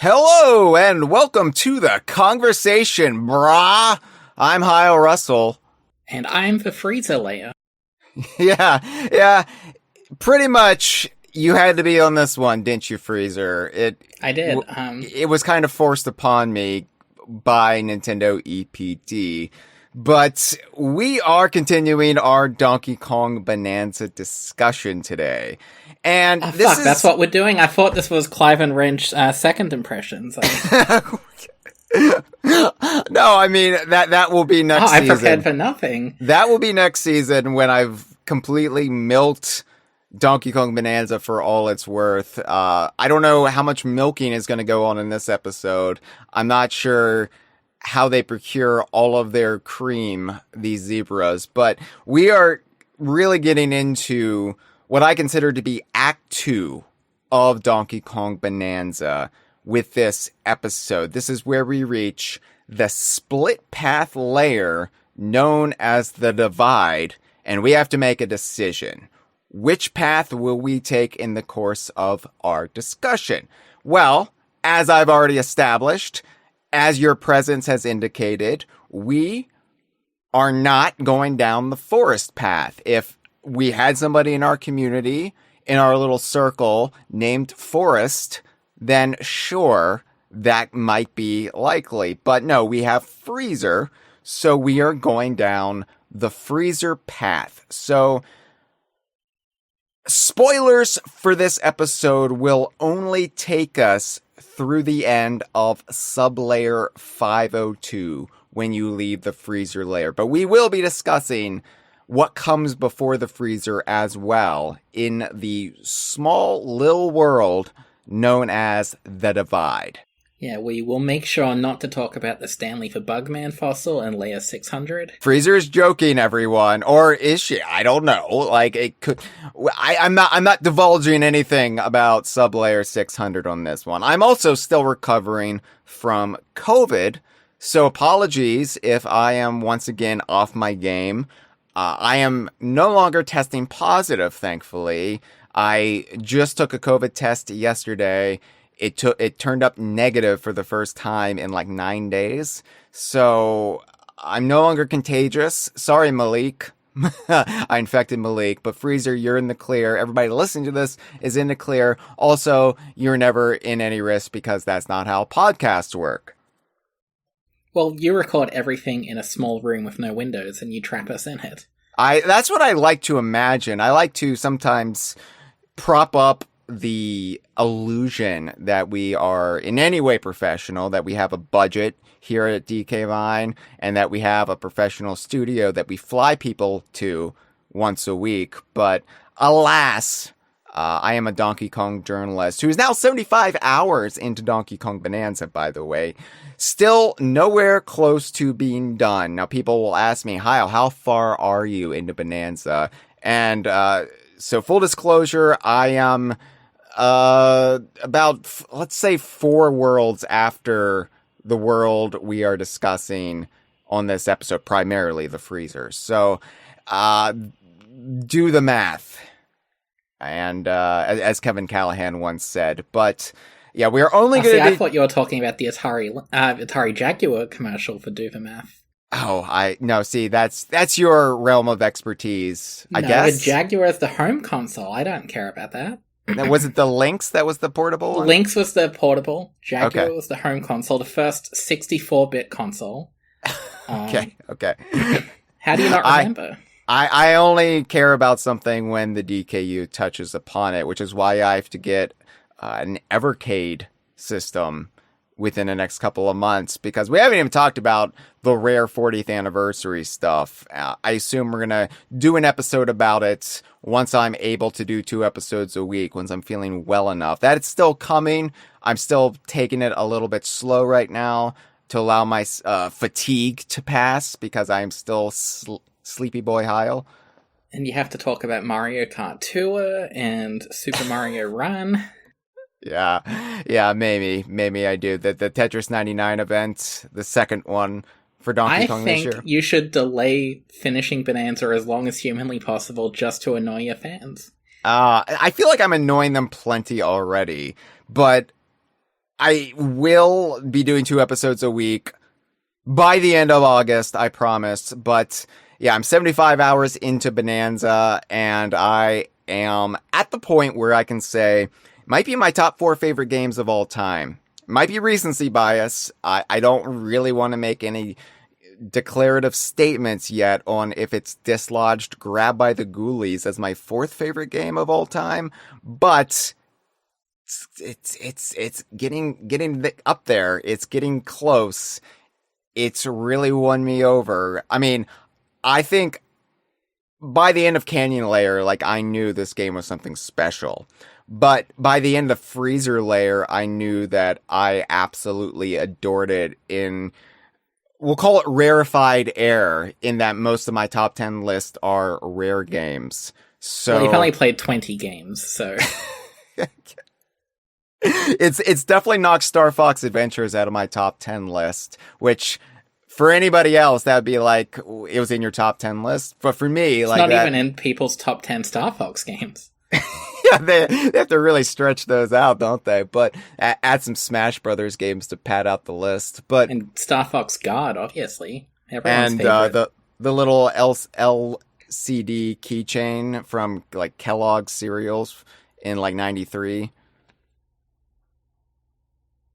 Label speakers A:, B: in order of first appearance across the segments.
A: Hello and welcome to the Kongversation, brah. I'm Hyle Russell.
B: And I'm the freezer layer.
A: Yeah. Pretty much you had to be on this one, didn't you, Freezer?
B: I did.
A: It was kind of forced upon me by Nintendo EPD. But we are continuing our Donkey Kong Bananza discussion today. And
B: that's what we're doing? I thought this was Clive and Wrench second impressions.
A: No, I mean, that will be next season.
B: I prepared for nothing.
A: That will be next season when I've completely milked Donkey Kong Bonanza for all it's worth. I don't know how much milking is going to go on in this episode. I'm not sure how they procure all of their cream, these zebras, but we are really getting into what I consider to be Act 2 of Donkey Kong Bonanza with this episode. This is where we reach the split path layer known as the Divide, and we have to make a decision. Which path will we take in the course of our discussion? Well, as I've already established, as your presence has indicated, we are not going down the forest path. If we had somebody in our community, in our little circle, named Forest, then sure, that might be likely. But no, we have Freezer, so we are going down the Freezer path. So, spoilers for this episode will only take us through the end of Sublayer 502 when you leave the Freezer layer. But we will be discussing what comes before the Freezer as well in the small little world known as the Divide.
B: Yeah, we will make sure not to talk about the Stanley for Bugman fossil and layer 600.
A: Freezer is joking, everyone. Or is she? I don't know. Like, it could... I'm not divulging anything about Sublayer 600 on this one. I'm also still recovering from COVID, so apologies if I am once again off my game. I am no longer testing positive, thankfully. I just took a COVID test yesterday. It turned up negative for the first time in like 9 days. So I'm no longer contagious. Sorry, Malik. I infected Malik, but Freezer, you're in the clear. Everybody listening to this is in the clear. Also, you're never in any risk because that's not how podcasts work.
B: Well, you record everything in a small room with no windows and you trap us in it.
A: That's what I like to imagine. I like to sometimes prop up the illusion that we are in any way professional, that we have a budget here at DK Vine, and that we have a professional studio that we fly people to once a week. But alas, I am a Donkey Kong journalist who is now 75 hours into Donkey Kong Bonanza, by the way. Still nowhere close to being done. Now, people will ask me, Hyle, how far are you into Bonanza? And so full disclosure, I am about, let's say, 4 worlds after the world we are discussing on this episode, primarily the Freezer. So do the math. And as Kevin Callahan once said, but yeah, we are only going to
B: I thought you were talking about the Atari Jaguar commercial for Do the Math.
A: Oh, no, see, that's your realm of expertise, I guess.
B: The Jaguar is the home console. I don't care about that.
A: Was it the Lynx that was the portable one?
B: Lynx was the portable. Jaguar was the home console, the first 64-bit console.
A: Okay.
B: How do you not remember?
A: I only care about something when the DKU touches upon it, which is why I have to get an Evercade system within the next couple of months, because we haven't even talked about the Rare 40th anniversary stuff. I assume we're going to do an episode about it once I'm able to do 2 episodes a week, once I'm feeling well enough. That is still coming. I'm still taking it a little bit slow right now to allow my fatigue to pass, because I'm still Sleepy Boy Hyle.
B: And you have to talk about Mario Kart Tour and Super Mario Run.
A: Yeah, maybe I do. The Tetris 99 event, the second one for Donkey Kong this year.
B: I think you should delay finishing Bonanza as long as humanly possible just to annoy your fans.
A: I feel like I'm annoying them plenty already, but I will be doing 2 episodes a week by the end of August, I promised. But yeah, I'm 75 hours into Bananza, and I am at the point where I can say, might be my top 4 favorite games of all time. Might be recency bias. I don't really want to make any declarative statements yet on if it's dislodged Grab by the Ghoulies as my 4th favorite game of all time, but it's getting up there. It's getting close. It's really won me over. I mean, I think by the end of Canyon Layer, like, I knew this game was something special. But by the end of Freezer Layer, I knew that I absolutely adored it in, we'll call it rarefied air, in that most of my top 10 list are rare games. So
B: Well, you've only played 20 games, so...
A: It's definitely knocked Star Fox Adventures out of my top 10 list, which for anybody else, that would be like, it was in your top 10 list. But for me,
B: It's
A: like,
B: not
A: that,
B: even in people's top 10 Star Fox games.
A: yeah, they have to really stretch those out, don't they? But add some Smash Brothers games to pad out the list. But
B: And Star Fox Guard, obviously. Everyone's
A: and
B: favorite.
A: the little LCD keychain from like Kellogg's cereals in like '93.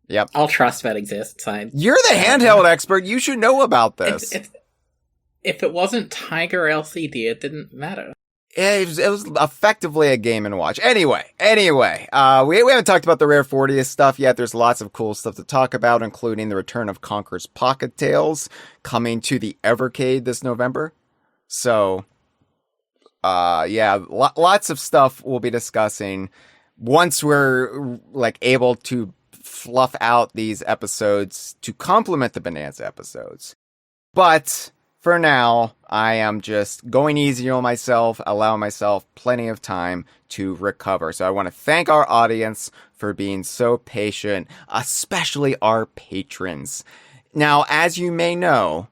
A: Yep.
B: I'll trust that exists.
A: You're the handheld expert. You should know about this.
B: If it wasn't Tiger LCD, it didn't matter.
A: It was effectively a Game & Watch. Anyway, we haven't talked about the Rare 40th stuff yet. There's lots of cool stuff to talk about, including the return of Conker's Pocket Tales coming to the Evercade this November. So, yeah, lots of stuff we'll be discussing once we're like able to fluff out these episodes to complement the Bananza episodes. But for now, I am just going easy on myself, allowing myself plenty of time to recover. So I want to thank our audience for being so patient, especially our patrons. Now, as you may know,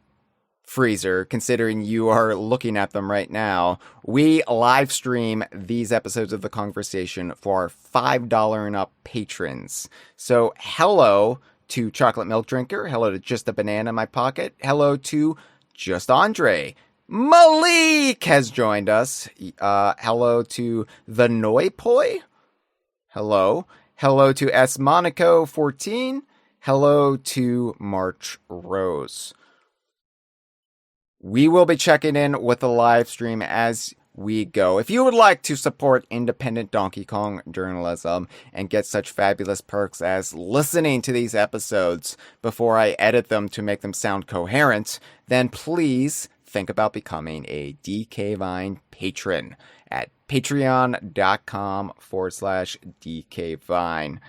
A: Freezer, considering you are looking at them right now, we live stream these episodes of the Kongversation for our $5 and up patrons. So hello to Chocolate Milk Drinker, hello to Just a Banana in My Pocket, hello to Just Andre. Malik has joined us. Hello to the Noipoi. Hello. Hello to S Monaco 14. Hello to March Rose. We will be checking in with the live stream as we go. If you would like to support independent Donkey Kong journalism and get such fabulous perks as listening to these episodes before I edit them to make them sound coherent, then please think about becoming a DK Vine patron at patreon.com/DK Vine.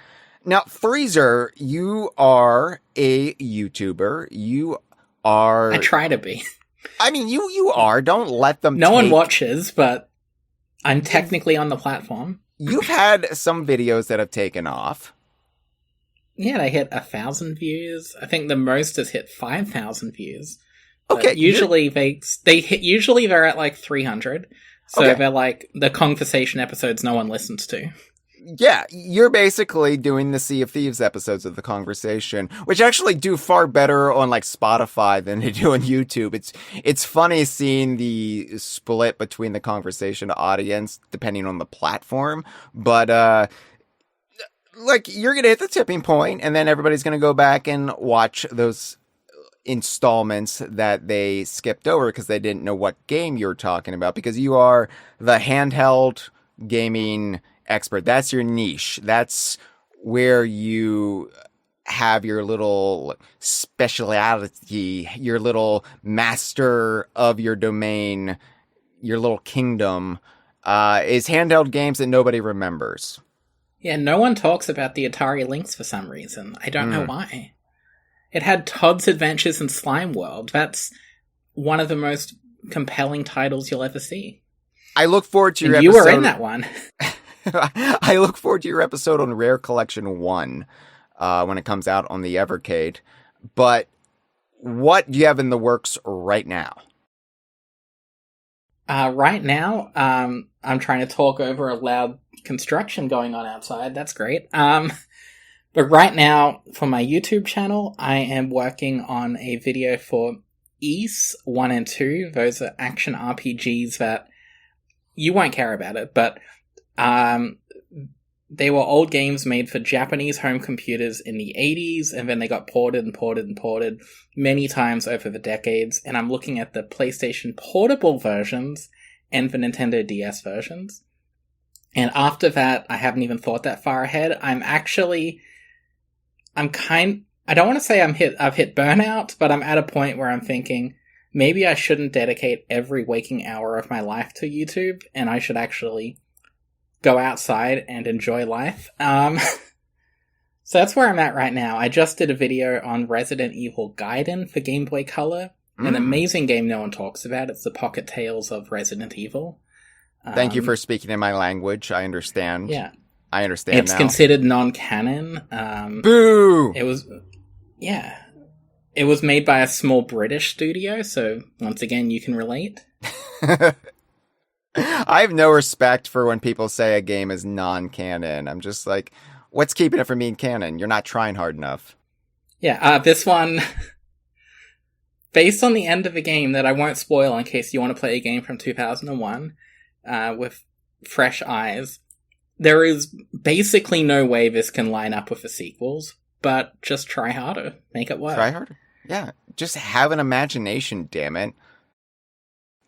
A: Now, Freezer, you are a YouTuber. You are...
B: I try to be.
A: I mean, you are. Don't let them
B: No one watches, but I'm technically on the platform.
A: You've had some videos that have taken off.
B: Yeah, they hit 1,000 views. I think the most has hit 5,000 views.
A: Okay.
B: Usually usually they're at like 300. So
A: Okay.
B: they're like the Kongversation episodes no one listens to.
A: Yeah, you're basically doing the Sea of Thieves episodes of the Kongversation, which actually do far better on like Spotify than they do on YouTube. It's funny seeing the split between the Kongversation audience depending on the platform, but like you're gonna hit the tipping point, and then everybody's gonna go back and watch those installments that they skipped over because they didn't know what game you're talking about, because you are the handheld gaming expert. That's your niche. That's where you have your little speciality, your little master of your domain, your little kingdom, is handheld games that nobody remembers.
B: Yeah, no one talks about the Atari Lynx for some reason. I don't know why. It had Todd's Adventures in Slime World. That's one of the most compelling titles you'll ever see.
A: I look forward to your
B: you
A: episode.
B: were in that one.
A: I look forward to your episode on Rare Collection 1 when it comes out on the Evercade. But what do you have in the works right now?
B: Right now, I'm trying to talk over a loud construction going on outside. That's great. But right now, for my YouTube channel, I am working on a video for Ys 1 and 2. Those are action RPGs that you won't care about it, but they were old games made for Japanese home computers in the 80s, and then they got ported and ported and ported many times over the decades, and I'm looking at the PlayStation Portable versions and the Nintendo DS versions. And after that, I haven't even thought that far ahead. I don't want to say I've hit burnout, but I'm at a point where I'm thinking, maybe I shouldn't dedicate every waking hour of my life to YouTube, and I should actually go outside and enjoy life. So that's where I'm at right now. I just did a video on Resident Evil Gaiden for Game Boy Color. An amazing game no one talks about. It's the Pocket Tales of Resident Evil.
A: Thank you for speaking in my language. I understand.
B: Yeah.
A: I understand
B: It's
A: now.
B: considered non-canon.
A: Boo!
B: It was made by a small British studio, so once again, you can relate.
A: I have no respect for when people say a game is non-canon. I'm just like, what's keeping it from being canon? You're not trying hard enough.
B: Yeah, this one, based on the end of the game that I won't spoil in case you want to play a game from 2001, with fresh eyes, there is basically no way this can line up with the sequels, but just try harder. Make it work.
A: Try harder. Yeah, just have an imagination, damn it.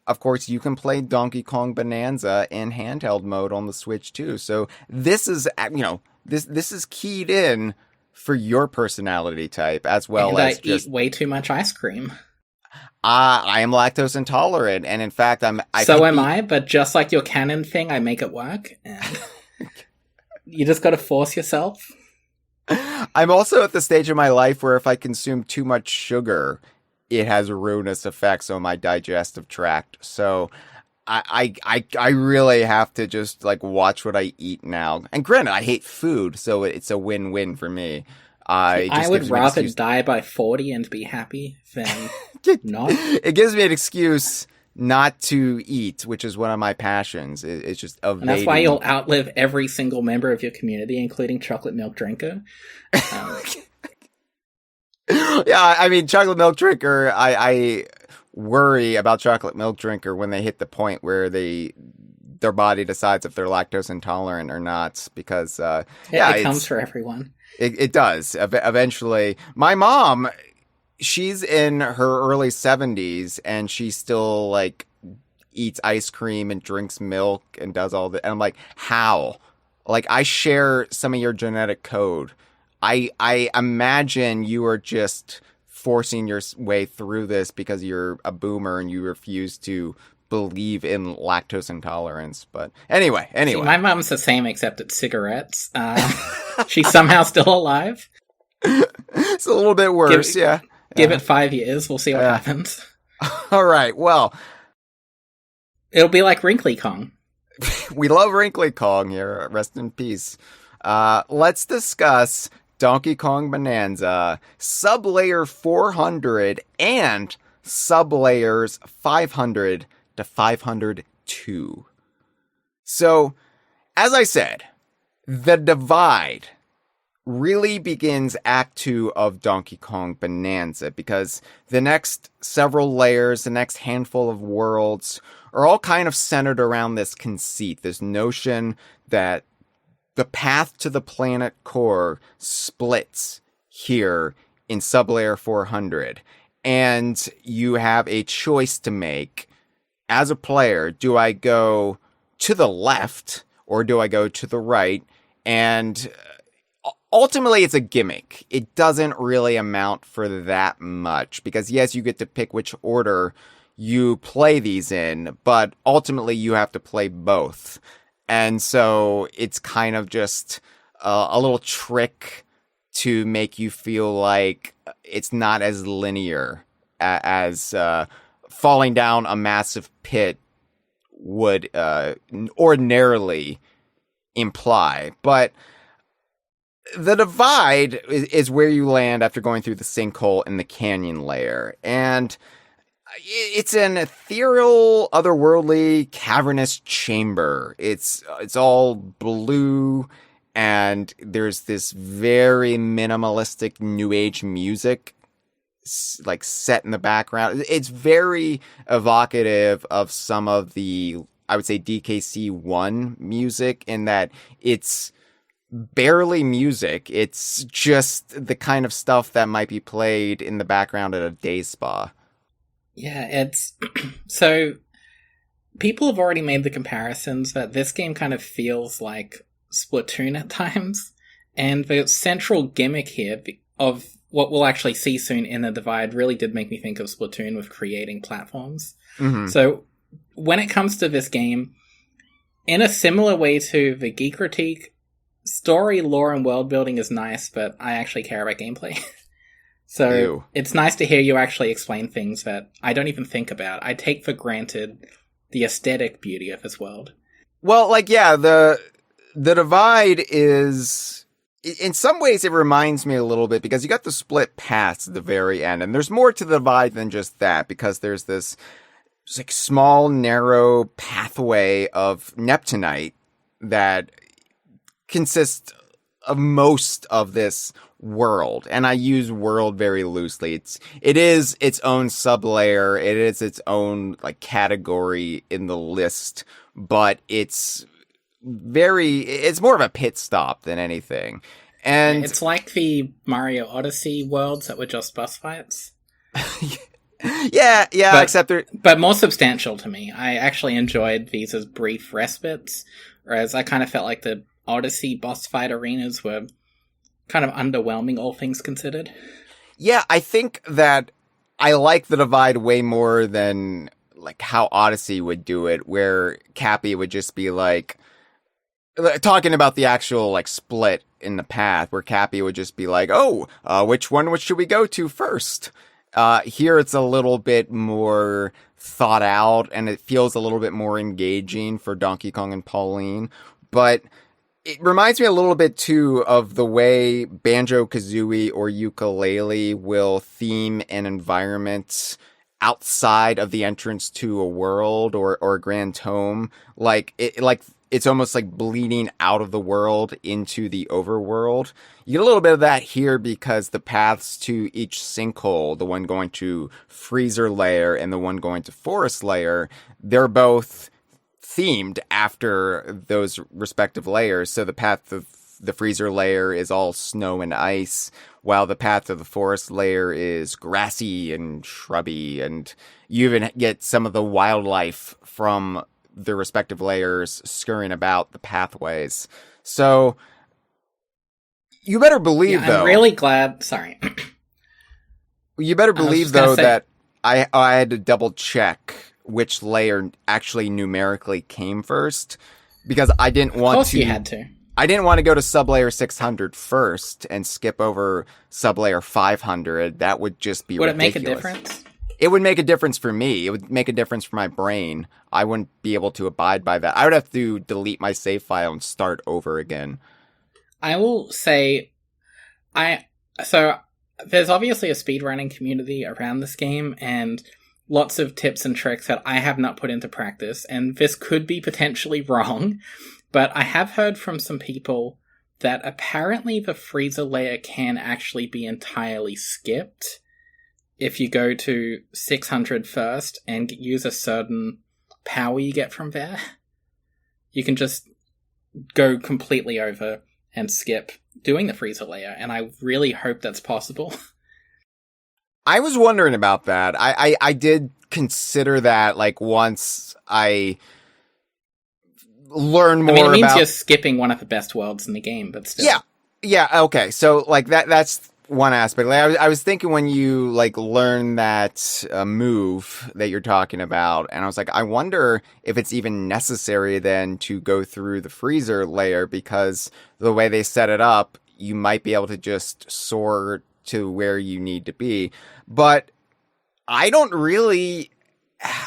A: Of course, you can play Donkey Kong Bonanza in handheld mode on the Switch too. So this is, this is keyed in for your personality type as well
B: and
A: as
B: I
A: just.
B: eat way too much ice cream.
A: I am lactose intolerant, and in fact,
B: So am I. But just like your canon thing, I make it work. And you just got to force yourself.
A: I'm also at the stage of my life where if I consume too much sugar, it has ruinous effects on my digestive tract. So I really have to just like watch what I eat now. And granted, I hate food, so it's a win-win for me.
B: I would rather die by 40 and be happy than not.
A: It gives me an excuse not to eat, which is one of my passions. It's just evading.
B: And that's why you'll outlive every single member of your community, including Chocolate Milk Drinker.
A: Yeah, I mean, Chocolate Milk Drinker, I worry about Chocolate Milk Drinker when they hit the point where their body decides if they're lactose intolerant or not, because,
B: it comes for everyone.
A: It does. Eventually. My mom, she's in her early 70s, and she still, like, eats ice cream and drinks milk and does all that. And I'm like, how? Like, I share some of your genetic code. I imagine you are just forcing your way through this because you're a boomer and you refuse to believe in lactose intolerance. But anyway.
B: See, my mom's the same except it's cigarettes. She's somehow still alive.
A: It's a little bit worse, yeah.
B: Give it 5 years, we'll see what happens.
A: All right, well.
B: It'll be like Wrinkly Kong.
A: We love Wrinkly Kong here. Rest in peace. Let's discuss Donkey Kong Bonanza, Sublayer 400, and Sublayers 500 to 502. So, as I said, the divide really begins Act 2 of Donkey Kong Bonanza, because the next several layers, the next handful of worlds, are all kind of centered around this conceit, this notion that the path to the planet core splits here in Sublayer 400, and you have a choice to make as a player. Do I go to the left or do I go to the right? And ultimately, it's a gimmick. It doesn't really amount for that much, because yes, you get to pick which order you play these in, but ultimately you have to play both. And so it's kind of just a little trick to make you feel like it's not as linear as falling down a massive pit would ordinarily imply. But the divide is where you land after going through the sinkhole in the canyon layer. And it's an ethereal, otherworldly, cavernous chamber. It's all blue and there's this very minimalistic new age music like set in the background. It's very evocative of some of the, I would say, DKC1 music, in that it's barely music. It's just the kind of stuff that might be played in the background at a day spa.
B: Yeah, it's so people have already made the comparisons that this game kind of feels like Splatoon at times, and the central gimmick here of what we'll actually see soon in the Divide really did make me think of Splatoon with creating platforms.
A: Mm-hmm.
B: So when it comes to this game, in a similar way to the Geek Critique, story, lore, and world building is nice, but I actually care about gameplay. So It's nice to hear you actually explain things that I don't even think about. I take for granted the aesthetic beauty of this world.
A: Well, like, yeah, the Divide is, in some ways it reminds me a little bit, because you got the split paths at the very end, and there's more to the Divide than just that, because there's this like small, narrow pathway of Neptunite that consists of most of this world, and I use world very loosely. It is its own sublayer, it is its own like category in the list, but it's more of a pit stop than anything. And
B: it's like the Mario Odyssey worlds that were just boss fights.
A: yeah, but, except
B: but more substantial to me. I actually enjoyed these as brief respites, whereas I kind of felt like the Odyssey boss fight arenas were kind of underwhelming, all things considered.
A: Yeah, I think that I like the Divide way more than like how Odyssey would do it, where Cappy would just be like talking about the actual like split in the path, where Cappy would just be like, which one should we go to first? Here it's a little bit more thought out, and it feels a little bit more engaging for Donkey Kong and Pauline, but it reminds me a little bit, too, of the way Banjo-Kazooie or Yooka-Laylee will theme an environment outside of the entrance to a world or a grand tome. It's almost like bleeding out of the world into the overworld. You get a little bit of that here, because the paths to each sinkhole, the one going to Freezer Layer and the one going to Forest Layer, they're both themed after those respective layers. So the path of the Freezer Layer is all snow and ice, while the path of the Forest Layer is grassy and shrubby, and you even get some of the wildlife from the respective layers scurrying about the pathways. So you better believe, though.
B: I'm really glad. Sorry.
A: You better believe, though, that I had to double check which layer actually numerically came first, because I didn't want to.
B: Of course you had to.
A: I didn't want to go to Sublayer 600 first and skip over Sublayer 500. That would just be ridiculous. Would it make a difference? It would make a difference for me. It would make a difference for my brain. I wouldn't be able to abide by that. I would have to delete my save file and start over again.
B: I will say, so there's obviously a speedrunning community around this game, and lots of tips and tricks that I have not put into practice, and this could be potentially wrong, but I have heard from some people that apparently the Freezer Layer can actually be entirely skipped if you go to 600 first and use a certain power you get from there. You can just go completely over and skip doing the Freezer Layer, and I really hope that's possible.
A: I was wondering about that. I did consider that, like, once I learn more about...
B: it means you're skipping one of the best worlds in the game, but still.
A: Yeah, okay. So, like, that's one aspect. Like, I was thinking when you, like, learn that move that you're talking about, and I was like, I wonder if it's even necessary then to go through the Freezer Layer, because the way they set it up, you might be able to just soar to where you need to be. But I don't really,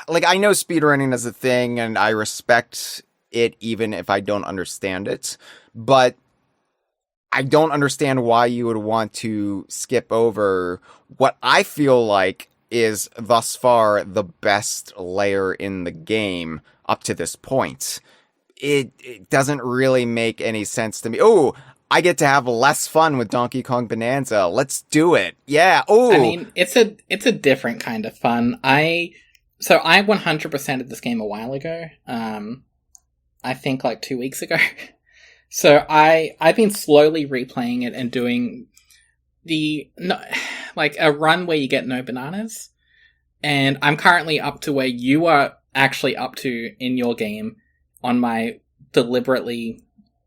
A: like, I know speedrunning is a thing, and I respect it even if I don't understand it, but I don't understand why you would want to skip over what I feel like is thus far the best layer in the game up to this point. it doesn't really make any sense to me. Oh, I get to have less fun with Donkey Kong Bonanza. Let's do it. Yeah.
B: I
A: Oh,
B: mean, it's a different kind of fun. I 100%ed this game a while ago. I think like 2 weeks ago. So I've been slowly replaying it and doing like a run where you get no bananas. And I'm currently up to where you are actually up to in your game on my deliberately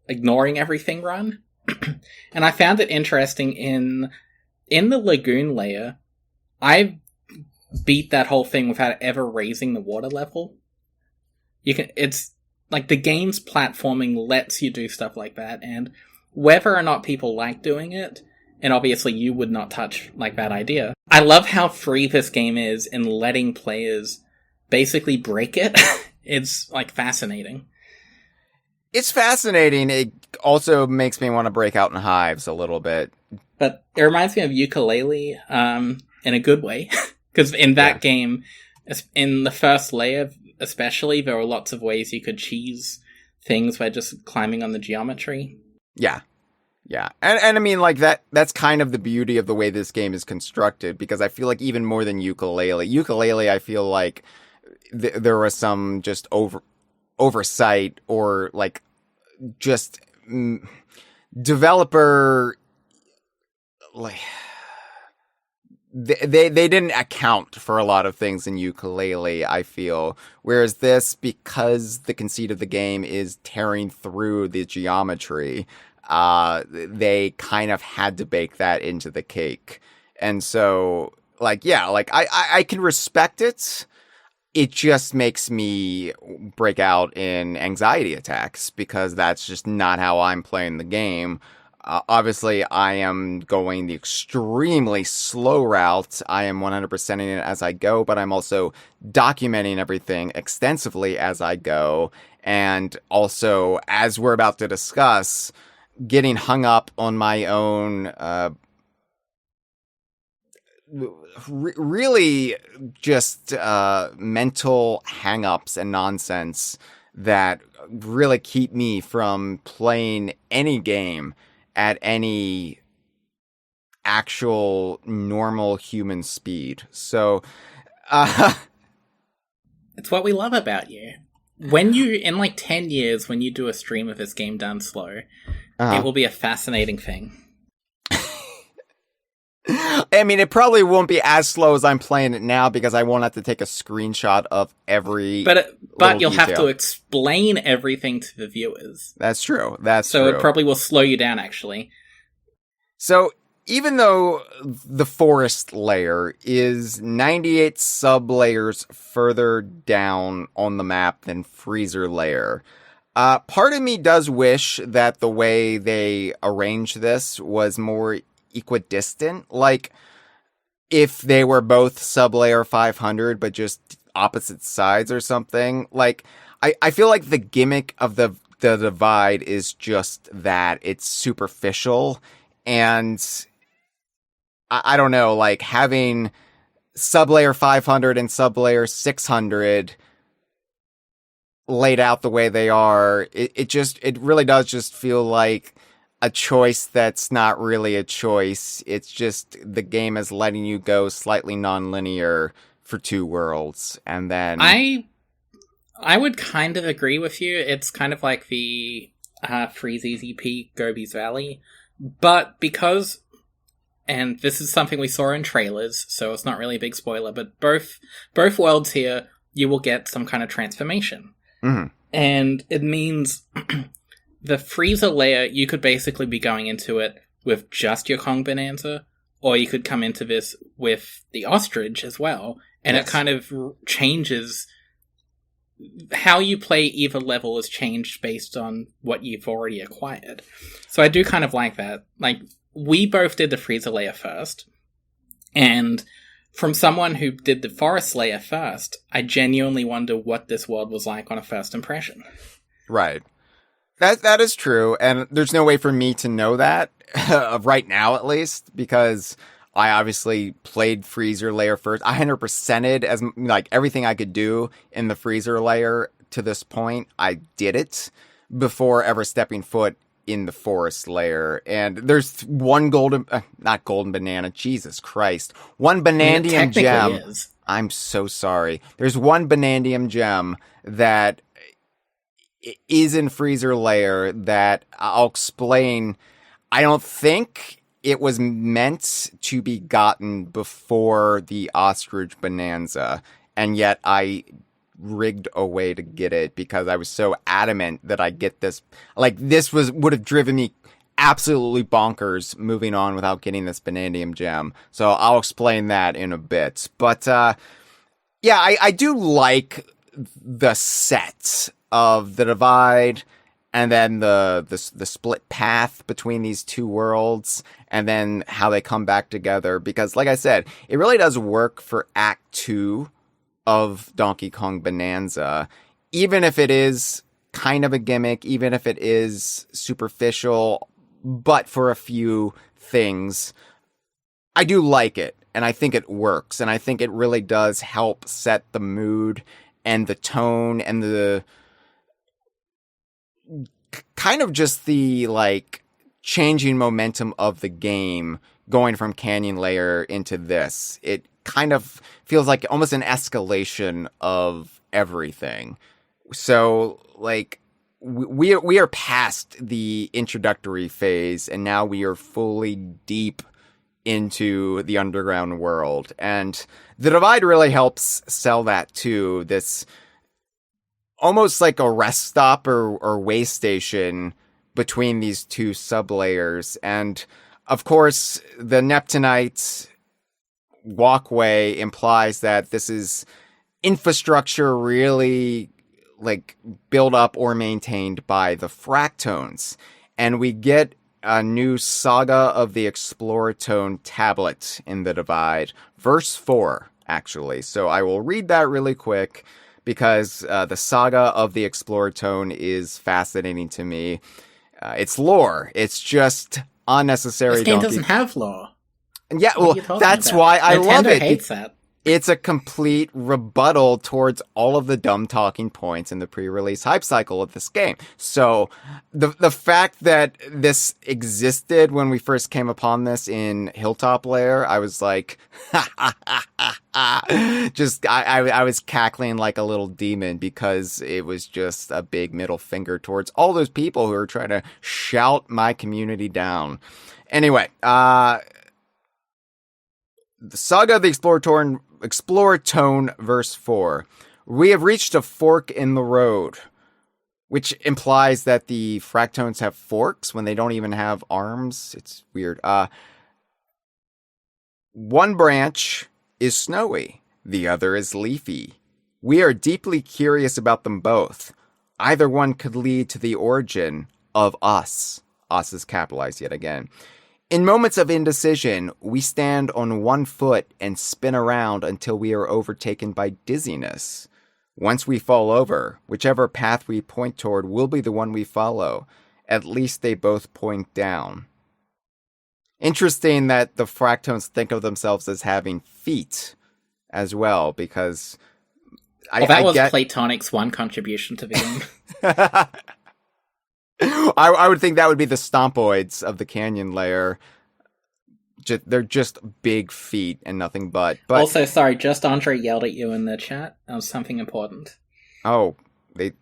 B: ignoring everything run. And I found it interesting in the lagoon layer. I beat that whole thing without ever raising the water level. It's like the game's platforming lets you do stuff like that, and whether or not people like doing it, and obviously you would not touch like that idea. I love how free this game is in letting players basically break it. It's like fascinating.
A: it's fascinating. It also makes me want to break out in hives a little bit.
B: But it reminds me of Ukulele, in a good way. Because in that game, in the first layer especially, there were lots of ways you could cheese things by just climbing on the geometry.
A: Yeah. Yeah. And I mean, like, that's kind of the beauty of the way this game is constructed, because I feel like even more than Ukulele, I feel like there was some just oversight or, like, just developer, like, they didn't account for a lot of things in Ukulele, I feel. Whereas this, because the conceit of the game is tearing through the geometry, they kind of had to bake that into the cake. And so, like, yeah, like, I can respect it. It just makes me break out in anxiety attacks, because that's just not how I'm playing the game. Obviously, I am going the extremely slow route. I am 100%ing it as I go, but I'm also documenting everything extensively as I go. And also, as we're about to discuss, getting hung up on my own, really just mental hang-ups and nonsense that really keep me from playing any game at any actual normal human speed. So,
B: It's what we love about you. When you, in like 10 years, when you do a stream of this game done slow, it will be a fascinating thing.
A: I mean, it probably won't be as slow as I'm playing it now, because I won't have to take a screenshot of every
B: But you'll
A: detail.
B: have to explain everything to the viewers.
A: That's true. That's
B: so
A: true.
B: It probably will slow you down, actually.
A: So, even though the forest layer is 98 sublayers further down on the map than freezer layer, part of me does wish that the way they arranged this was more equidistant. Like, if they were both sublayer 500 but just opposite sides or something. Like, I feel like the gimmick of the divide is just that. It's superficial, and I don't know, like, having sublayer 500 and sublayer 600 laid out the way they are, it really does just feel like a choice that's not really a choice. It's just the game is letting you go slightly non-linear for two worlds, and then
B: I would kind of agree with you. It's kind of like the Freeze Easy Peak Gobi's Valley, but because, and this is something we saw in trailers, so it's not really a big spoiler, but both worlds here, you will get some kind of transformation.
A: Mm-hmm.
B: And it means the freezer layer, you could basically be going into it with just your Kong Bonanza, or you could come into this with the ostrich as well, and It kind of changes how you play either level is changed based on what you've already acquired. So I do kind of like that. Like, we both did the freezer layer first, and from someone who did the forest layer first, I genuinely wonder what this world was like on a first impression.
A: Right. That is true, and there's no way for me to know that right now, at least, because I obviously played freezer layer first. I 100%ed as like everything I could do in the freezer layer to this point, I did it before ever stepping foot in the forest layer. And there's one not golden banana, Jesus Christ. One banandium gem.
B: Is.
A: I'm so sorry. There's one banandium gem that is in freezer layer that I'll explain. I don't think it was meant to be gotten before the ostrich bonanza, and yet I rigged a way to get it because I was so adamant that I get this. Like, this would have driven me absolutely bonkers moving on without getting this banandium gem. So I'll explain that in a bit. But yeah, I do like the set of the divide, and then the split path between these two worlds, and then how they come back together. Because, like I said, it really does work for Act 2 of Donkey Kong Bonanza, even if it is kind of a gimmick, even if it is superficial, but for a few things, I do like it, and I think it works, and I think it really does help set the mood and the tone and the kind of just the, like, changing momentum of the game going from Canyon Layer into this. It kind of feels like almost an escalation of everything. So, like, we are past the introductory phase, and now we are fully deep into the underground world. And the divide really helps sell that too. This almost like a rest stop or way station between these two sublayers. And of course, the Neptunite walkway implies that this is infrastructure really, like, built up or maintained by the Fractones. And we get a new Saga of the Exploratone tablet in the divide, verse 4, actually. So I will read that really quick, because the Saga of the Exploratone is fascinating to me. It's lore. It's just unnecessary.
B: This game doesn't have lore.
A: Yeah, well, that's why I love it.
B: Hates that.
A: It's a complete rebuttal towards all of the dumb talking points in the pre-release hype cycle of this game. So the fact that this existed when we first came upon this in Hilltop Layer, I was like, just I was cackling like a little demon, because it was just a big middle finger towards all those people who are trying to shout my community down. Anyway, the Saga of the Exploratone, verse 4. We have reached a fork in the road, which implies that the Fractones have forks when they don't even have arms. It's weird. One branch is snowy, the other is leafy. We are deeply curious about them both. Either one could lead to the origin of us. Us is capitalized yet again. In moments of indecision, we stand on one foot and spin around until we are overtaken by dizziness. Once we fall over, whichever path we point toward will be the one we follow. At least they both point down. Interesting that the Fractones think of themselves as having feet as well, because
B: that was Platonic's one contribution to the game.
A: I would think that would be the Stompoids of the Canyon Layer. They're just big feet and nothing but.
B: Also, sorry, just Andre yelled at you in the chat. That was something important.
A: Oh, they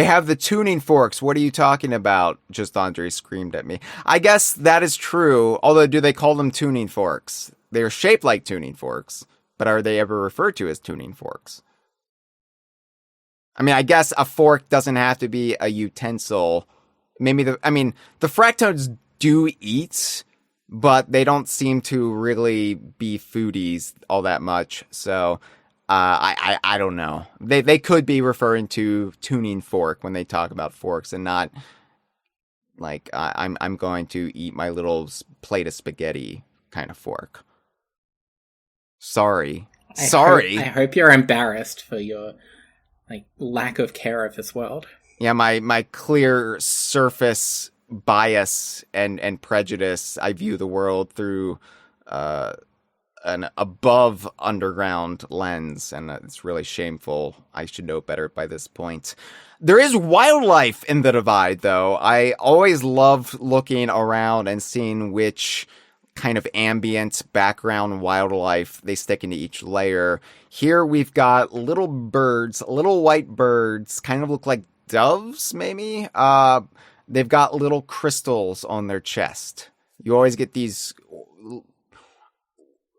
A: have the tuning forks. What are you talking about? Just Andre screamed at me. I guess that is true, although do they call them tuning forks? They're shaped like tuning forks, but are they ever referred to as tuning forks? I mean, I guess a fork doesn't have to be a utensil. Maybe the Fractones do eat, but they don't seem to really be foodies all that much. So, I don't know. They could be referring to tuning fork when they talk about forks, and not like I'm going to eat my little plate of spaghetti kind of fork. Sorry.
B: I hope you're embarrassed for your lack of care of this world.
A: Yeah, my clear surface bias and prejudice. I view the world through a an above underground lens, and it's really shameful. I should know better by this point. There is wildlife in the Divide, though. I always love looking around and seeing which kind of ambient background wildlife they stick into each layer. Here we've got little birds, little white birds, kind of look like doves, maybe. They've got little crystals on their chest. You always get these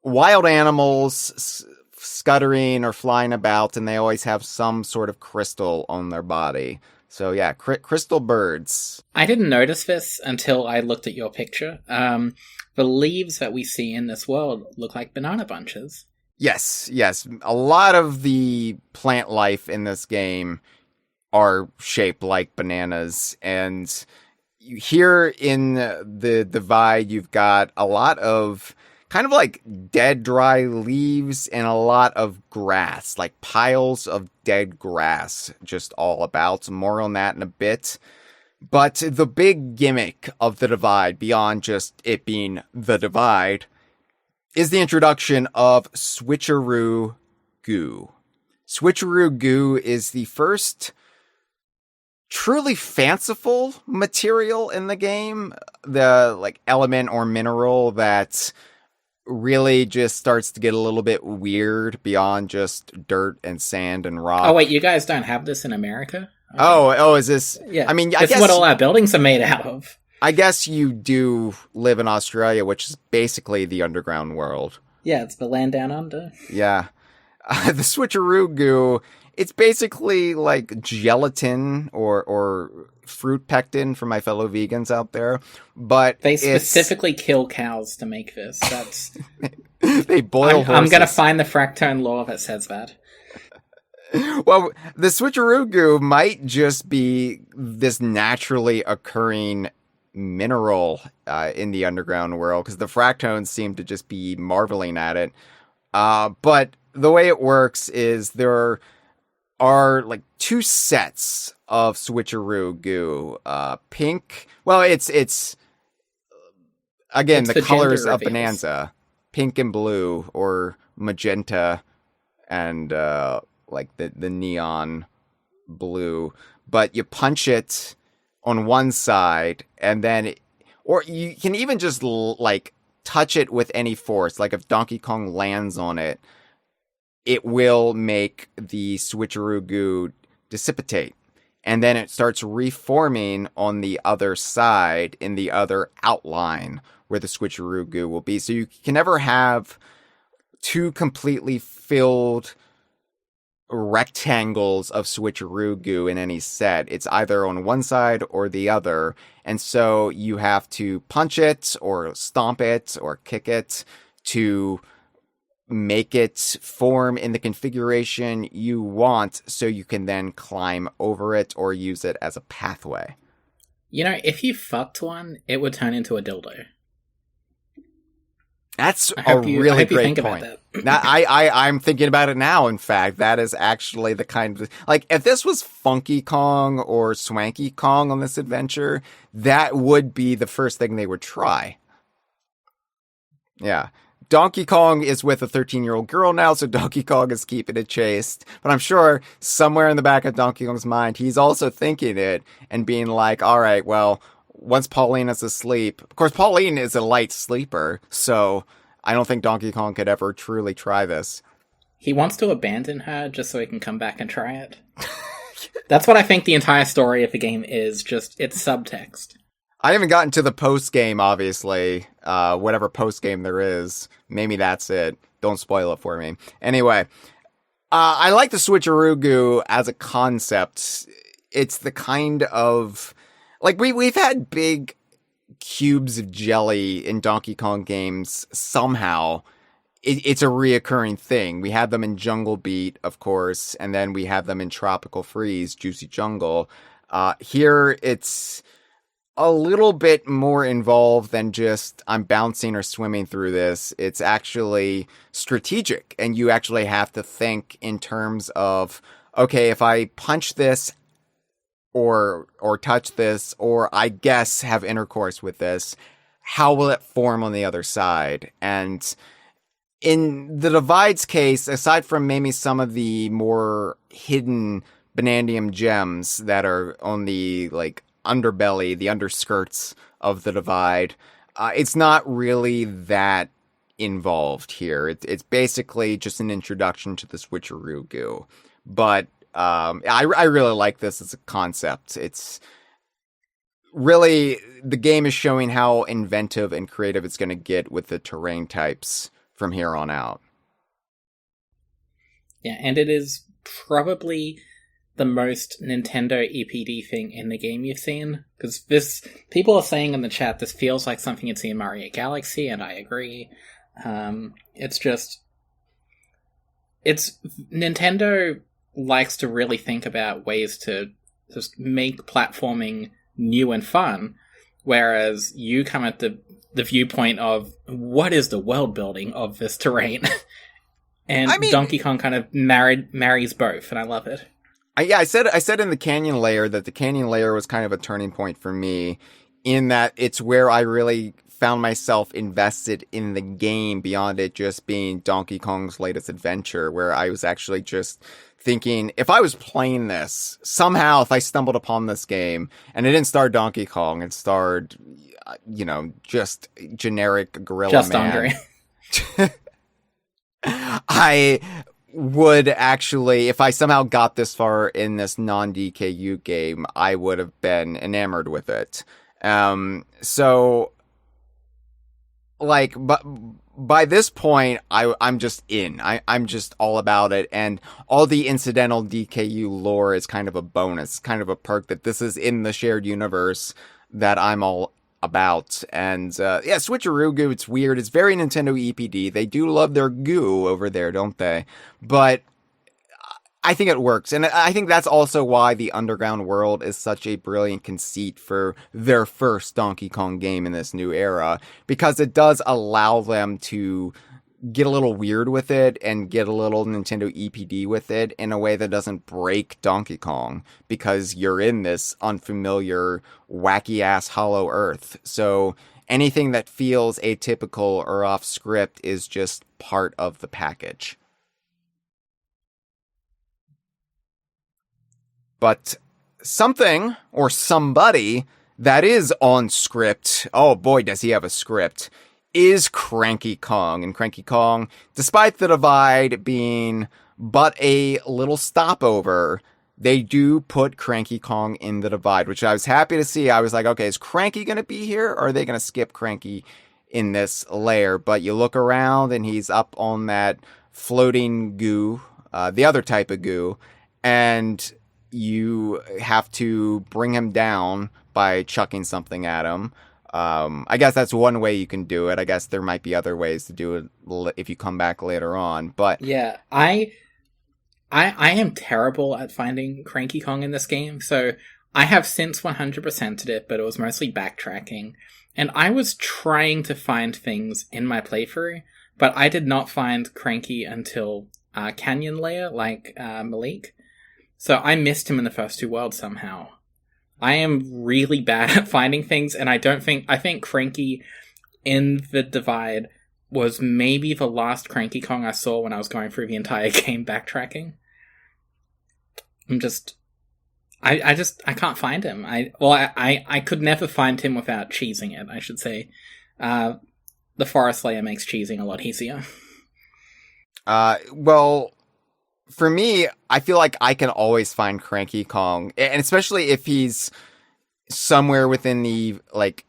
A: wild animals scuttering or flying about, and they always have some sort of crystal on their body. So yeah, crystal birds.
B: I didn't notice this until I looked at your picture. The leaves that we see in this world look like banana bunches.
A: Yes. A lot of the plant life in this game are shaped like bananas, and here in the Divide, you've got a lot of kind of like dead, dry leaves and a lot of grass, like piles of dead grass, just all about. More on that in a bit. But the big gimmick of the Divide, beyond just it being the Divide, is the introduction of Switcheroo Goo. Switcheroo Goo is the first truly fanciful material in the game, the like element or mineral that really just starts to get a little bit weird beyond just dirt and sand and rock.
B: Oh wait, you guys don't have this in America? Okay.
A: Oh, is this?
B: Yeah,
A: I mean, I
B: it's
A: guess
B: what all our buildings are made out of.
A: I guess you do live in Australia, which is basically the underground world.
B: Yeah, it's the land down under.
A: Yeah, the Switcheroo Goo. It's basically like gelatin or fruit pectin for my fellow vegans out there, but
B: they specifically kill cows to make this. That's
A: they boil horses.
B: I'm gonna find the Fractone law that says that.
A: Well, the Switcheroo Goo might just be this naturally occurring mineral in the underground world, because the Fractones seem to just be marveling at it. But the way it works is there are like two sets of Switcheroo Goo. Pink. Well, it's again, the colors of Bananza. Pink and blue, or magenta and like the neon blue. But you punch it on one side, and then or you can even just like touch it with any force. Like if Donkey Kong lands on it, it will make the Switcheroo Goo dissipate. And then it starts reforming on the other side in the other outline where the Switcheroo Goo will be. So you can never have two completely filled rectangles of Switcheroo Goo in any set. It's either on one side or the other. And so you have to punch it or stomp it or kick it to make it form in the configuration you want, so you can then climb over it or use it as a pathway.
B: You know, if you fucked one, it would turn into a dildo.
A: That's a really great point. Now, I'm thinking about it now. In fact, that is actually the kind of, like, if this was Funky Kong or Swanky Kong on this adventure, that would be the first thing they would try. Yeah. Donkey Kong is with a 13-year-old girl now, so Donkey Kong is keeping it chaste. But I'm sure somewhere in the back of Donkey Kong's mind, he's also thinking it and being like, all right, well, once Pauline is asleep... Of course, Pauline is a light sleeper, so I don't think Donkey Kong could ever truly try this.
B: He wants to abandon her just so he can come back and try it. That's what I think the entire story of the game is, just it's subtext.
A: I haven't gotten to the post-game, obviously. Whatever post-game there is. Maybe that's it. Don't spoil it for me. Anyway, I like the Switcheroo Goo as a concept. It's the kind of... Like, we've had big cubes of jelly in Donkey Kong games somehow. It's a reoccurring thing. We had them in Jungle Beat, of course, and then we have them in Tropical Freeze, Juicy Jungle. Here, it's a little bit more involved than just I'm bouncing or swimming through this. It's actually strategic, and you actually have to think in terms of, okay, if I punch this or touch this, or I guess have intercourse with this, how will it form on the other side? And in the Divides case, aside from maybe some of the more hidden Banandium gems that are on the like underbelly, the underskirts of the Divide, it's not really that involved here. It's basically just an introduction to the switcheroo goo. But I really like this as a concept. It's really, the game is showing how inventive and creative it's going to get with the terrain types from here on out.
B: Yeah, and it is probably the most Nintendo EPD thing in the game you've seen. Because this, people are saying in the chat, this feels like something you'd see in Mario Galaxy, and I agree. It's just, it's, Nintendo likes to really think about ways to just make platforming new and fun, whereas you come at the viewpoint of what is the world building of this terrain. And Donkey Kong kind of marries both, and I love it.
A: I said in the Canyon Layer that the Canyon Layer was kind of a turning point for me, in that it's where I really found myself invested in the game beyond it just being Donkey Kong's latest adventure, where I was actually just thinking, if I was playing this, somehow if I stumbled upon this game, and it didn't star Donkey Kong, it starred, just generic gorilla
B: just
A: man. I would actually, if I somehow got this far in this non-DKU game, I would have been enamored with it. So, like, but by this point, I'm just in. I'm just all about it, and all the incidental DKU lore is kind of a bonus, kind of a perk that this is in the shared universe that I'm all about. And yeah, switcheroo goo, it's weird. It's very Nintendo EPD. They do love their goo over there, don't they? But I think it works. And I think that's also why the Underground World is such a brilliant conceit for their first Donkey Kong game in this new era, because it does allow them to get a little weird with it and get a little Nintendo EPD with it in a way that doesn't break Donkey Kong, because you're in this unfamiliar, wacky-ass hollow earth. So anything that feels atypical or off script is just part of the package. But something or somebody that is on script, oh boy, does he have a script, is Cranky Kong. And Cranky Kong, despite the Divide being but a little stopover, they do put Cranky Kong in the Divide, which I was happy to see. I was like, okay, is Cranky going to be here, or are they going to skip Cranky in this layer? But you look around and he's up on that floating goo, the other type of goo, and you have to bring him down by chucking something at him. I guess that's one way you can do it. I guess there might be other ways to do it if you come back later on. But
B: yeah, I am terrible at finding Cranky Kong in this game. So I have since 100%ed it, but it was mostly backtracking. And I was trying to find things in my playthrough, but I did not find Cranky until Canyon Layer, like Malik. So I missed him in the first two worlds somehow. I am really bad at finding things, and I think Cranky in the Divide was maybe the last Cranky Kong I saw when I was going through the entire game backtracking. I can't find him. I could never find him without cheesing it, I should say. The Forest Layer makes cheesing a lot easier.
A: Well, for me, I feel like I can always find Cranky Kong, and especially if he's somewhere within the, like,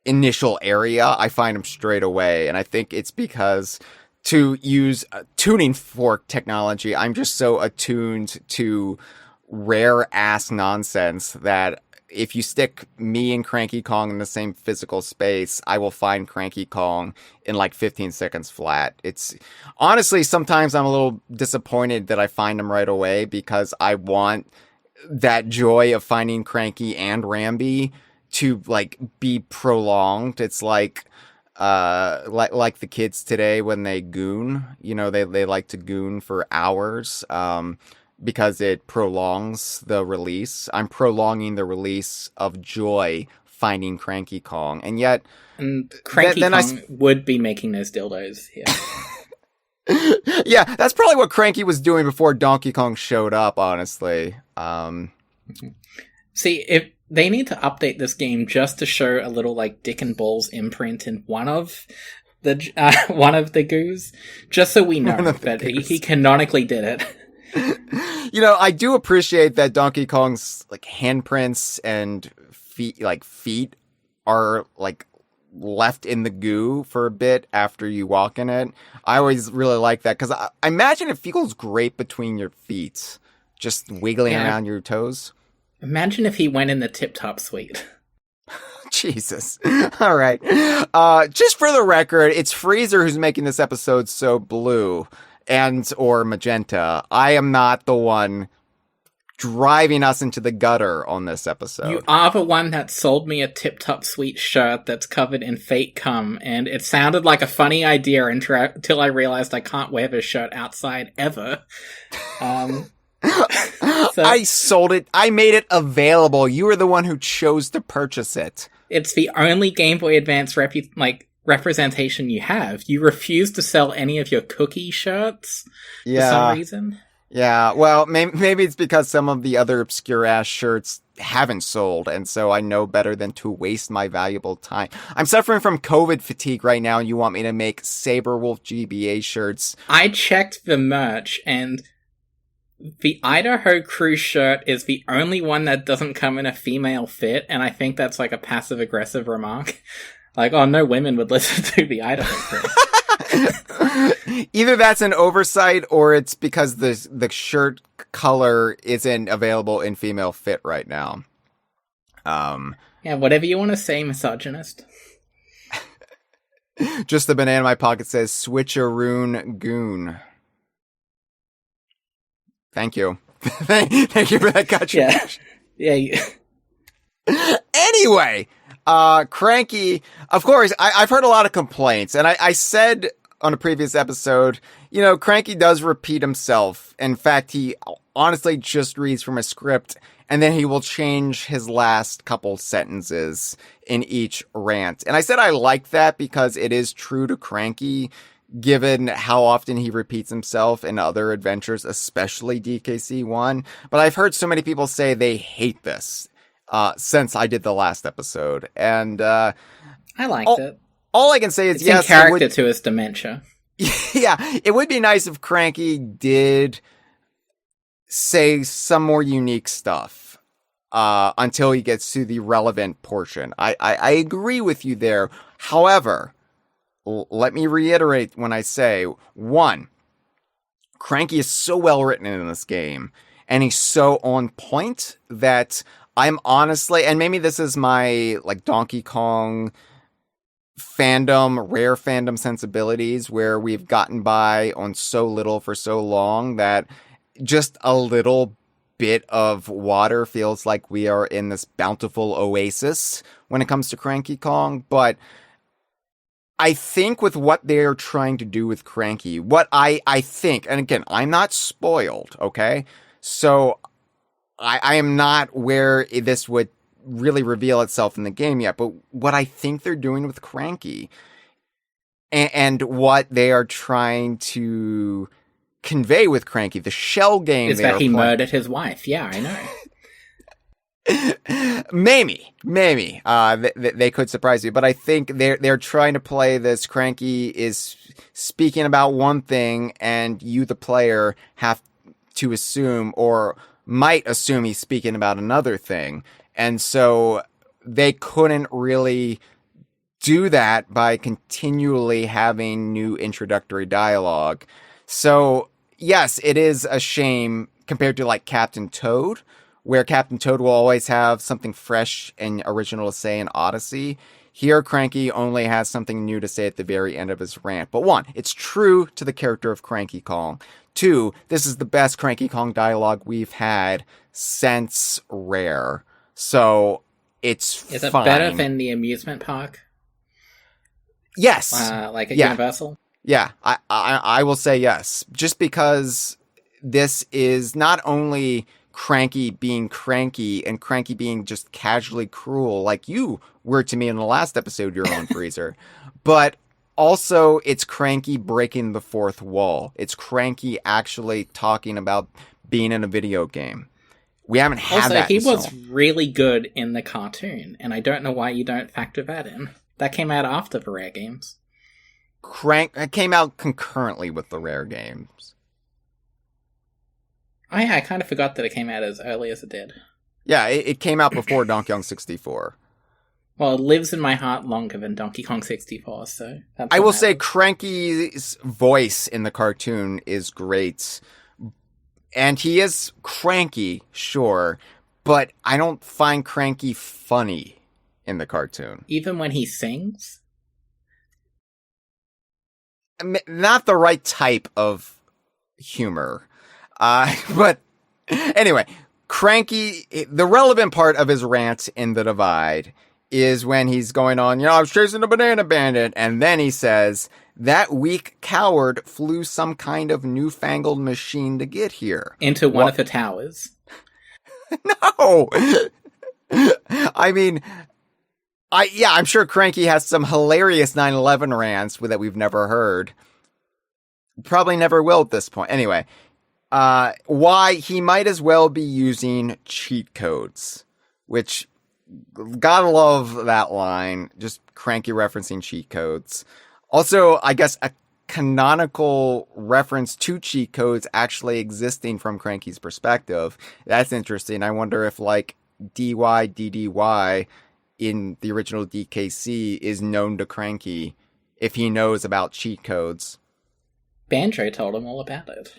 A: initial area, I find him straight away. And I think it's because, to use tuning fork technology, I'm just so attuned to rare-ass nonsense that if you stick me and Cranky Kong in the same physical space, I will find Cranky Kong in like 15 seconds flat. It's honestly, sometimes I'm a little disappointed that I find him right away, because I want that joy of finding Cranky and Rambi to like be prolonged. It's like the kids today when they goon, they like to goon for hours. Because it prolongs the release. I'm prolonging the release of joy finding Cranky Kong. And yet...
B: And Cranky Kong would be making those dildos here.
A: Yeah, that's probably what Cranky was doing before Donkey Kong showed up, honestly.
B: See, if they need to update this game just to show a little like Dick and Balls imprint in one of the goos, just so we know that he canonically did it.
A: You know, I do appreciate that Donkey Kong's like handprints and feet are like left in the goo for a bit after you walk in it. I always really like that because I imagine it feels great between your feet, just wiggling around your toes.
B: Imagine if he went in the Tip Top Suite.
A: Jesus. All right. Just for the record, it's Freezer who's making this episode so blue or magenta. I am not the one driving us into the gutter on this episode.
B: You are the one that sold me a Tip Top Suite shirt that's covered in fake cum, and it sounded like a funny idea until I realized I can't wear this shirt outside ever.
A: I sold it. I made it available. You were the one who chose to purchase it.
B: It's the only Game Boy Advance representation you have. You refuse to sell any of your cookie shirts for some reason.
A: Yeah, well, maybe it's because some of the other obscure-ass shirts haven't sold, and so I know better than to waste my valuable time. I'm suffering from COVID fatigue right now, and you want me to make Saberwolf GBA shirts.
B: I checked the merch, and the Idaho Crew shirt is the only one that doesn't come in a female fit, and I think that's like a passive-aggressive remark. Like, oh, no women would listen to the Idaho Crew.
A: Either that's an oversight or it's because the shirt color isn't available in female fit right now.
B: Yeah, whatever you want to say, misogynist.
A: Just the banana in my pocket says switcheroon goon. Thank you. Thank you for that contribution.
B: Yeah.
A: Anyway, Cranky, of course, I've heard a lot of complaints, and I said on a previous episode, you know, Cranky does repeat himself. In fact, he honestly just reads from a script, and then he will change his last couple sentences in each rant. And I said I like that because it is true to Cranky, given how often he repeats himself in other adventures, especially DKC 1. But I've heard so many people say they hate this since I did the last episode. And
B: I liked it.
A: All I can say is
B: it's
A: yes.
B: in character to his dementia.
A: Yeah, it would be nice if Cranky did say some more unique stuff until he gets to the relevant portion. I agree with you there. However, let me reiterate when I say, one, Cranky is so well written in this game, and he's so on point that I'm honestly, and maybe this is my like Donkey Kong rare fandom sensibilities, where we've gotten by on so little for so long that just a little bit of water feels like we are in this bountiful oasis when it comes to Cranky Kong. But I think with what they're trying to do with Cranky, what I think, and again, I'm not spoiled, okay? So I am not where this would really reveal itself in the game yet, but what I think they're doing with Cranky and what they are trying to convey with Cranky, the shell game
B: is that he murdered his wife. Yeah, I
A: know. Maybe they could surprise you, but I think they're trying to play this. Cranky is speaking about one thing, and you, the player, have to assume or might assume he's speaking about another thing. And so they couldn't really do that by continually having new introductory dialogue. So, yes, it is a shame compared to like Captain Toad, where Captain Toad will always have something fresh and original to say in Odyssey. Here, Cranky only has something new to say at the very end of his rant. But one, it's true to the character of Cranky Kong. Two, this is the best Cranky Kong dialogue we've had since Rare. So it's
B: Is it
A: fine.
B: better than the amusement park?
A: Yes.
B: Like a Universal?
A: Yeah, I will say yes. Just because this is not only Cranky being cranky and Cranky being just casually cruel like you were to me in the last episode you're on, Freezer, but Also, it's Cranky breaking the fourth wall. It's Cranky actually talking about being in a video game. We haven't had
B: Also,
A: that
B: he
A: in so
B: was really good in the cartoon, and I don't know why you don't factor that in. That came out after the Rare games.
A: It came out concurrently with the Rare games.
B: Oh yeah, I kind of forgot that it came out as early as it did.
A: Yeah, it came out before Donkey Kong 64.
B: Well, it lives in my heart longer than Donkey Kong 64, so...
A: I will say Cranky's voice in the cartoon is great. And he is cranky, sure, but I don't find Cranky funny in the cartoon.
B: Even when he sings?
A: Not the right type of humor. But anyway, Cranky, the relevant part of his rant in The Divide is when he's going on, I was chasing a banana bandit, and then he says, that weak coward flew some kind of newfangled machine to get here.
B: Into one of the towers.
A: No! I mean, I'm sure Cranky has some hilarious 9/11 rants that we've never heard. Probably never will at this point. Anyway, why he might as well be using cheat codes, which, gotta love that line, just Cranky referencing cheat codes. Also, I guess a canonical reference to cheat codes actually existing from Cranky's perspective. That's interesting. I wonder if, like, DYDDY in the original DKC is known to Cranky, if he knows about cheat codes.
B: Banjo told him all about it.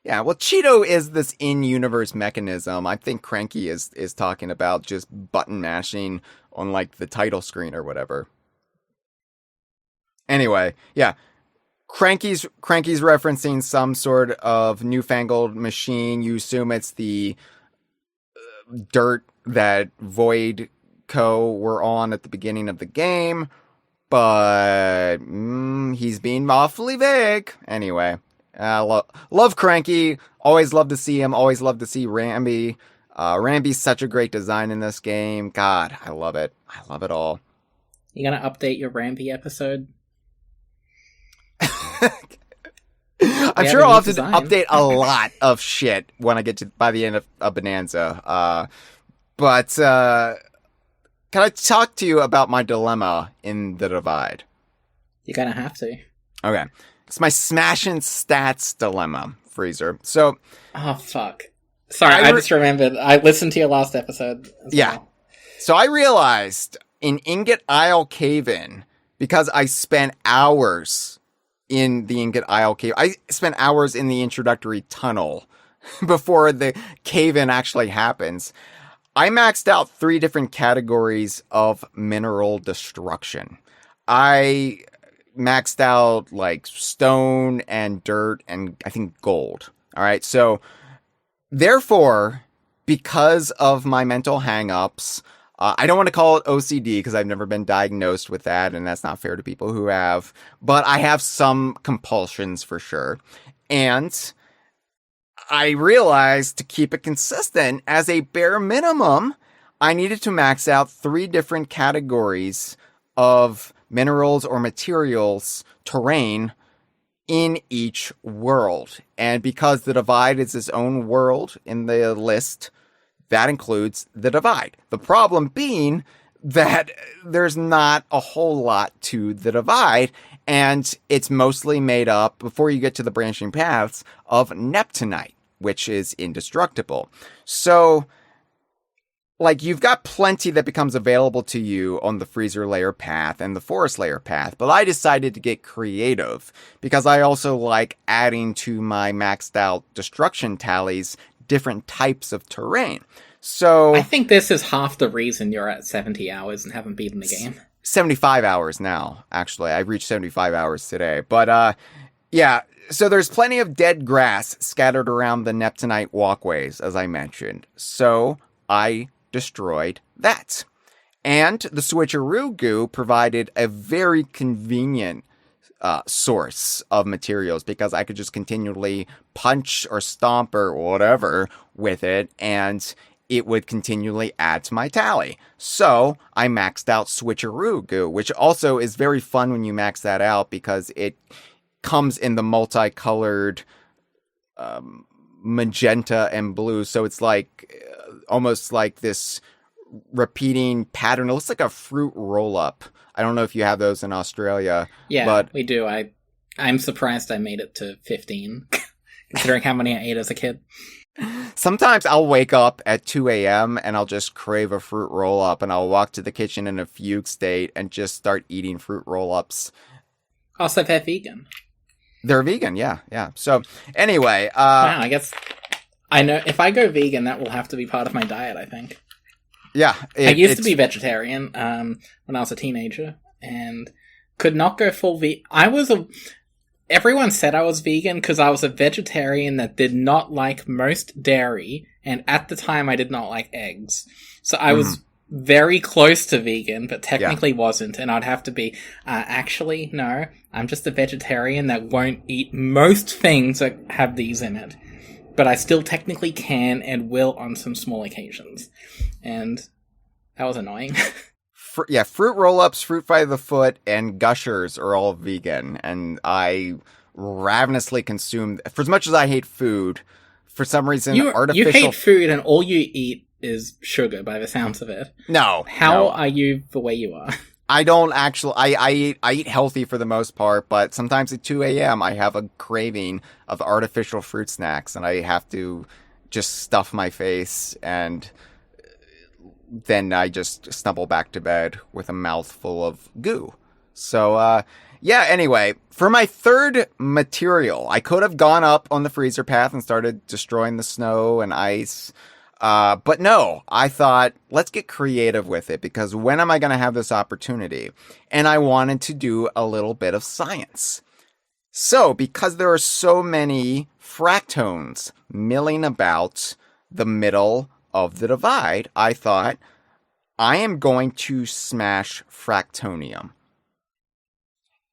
A: Yeah, well, Cheeto is this in-universe mechanism. I think Cranky is talking about just button mashing on, like, the title screen or whatever. Anyway, yeah. Cranky's referencing some sort of newfangled machine. You assume it's the dirt that Void Co. were on at the beginning of the game, but he's being awfully vague. Anyway, love Cranky. Always love to see him. Always love to see Rambi. Rambi's such a great design in this game. God, I love it. I love it all.
B: You gonna update your Rambi episode?
A: I'm sure I'll have to update a lot of shit when I get to by the end of Bananza. But can I talk to you about my dilemma in The Divide?
B: You're gonna have to.
A: Okay. It's my smashing stats dilemma, Freezer. So...
B: Oh, fuck. Sorry, I just remembered. I listened to your last episode as well.
A: So I realized in Ingot Isle Cave-In, because I spent hours in the Ingot Isle Cave... I spent hours in the introductory tunnel before the cave-in actually happens. I maxed out 3 different categories of mineral destruction. I maxed out, like, stone and dirt and, I think, gold. All right, so... Therefore, because of my mental hang-ups, I don't want to call it OCD because I've never been diagnosed with that, and that's not fair to people who have, but I have some compulsions for sure. And I realized to keep it consistent, as a bare minimum, I needed to max out 3 different categories of minerals or materials, terrain, in each world. And because the Divide is its own world in the list, that includes the Divide. The problem being that there's not a whole lot to the Divide, and it's mostly made up, before you get to the branching paths, of Neptunite, which is indestructible. So, like, you've got plenty that becomes available to you on the Freezer layer path and the Forest layer path, but I decided to get creative because I also like adding to my maxed out destruction tallies different types of terrain. So
B: I think this is half the reason you're at 70 hours and haven't beaten the game.
A: 75 hours now, actually. I've reached 75 hours today. But, yeah, so there's plenty of dead grass scattered around the Neptunite walkways, as I mentioned. So I destroyed that. And the switcheroo goo provided a very convenient source of materials because I could just continually punch or stomp or whatever with it, and it would continually add to my tally. So I maxed out Switcheroo Goo, which also is very fun when you max that out because it comes in the multicolored magenta and blue. So it's like almost like this repeating pattern. It looks like a fruit roll-up. I don't know if you have those in Australia.
B: Yeah,
A: but
B: we do. I'm surprised I made it to 15, considering how many I ate as a kid.
A: Sometimes I'll wake up at 2 a.m. and I'll just crave a fruit roll-up, and I'll walk to the kitchen in a fugue state and just start eating fruit roll-ups.
B: Also, they're vegan.
A: They're vegan, yeah. So, anyway.
B: Wow, I guess I know if I go vegan, that will have to be part of my diet, I think.
A: Yeah.
B: I used to be vegetarian when I was a teenager, and could not go full vegan. Everyone said I was vegan because I was a vegetarian that did not like most dairy, and at the time I did not like eggs. So I was very close to vegan, but technically wasn't, and I'd have to be, actually, no, I'm just a vegetarian that won't eat most things that have these in it. But I still technically can and will on some small occasions. And that was annoying.
A: Fruit roll-ups, fruit by the foot, and gushers are all vegan, and I ravenously consume. For as much as I hate food, for some reason,
B: you hate food, and all you eat is sugar. By the sounds of it,
A: no.
B: How are you the way you are?
A: I don't actually. I eat healthy for the most part, but sometimes at 2 a.m. I have a craving of artificial fruit snacks, and I have to just stuff my face and then I just stumble back to bed with a mouthful of goo. So, anyway, for my third material, I could have gone up on the freezer path and started destroying the snow and ice. But no, I thought, let's get creative with it, because when am I going to have this opportunity? And I wanted to do a little bit of science. So, because there are so many fractones milling about the middle of the divide, I thought, I am going to smash fractonium.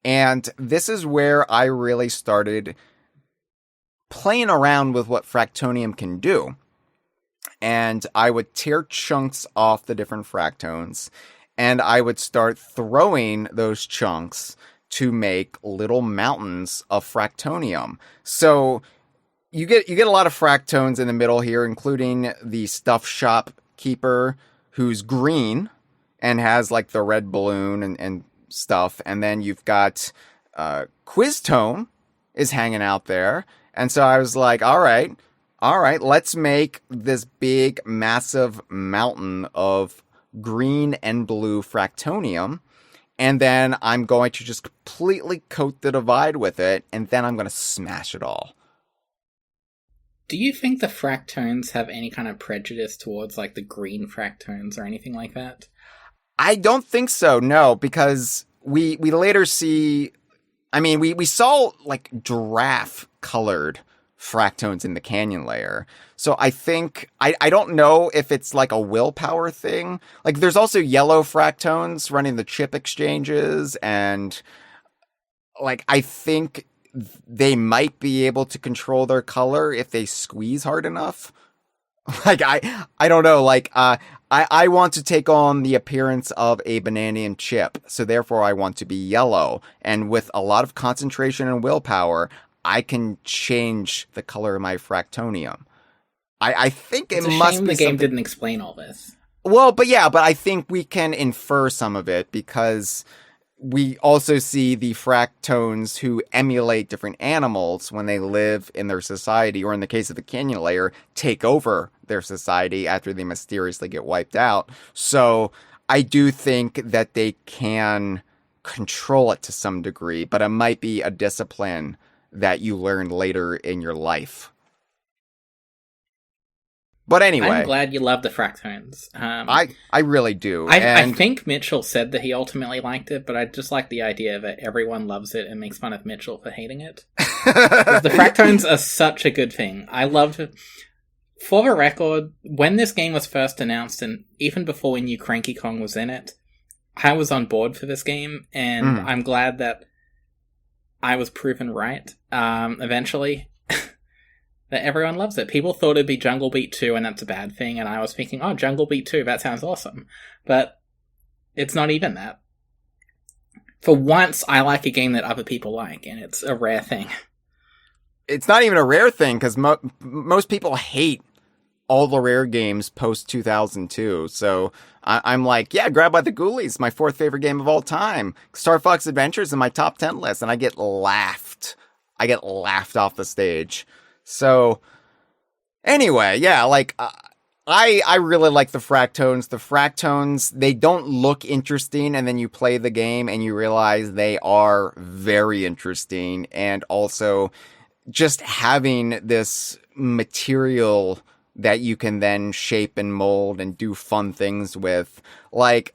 A: And this is where I really started playing around with what fractonium can do. And I would tear chunks off the different fractones, and I would start throwing those chunks to make little mountains of fractonium. So you get a lot of fractones in the middle here, including the stuff shop keeper, who's green and has like the red balloon and stuff. And then you've got Quiztone is hanging out there. And so I was like, all right, let's make this big, massive mountain of green and blue fractonium. And then I'm going to just completely coat the divide with it. And then I'm going to smash it all.
B: Do you think the fractones have any kind of prejudice towards, like, the green fractones or anything like that?
A: I don't think so, no, because we later see... I mean, we saw, like, giraffe-colored fractones in the canyon layer. So I think... I don't know if it's, like, a willpower thing. Like, there's also yellow fractones running the chip exchanges, and, like, I think they might be able to control their color if they squeeze hard enough. Like, I don't know, like, I want to take on the appearance of a bananian chip, so therefore I want to be yellow, and with a lot of concentration and willpower, I can change the color of my fractonium. I think it must be
B: the game didn't explain all this.
A: Well, but I think we can infer some of it, because we also see the fractones who emulate different animals when they live in their society, or in the case of the canyon layer, take over their society after they mysteriously get wiped out. So I do think that they can control it to some degree, but it might be a discipline that you learn later in your life. But anyway,
B: I'm glad you love the fractones.
A: I really do.
B: I think Mitchell said that he ultimately liked it, but I just like the idea that everyone loves it and makes fun of Mitchell for hating it. The fractones are such a good thing. I loved it. For the record, when this game was first announced, and even before we knew Cranky Kong was in it, I was on board for this game, and I'm glad that I was proven right eventually. that everyone loves it. People thought it'd be Jungle Beat 2 and that's a bad thing, and I was thinking, oh, Jungle Beat 2, that sounds awesome. But it's not even that. For once, I like a game that other people like, and it's a rare thing.
A: It's not even a rare thing, because most people hate all the Rare games post-2002, so I'm like, yeah, Grab by the Ghoulies, my 4th favorite game of all time. Star Fox Adventures in my top 10 list, and I get laughed. I get laughed off the stage. So, anyway, yeah, like, I really like the Fractones. The Fractones, they don't look interesting, and then you play the game and you realize they are very interesting, and also just having this material that you can then shape and mold and do fun things with. Like,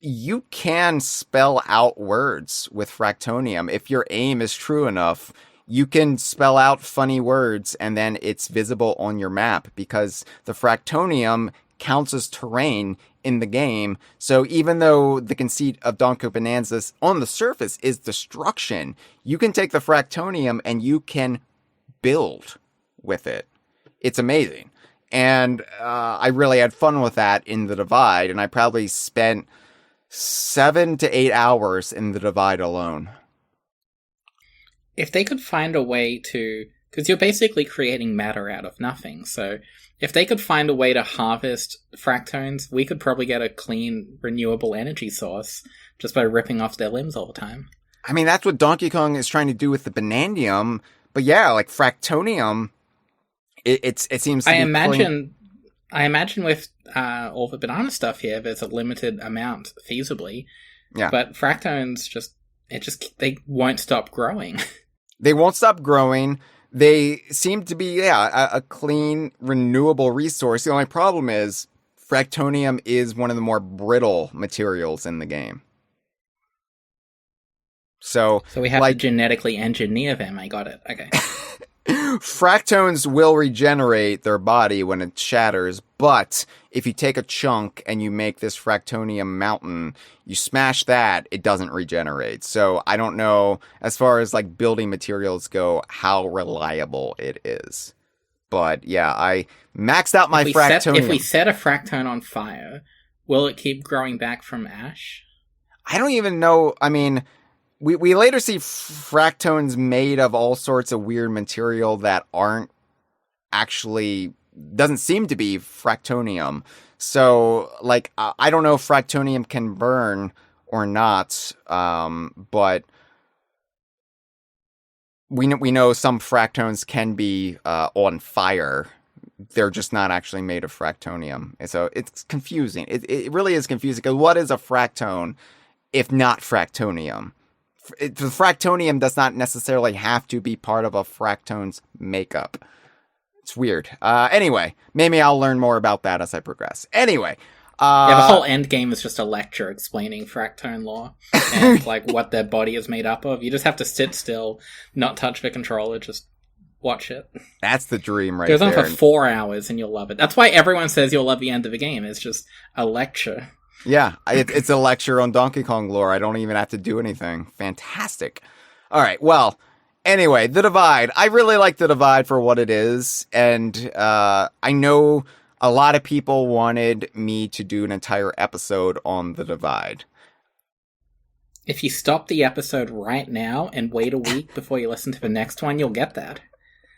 A: you can spell out words with Fractonium. If your aim is true enough, you can spell out funny words and then it's visible on your map because the Fractonium counts as terrain in the game. So even though the conceit of Donkey Kong Bonanza on the surface is destruction, you can take the Fractonium and you can build with it. It's amazing. And I really had fun with that in the Divide, and I probably spent 7 to 8 hours in the Divide alone.
B: If they could find a way to... Because you're basically creating matter out of nothing, so if they could find a way to harvest Fractones, we could probably get a clean, renewable energy source just by ripping off their limbs all the time.
A: I mean, that's what Donkey Kong is trying to do with the Banandium, but yeah, like Fractonium... It seems to
B: I imagine with all the banana stuff here, there's a limited amount feasibly.
A: Yeah.
B: But Fractones they won't stop growing.
A: They won't stop growing. They seem to be a clean, renewable resource. The only problem is Fractonium is one of the more brittle materials in the game. So
B: we have to genetically engineer them. I got it. Okay.
A: Fractones will regenerate their body when it shatters, but if you take a chunk and you make this Fractonium mountain, you smash that, it doesn't regenerate. So I don't know, as far as like building materials go, how reliable it is. But yeah, I maxed out my Fractonium.
B: If we set a Fractone on fire, will it keep growing back from ash?
A: I don't even know. I mean... We later see Fractones made of all sorts of weird material that aren't actually, doesn't seem to be Fractonium. So, like, I don't know if Fractonium can burn or not, but we know some Fractones can be on fire. They're just not actually made of Fractonium. So it's confusing. It really is confusing, because what is a Fractone if not Fractonium? The Fractonium does not necessarily have to be part of a Fractone's makeup. It's weird. Anyway, maybe I'll learn more about that as I progress. Anyway.
B: The whole end game is just a lecture explaining Fractone lore and like what their body is made up of. You just have to sit still, not touch the controller, just watch it.
A: That's the dream right there.
B: It goes on for 4 hours and you'll love it. That's why everyone says you'll love the end of the game. It's just a lecture.
A: Yeah, it's a lecture on Donkey Kong lore. I don't even have to do anything. Fantastic. All right, well, anyway, The Divide. I really like The Divide for what it is, and I know a lot of people wanted me to do an entire episode on The Divide.
B: If you stop the episode right now and wait a week before you listen to the next one, you'll get that.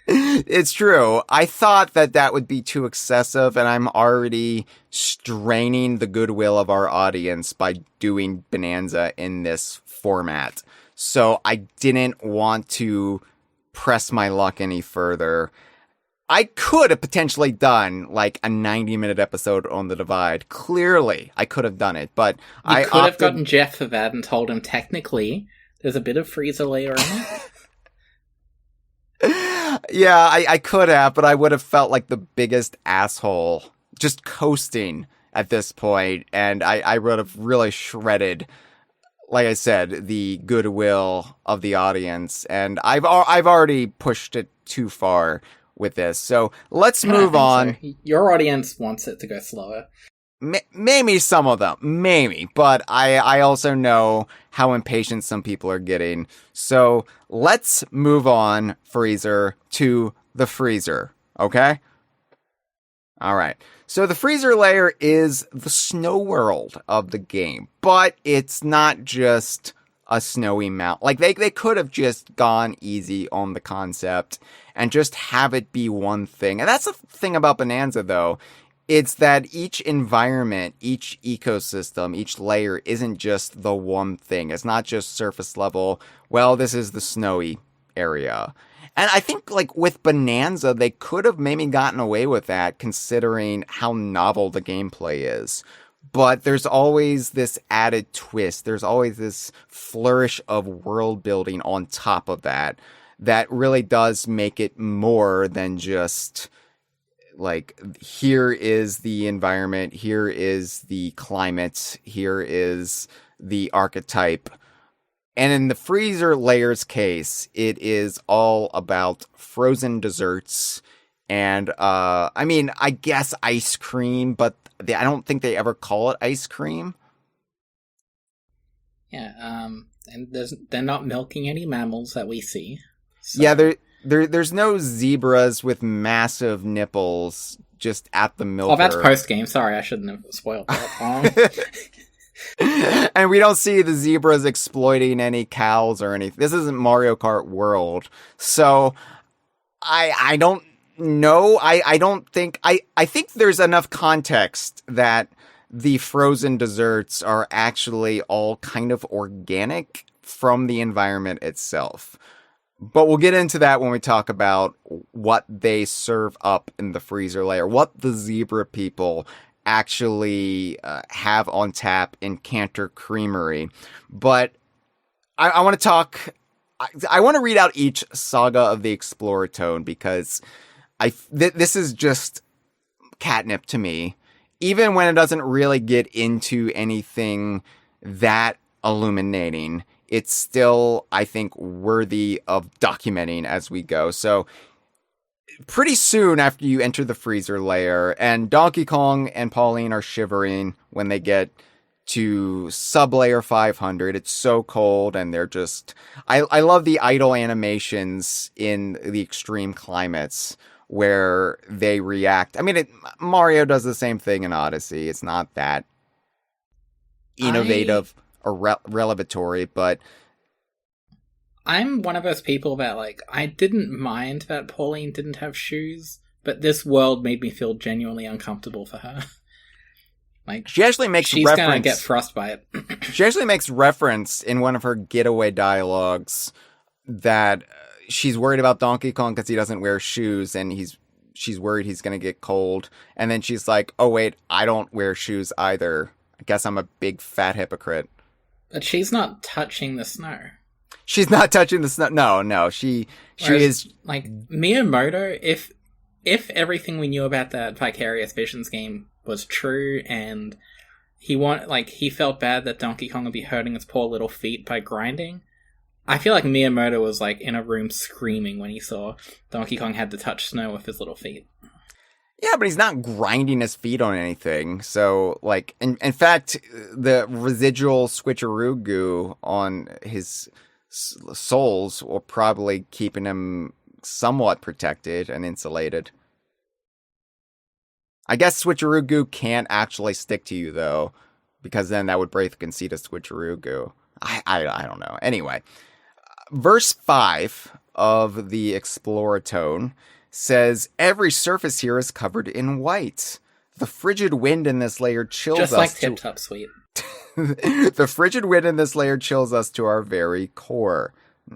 A: It's true. I thought that would be too excessive, and I'm already straining the goodwill of our audience by doing Bananza in this format. So I didn't want to press my luck any further. I could have potentially done like a 90-minute episode on The Divide. Clearly, I could have done it, but I
B: could have gotten Jeff for that and told him technically there's a bit of freezer layer in it.
A: Yeah, I could have, but I would have felt like the biggest asshole just coasting at this point, and I would have really shredded, like I said, the goodwill of the audience, and I've already pushed it too far with this. So let's move on.
B: So. Your audience wants it to go slower.
A: Maybe some of them, maybe, but I also know how impatient some people are getting. So let's move on, Freezer, to the freezer, okay? All right. So the freezer layer is the snow world of the game, but it's not just a snowy mountain. Like they could have just gone easy on the concept and just have it be one thing. And that's the thing about Bananza though. It's that each environment, each ecosystem, each layer isn't just the one thing. It's not just surface level. Well, this is the snowy area. And I think, like, with Bananza, they could have maybe gotten away with that, considering how novel the gameplay is. But there's always this added twist. There's always this flourish of world building on top of that really does make it more than just, like, here is the environment, here is the climate, here is the archetype. And in the freezer layer's case, it is all about frozen desserts and, I mean, I guess ice cream, but I don't think they ever call it ice cream.
B: Yeah, and they're not milking any mammals that we see. So.
A: Yeah, there's no zebras with massive nipples just at the milker.
B: Oh, that's post-game. Sorry, I shouldn't have spoiled that.
A: And we don't see the zebras exploiting any cows or anything. This isn't Mario Kart World. So I don't know. I don't think I think there's enough context that the frozen desserts are actually all kind of organic from the environment itself. But we'll get into that when we talk about what they serve up in the freezer layer, what the zebra people actually have on tap in Cantor Creamery. But I want to talk... I want to read out each saga of the Exploratone because this is just catnip to me. Even when it doesn't really get into anything that illuminating, it's still, I think, worthy of documenting as we go. So pretty soon after you enter the freezer layer, and Donkey Kong and Pauline are shivering when they get to Sublayer 500. It's so cold, and they're just... I love the idle animations in the extreme climates where they react. I mean, Mario does the same thing in Odyssey. It's not that innovative or revelatory, but...
B: I'm one of those people that, like, I didn't mind that Pauline didn't have shoes, but this world made me feel genuinely uncomfortable for her. Like,
A: she actually makes
B: she's
A: reference...
B: gonna get thrust by it.
A: She actually makes reference in one of her getaway dialogues that she's worried about Donkey Kong because he doesn't wear shoes, and she's worried he's gonna get cold. And then she's like, oh wait, I don't wear shoes either. I guess I'm a big fat hypocrite.
B: But she's not touching the snow.
A: She's not touching the snow. No, she is...
B: Like, Miyamoto, if everything we knew about that Vicarious Visions game was true, and he felt bad that Donkey Kong would be hurting his poor little feet by grinding, I feel like Miyamoto was, like, in a room screaming when he saw Donkey Kong had to touch snow with his little feet.
A: Yeah, but he's not grinding his feet on anything. So, like, in fact, the residual switcheroo goo on his soles will probably keeping him somewhat protected and insulated. I guess switcheroo goo can't actually stick to you though, because then that would break the conceit of switcheroo goo. I don't know. Anyway, verse 5 of the Exploratone says every surface here is covered in white. The frigid wind in this layer chills us.
B: Just like Tip Top Sweet.
A: The frigid wind in this layer chills us to our very core.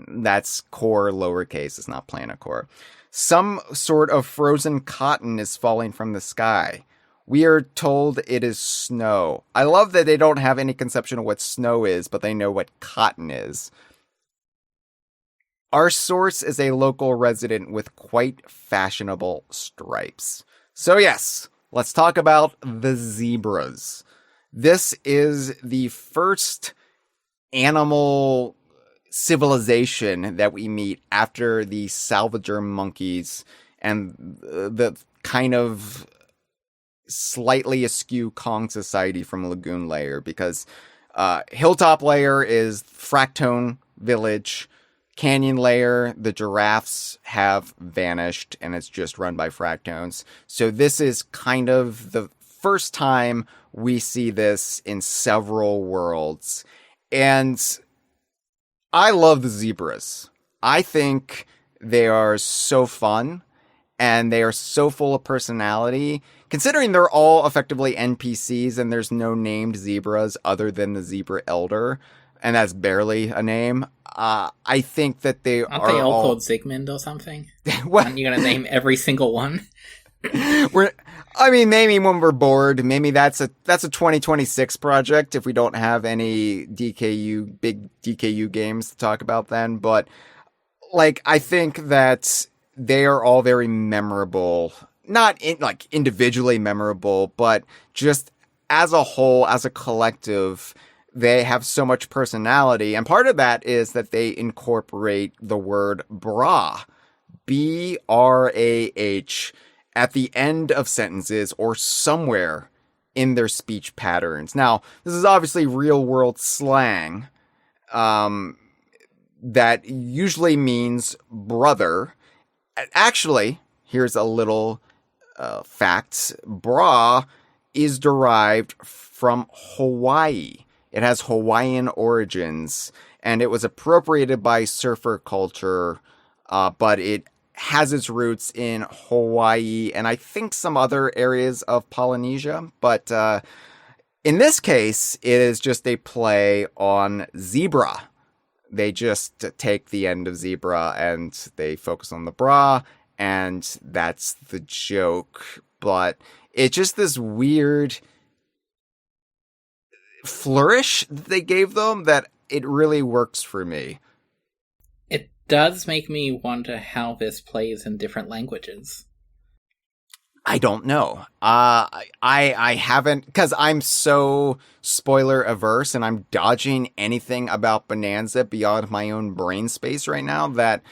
A: That's core lowercase. It's not planet core. Some sort of frozen cotton is falling from the sky. We are told it is snow. I love that they don't have any conception of what snow is, but they know what cotton is. Our source is a local resident with quite fashionable stripes. So yes, let's talk about the zebras. This is the first animal civilization that we meet after the salvager monkeys and the kind of slightly askew Kong society from Lagoon Layer, because Hilltop Layer is Fractone Village, Canyon layer, the giraffes have vanished, and it's just run by Fractones. So this is kind of the first time we see this in several worlds. And I love the zebras. I think they are so fun, and they are so full of personality. Considering they're all effectively NPCs, and there's no named zebras other than the zebra elder, and that's barely a name. I think that they
B: Aren't they all called Zygmunt or something? Aren't you going to name every single one?
A: Maybe when we're bored, maybe that's a 2026 project if we don't have any big DKU games to talk about then. But like, I think that they are all very memorable, not individually memorable, but just as a whole, as a collective. They have so much personality, and part of that is that they incorporate the word brah, B-R-A-H, at the end of sentences or somewhere in their speech patterns. Now, this is obviously real-world slang that usually means brother. Actually, here's a little fact. Brah is derived from Hawaii. It has Hawaiian origins, and it was appropriated by surfer culture, but it has its roots in Hawaii and I think some other areas of Polynesia. But in this case, it is just a play on zebra. They just take the end of zebra and they focus on the bra, and that's the joke. But it's just this weird flourish they gave them that it really works for me.
B: It does make me wonder how this plays in different languages.
A: I don't know. I haven't, because I'm so spoiler averse and I'm dodging anything about Bananza beyond my own brain space right now that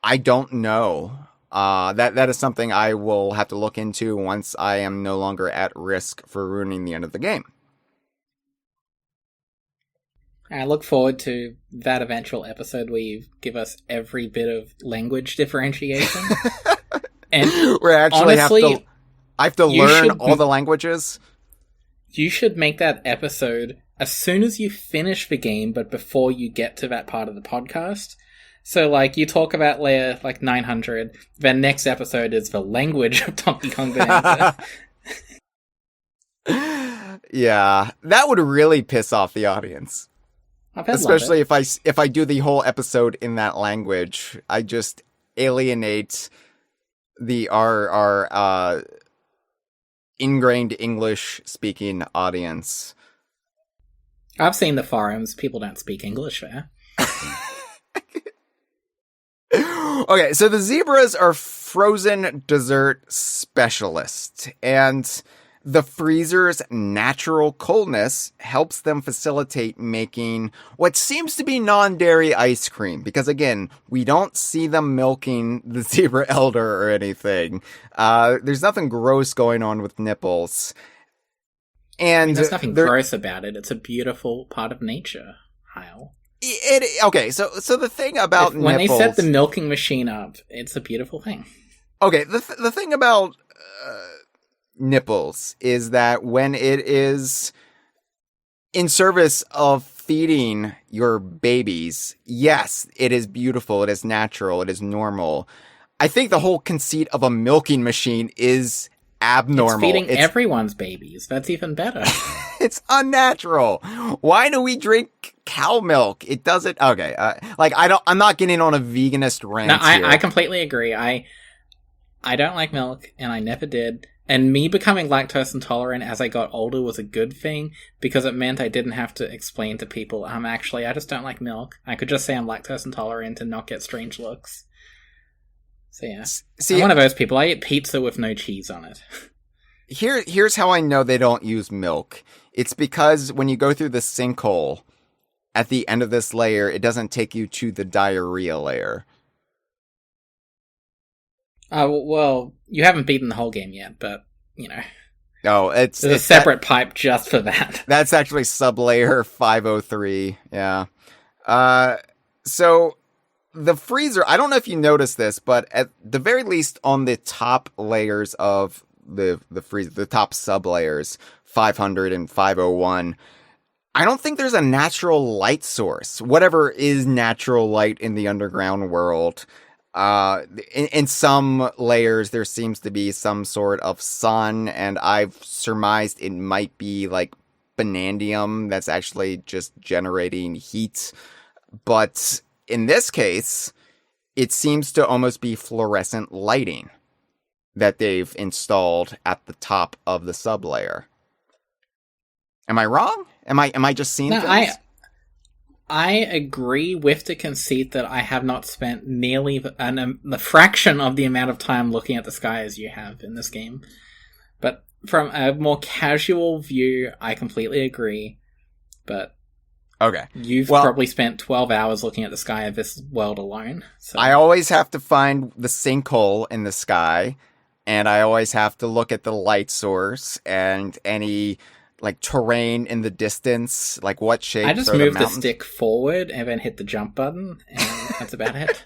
A: I don't know. That is something I will have to look into once I am no longer at risk for ruining the end of the game.
B: I look forward to that eventual episode where you give us every bit of language differentiation. And
A: we actually
B: honestly,
A: I have to learn all the languages.
B: You should make that episode as soon as you finish the game, but before you get to that part of the podcast. So, like, you talk about layer, 900, the next episode is the language of Donkey Kong Bananza.
A: Yeah, that would really piss off the audience. Especially if I do the whole episode in that language. I just alienate our ingrained English speaking audience.
B: I've seen the forums. People don't speak English there.
A: Okay, so the zebras are frozen dessert specialists, and the freezer's natural coldness helps them facilitate making what seems to be non-dairy ice cream. Because again, we don't see them milking the zebra elder or anything. There's nothing gross going on with nipples. And
B: there's nothing gross about it. It's a beautiful part of nature, Hyle.
A: Okay, so the thing about
B: when
A: nipples...
B: they set the milking machine up, it's a beautiful thing.
A: Okay, the thing about nipples is that when it is in service of feeding your babies, yes, it is beautiful, it is natural, it is normal. I think the whole conceit of a milking machine is abnormal.
B: It's feeding everyone's babies. That's even better.
A: It's unnatural. Why do we drink cow milk? It doesn't. Okay, I'm not getting on a veganist rant.
B: No, I completely agree. I don't like milk, and I never did. And me becoming lactose intolerant as I got older was a good thing, because it meant I didn't have to explain to people, actually, I just don't like milk. I could just say I'm lactose intolerant and not get strange looks. So yeah. See, I'm one of those people. I eat pizza with no cheese on it.
A: Here's how I know they don't use milk. It's because when you go through the sinkhole at the end of this layer, it doesn't take you to the diarrhea layer.
B: Well, you haven't beaten the whole game yet, but,
A: Oh,
B: there's a separate pipe just for that.
A: That's actually Sublayer 503, yeah. So, the freezer, I don't know if you noticed this, but at the very least on the top layers of the freezer, the top sublayers, 500 and 501, I don't think there's a natural light source. Whatever is natural light in the underground world. In some layers, there seems to be some sort of sun, and I've surmised it might be like vanadium that's actually just generating heat. But in this case, it seems to almost be fluorescent lighting that they've installed at the top of the sublayer. Am I wrong? Am I just seeing things?
B: I agree with the conceit that I have not spent nearly the fraction of the amount of time looking at the sky as you have in this game. But from a more casual view, I completely agree. But
A: okay,
B: you've probably spent 12 hours looking at the sky of this world alone. So.
A: I always have to find the sinkhole in the sky, and I always have to look at the light source and any like terrain in the distance, like what shape.
B: I just moved the stick forward and then hit the jump button, and that's about it.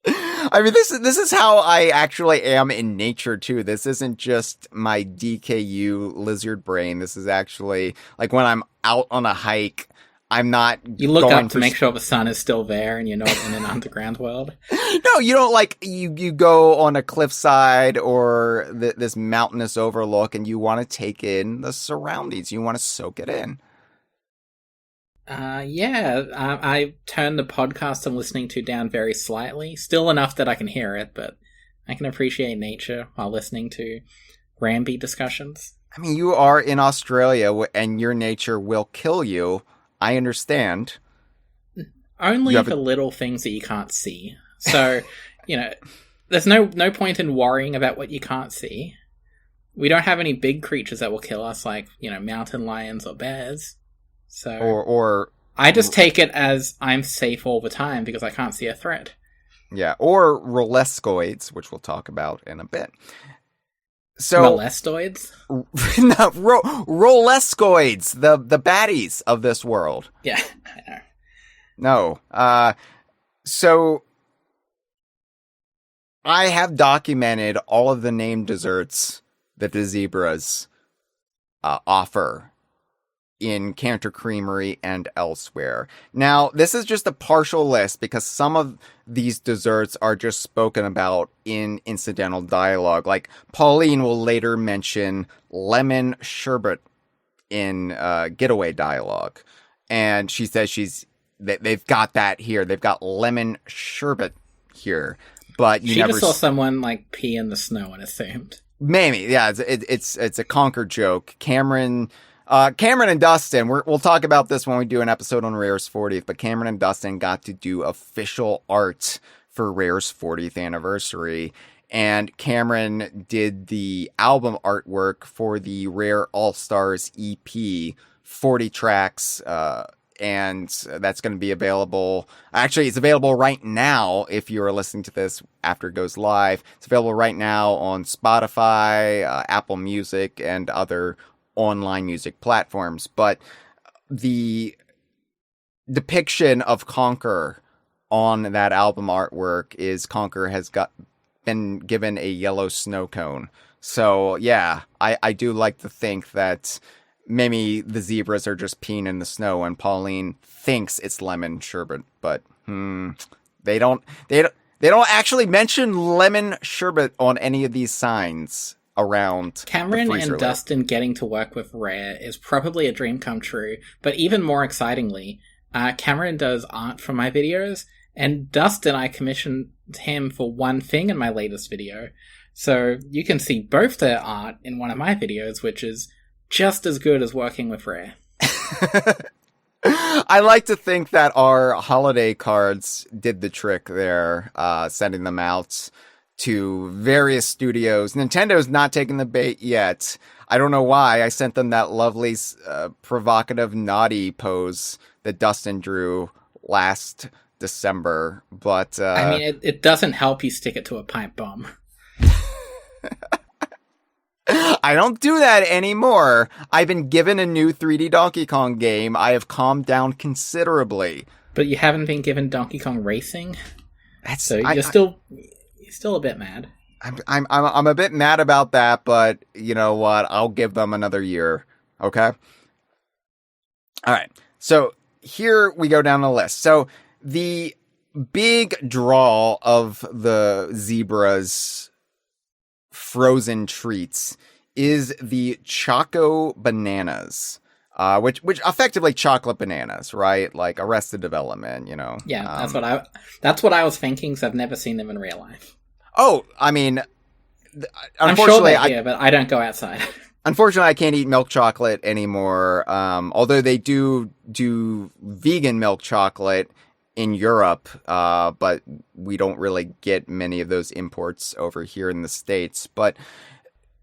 A: I mean, this is how I actually am in nature too. This isn't just my DKU lizard brain. This is actually like when I'm out on a hike. I'm not.
B: You look up to make sure the sun is still there, and you're not in an underground world.
A: No, you don't. Like you go on a cliffside or this mountainous overlook, and you want to take in the surroundings. You want to soak it in.
B: I turned the podcast I'm listening to down very slightly, still enough that I can hear it, but I can appreciate nature while listening to Ramby discussions.
A: I mean, you are in Australia, and your nature will kill you. I understand.
B: Only for little things that you can't see. So, there's no point in worrying about what you can't see. We don't have any big creatures that will kill us, like, mountain lions or bears. So,
A: or
B: I just take it as I'm safe all the time because I can't see a threat.
A: Yeah, or rolescoids, which we'll talk about in a bit. So
B: molestoids?
A: No, rolescoids, the baddies of this world.
B: Yeah, I know.
A: No. So I have documented all of the named desserts that the zebras offer in Cantor Creamery and elsewhere. Now, this is just a partial list because some of these desserts are just spoken about in incidental dialogue. Like, Pauline will later mention lemon sherbet in getaway dialogue. And she says they've got that here. They've got lemon sherbet here. But
B: she just saw someone like pee in the snow and assumed.
A: Maybe, yeah. It's a Conker joke. Cameron and Dustin, we'll talk about this when we do an episode on Rare's 40th, but Cameron and Dustin got to do official art for Rare's 40th anniversary, and Cameron did the album artwork for the Rare All-Stars EP, 40 tracks, and that's going to be available. Actually, it's available right now if you are listening to this after it goes live. It's available right now on Spotify, Apple Music, and other online music platforms. But the depiction of Conker on that album artwork is Conker has been given a yellow snow cone. So yeah, I do like to think that maybe the zebras are just peeing in the snow and Pauline thinks it's lemon sherbet, but they don't actually mention lemon sherbet on any of these signs around
B: Cameron and Dustin getting to work with Rare is probably a dream come true, but even more excitingly, Cameron does art for my videos, and Dustin, I commissioned him for one thing in my latest video, so you can see both their art in one of my videos, which is just as good as working with Rare.
A: I like to think that our holiday cards did the trick there, sending them out to various studios. Nintendo's not taking the bait yet. I don't know why. I sent them that lovely, provocative, naughty pose that Dustin drew last December. But
B: I mean, it doesn't help you stick it to a pipe bomb.
A: I don't do that anymore. I've been given a new 3D Donkey Kong game. I have calmed down considerably.
B: But you haven't been given Donkey Kong Racing, so you're still a bit mad.
A: I'm a bit mad about that, but you know what? I'll give them another year. Okay. All right. So here we go down the list. So the big draw of the Zebra's frozen treats is the Choco Bananas, which effectively chocolate bananas, right? Like Arrested Development, you know.
B: Yeah, that's what I was thinking, because I've never seen them in real life.
A: Oh, I mean,
B: I'm sure they're here, but I don't go outside.
A: Unfortunately, I can't eat milk chocolate anymore. Although they do vegan milk chocolate in Europe, but we don't really get many of those imports over here in the States. But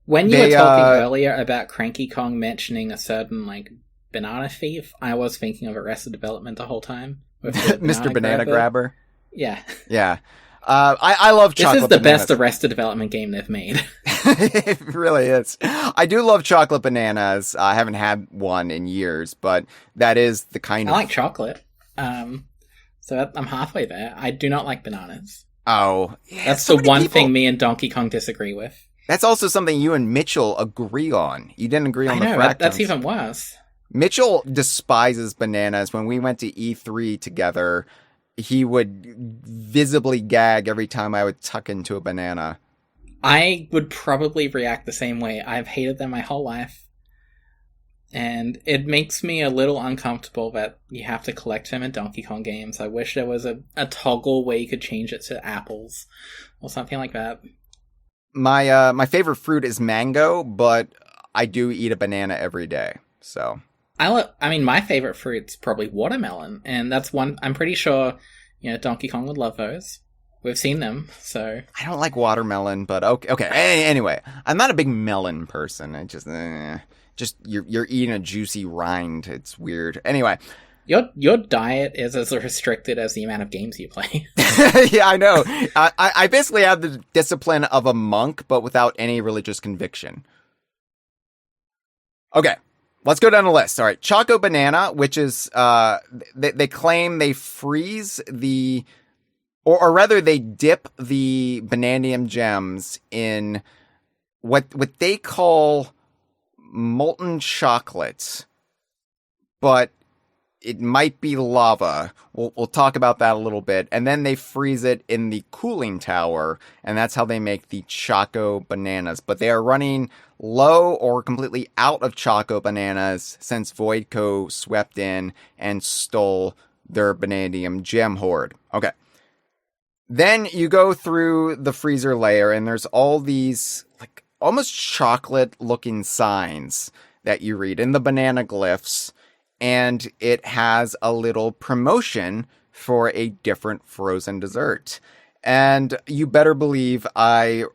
B: when you were talking earlier about Cranky Kong mentioning a certain like banana thief, I was thinking of Arrested Development the whole time. With
A: Mr. Banana Grabber.
B: Yeah.
A: Yeah. I love chocolate
B: This is the
A: bananas.
B: best Arrested Development game they've made.
A: It really is. I do love chocolate bananas. I haven't had one in years, but that is the kind of...
B: I like chocolate. So I'm halfway there. I do not like bananas.
A: Oh. Yeah,
B: that's the one thing me and Donkey Kong disagree with.
A: That's also something you and Mitchell agree on. You didn't agree on the fractals.
B: That's even worse.
A: Mitchell despises bananas. When we went to E3 together, he would visibly gag every time I would tuck into a banana.
B: I would probably react the same way. I've hated them my whole life. And it makes me a little uncomfortable that you have to collect them in Donkey Kong games. I wish there was a toggle where you could change it to apples or something like that.
A: My favorite fruit is mango, but I do eat a banana every day. So
B: I mean, my favorite fruit's probably watermelon, and that's one I'm pretty sure, Donkey Kong would love those. We've seen them, so...
A: I don't like watermelon, but okay. Anyway, I'm not a big melon person. I just you're eating a juicy rind. It's weird. Anyway.
B: Your diet is as restricted as the amount of games you play.
A: Yeah, I know. I basically have the discipline of a monk, but without any religious conviction. Okay. Let's go down the list. All right. Choco Banana, which is, they claim they freeze the, or rather they dip the Bananium gems in what they call molten chocolate, but it might be lava. We'll talk about that a little bit. And then they freeze it in the cooling tower, and that's how they make the Choco Bananas. But they are running low or completely out of Choco Bananas since Voidco swept in and stole their Bananium gem hoard. Okay. Then you go through the freezer layer, and there's all these like almost chocolate-looking signs that you read in the banana glyphs. And it has a little promotion for a different frozen dessert. And you better believe I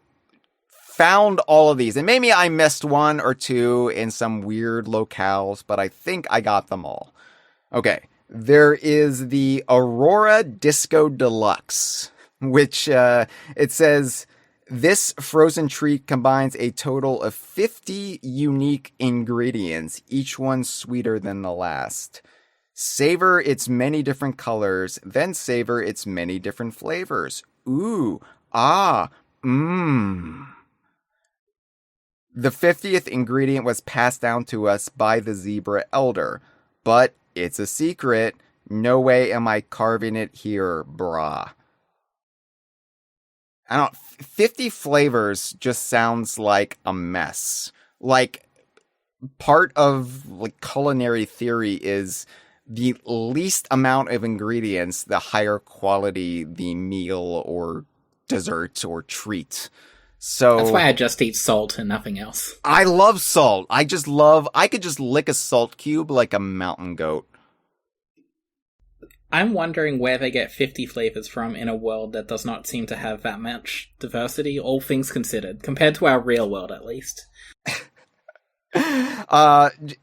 A: found all of these. And maybe I missed one or two in some weird locales, but I think I got them all. Okay, there is the Aurora Disco Deluxe, which it says... This frozen treat combines a total of 50 unique ingredients, each one sweeter than the last. Savor its many different colors, then savor its many different flavors. Ooh, ah, mmm. The 50th ingredient was passed down to us by the Zebra Elder, but it's a secret. No way am I carving it here, brah. I don't know, 50 flavors just sounds like a mess. Like, part of like culinary theory is the least amount of ingredients, the higher quality the meal or dessert or treat. So
B: that's why I just eat salt and nothing else.
A: I love salt. I could just lick a salt cube like a mountain goat.
B: I'm wondering where they get 50 flavors from in a world that does not seem to have that much diversity, all things considered, compared to our real world, at least.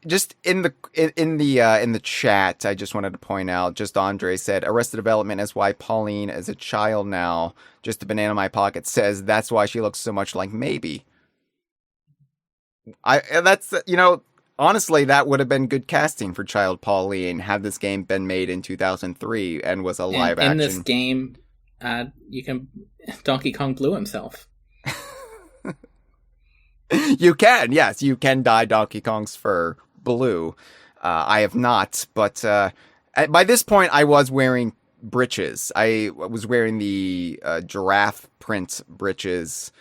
A: Just in the chat, I just wanted to point out, just Andre said, Arrested Development is why Pauline is a child now. Just a banana in my pocket says that's why she looks so much like Maybe. honestly, that would have been good casting for Child Pauline had this game been made in 2003 and was a live action.
B: In this game, Donkey Kong blew himself.
A: You can, yes, you can dye Donkey Kong's fur blue. I have not, but by this point, I was wearing breeches. I was wearing the giraffe print breeches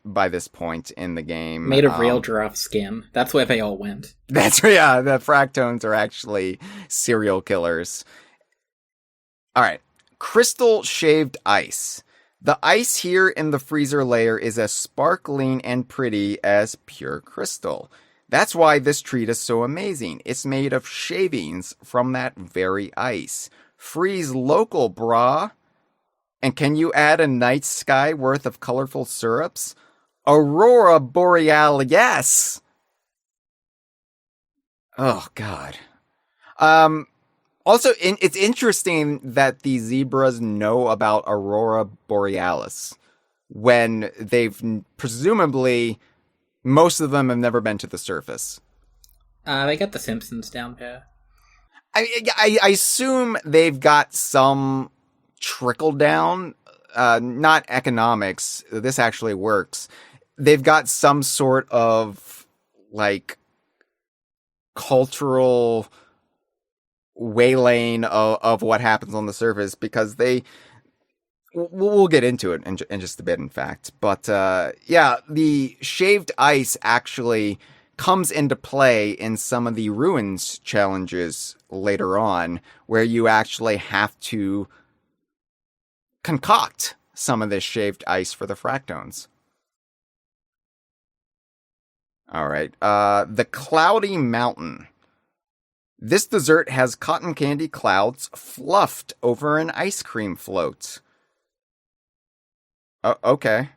A: by this point in the game.
B: Made of real giraffe skin. That's where they all went.
A: That's, yeah, the Fractones are actually serial killers. All right, crystal shaved ice. The ice here in the freezer layer is as sparkling and pretty as pure crystal. That's why this treat is so amazing. It's made of shavings from that very ice. Freeze local, brah. And can you add a night sky worth of colorful syrups? Aurora Boreal, yes! Oh, God. Also, it's interesting that the zebras know about Aurora Borealis when they've presumably, most of them have never been to the surface.
B: They got the Simpsons down there.
A: I assume they've got some trickle down, not economics. This actually works. They've got some sort of like cultural waylaying of what happens on the surface, because we'll get into it in just a bit, in fact. But yeah, the shaved ice actually comes into play in some of the ruins challenges later on, where you actually have to concoct some of this shaved ice for the Fractones. All right, the Cloudy Mountain. This dessert has cotton candy clouds fluffed over an ice cream float. Okay.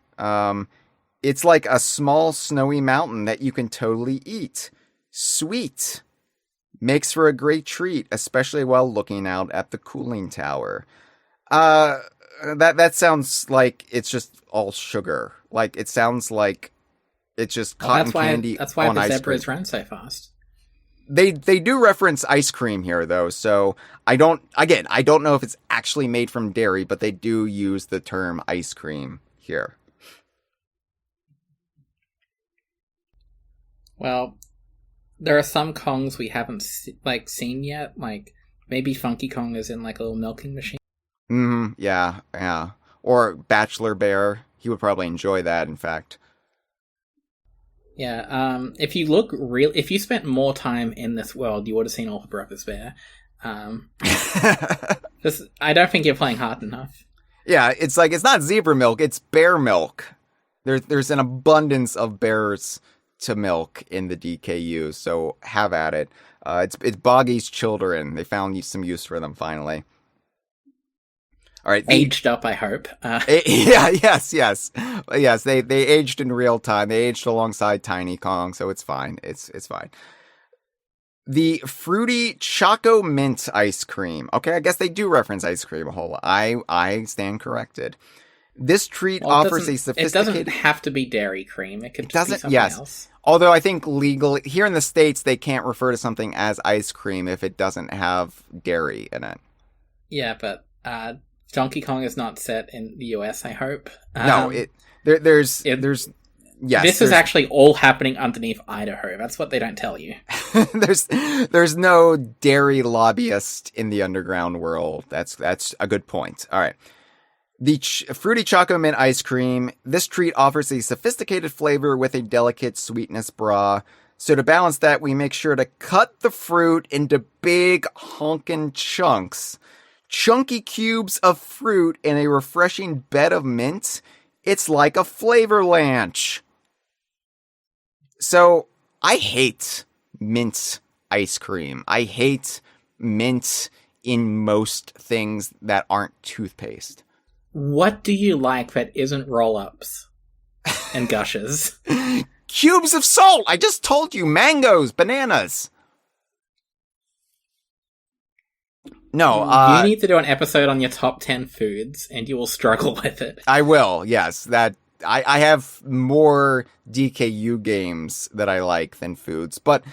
A: It's like a small snowy mountain that you can totally eat. Sweet. Makes for a great treat, especially while looking out at the cooling tower. That sounds like it's just all sugar. Like, it sounds like it's just cotton candy on ice cream.
B: That's why the zebras run so fast.
A: They do reference ice cream here, though, so I don't know if it's actually made from dairy, but they do use the term ice cream here.
B: Well, there are some Kongs we haven't seen yet, like maybe Funky Kong is in like a little milking machine.
A: Yeah. Or Bachelor Bear. He would probably enjoy that, in fact.
B: Yeah, if you spent more time in this world, you would have seen all the brothers there. I don't think you're playing hard enough.
A: Yeah, it's like, it's not zebra milk, it's bear milk. There's an abundance of bears to milk in the DKU, so have at it. It's Boggy's children. They found some use for them finally. All right,
B: aged up, I hope.
A: Yes. They aged in real time. They aged alongside Tiny Kong, so it's fine. It's fine. The fruity Choco Mint ice cream. Okay, I guess they do reference ice cream a whole lot. I stand corrected. This treat offers a sophisticated...
B: It doesn't have to be dairy cream. It could just be something else.
A: Although I think legally, here in the States, they can't refer to something as ice cream if it doesn't have dairy in it.
B: Yeah, but Donkey Kong is not set in the US, I hope.
A: No, there's
B: this is actually all happening underneath Idaho. That's what they don't tell you.
A: there's no dairy lobbyist in the underground world. That's a good point. All right. The fruity Choco Mint ice cream. This treat offers a sophisticated flavor with a delicate sweetness, brah. So to balance that, we make sure to cut the fruit into big honkin' chunks. Chunky cubes of fruit in a refreshing bed of mint. It's like a flavor lanch. So, I hate mint ice cream. I hate mint in most things that aren't toothpaste.
B: What do you like that isn't roll-ups and gushes?
A: Cubes of salt! I just told you, mangoes, bananas. No,
B: you need to do an episode on your top 10 foods, and you will struggle with it.
A: I will, yes. That I have more DKU games that I like than foods, but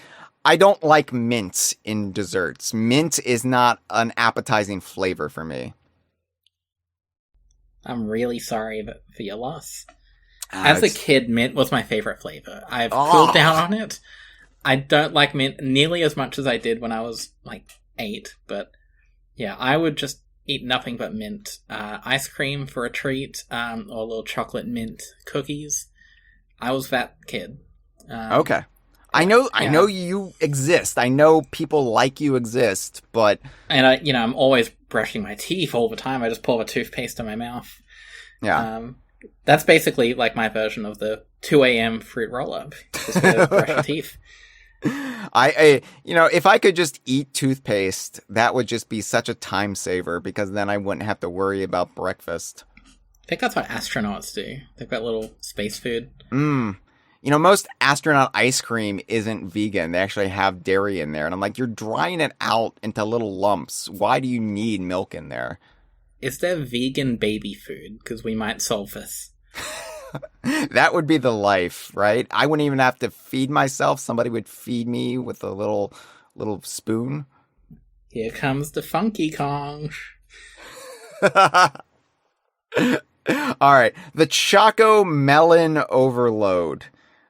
A: I don't like mint in desserts. Mint is not an appetizing flavor for me.
B: I'm really sorry for your loss. As a kid, mint was my favorite flavor. I've cooled down on it. I don't like mint nearly as much as I did when I was, 8, but yeah, I would just eat nothing but mint. Ice cream for a treat, or little chocolate mint cookies. I was that kid.
A: Okay. I know you exist. I know people like you exist, but...
B: And I'm always brushing my teeth all the time. I just pour the toothpaste in my mouth.
A: Yeah.
B: That's basically like my version of the 2 a.m. fruit roll-up. Just to brush your teeth.
A: If I could just eat toothpaste, that would just be such a time saver, because then I wouldn't have to worry about breakfast.
B: I think that's what astronauts do. They've got little space food.
A: Most astronaut ice cream isn't vegan. They actually have dairy in there. And I'm like, you're drying it out into little lumps. Why do you need milk in there?
B: Is there vegan baby food? Because we might solve this.
A: That would be the life, right? I wouldn't even have to feed myself. Somebody would feed me with a little spoon.
B: Here comes the Funky Kong.
A: All right. The Choco Melon Overload.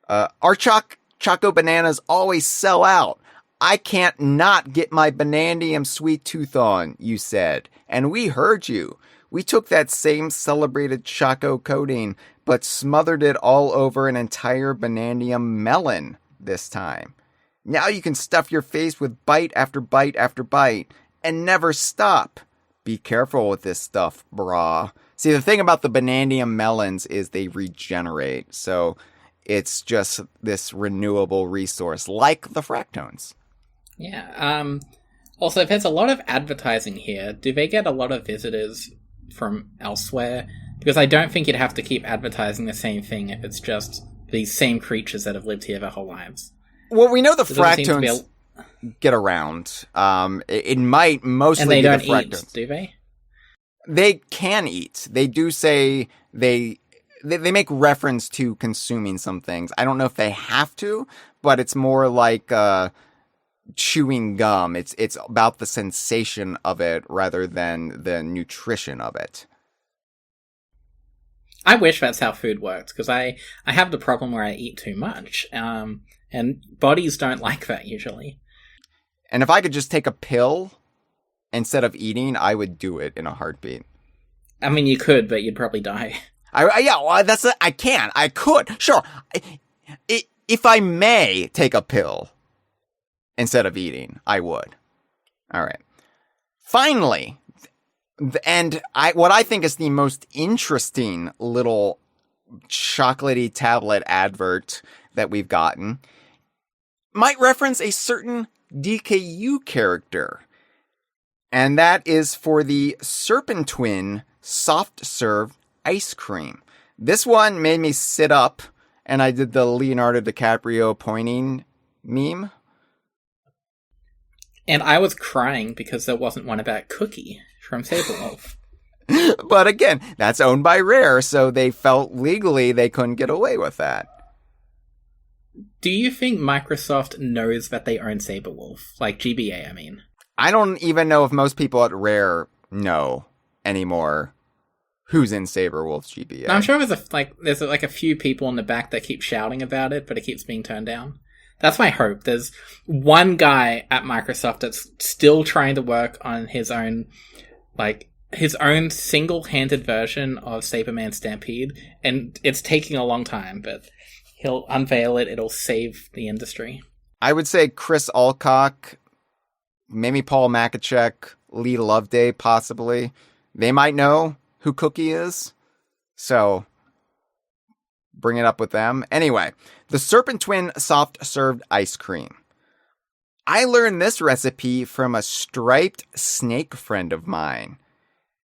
A: Our Choco Bananas always sell out. I can't not get my Banandium Sweet Tooth on, you said. And we heard you. We took that same celebrated Choco coating, but smothered it all over an entire Banandium melon this time. Now you can stuff your face with bite after bite after bite and never stop. Be careful with this stuff, brah. See, the thing about the Banandium melons is they regenerate, so it's just this renewable resource, like the fractones.
B: Yeah. Also, if there's a lot of advertising here, do they get a lot of visitors from elsewhere? Because I don't think you'd have to keep advertising the same thing if it's just these same creatures that have lived here their whole lives.
A: Well, we know the fractones get around. It might mostly be the fractones.
B: And they don't eat, do they?
A: They can eat. They do say they make reference to consuming some things. I don't know if they have to, but it's more like chewing gum. It's about the sensation of it rather than the nutrition of it.
B: I wish that's how food works, because I have the problem where I eat too much, and bodies don't like that usually.
A: And if I could just take a pill instead of eating, I would do it in a heartbeat.
B: I mean, you could, but you'd probably die.
A: I could. Sure. If I may take a pill instead of eating, I would. All right. Finally, and what I think is the most interesting little chocolatey tablet advert that we've gotten might reference a certain DKU character. And that is for the Serpentwin soft serve ice cream. This one made me sit up, and I did the Leonardo DiCaprio pointing meme.
B: And I was crying because there wasn't one about Cookie from Saberwolf.
A: But again, that's owned by Rare, so they felt legally they couldn't get away with that.
B: Do you think Microsoft knows that they own Saberwolf? Like GBA, I mean.
A: I don't even know if most people at Rare know anymore who's in Saberwolf's GBA.
B: No, I'm sure there's a few people in the back that keep shouting about it, but it keeps being turned down. That's my hope. There's one guy at Microsoft that's still trying to work on his own single-handed version of Saberman Stampede, and it's taking a long time, but he'll unveil it. It'll save the industry.
A: I would say Chris Alcock, maybe Paul Makachek, Lee Loveday, possibly. They might know who Cookie is, so bring it up with them. Anyway, the Serpentwin soft-served ice cream. I learned this recipe from a striped snake friend of mine.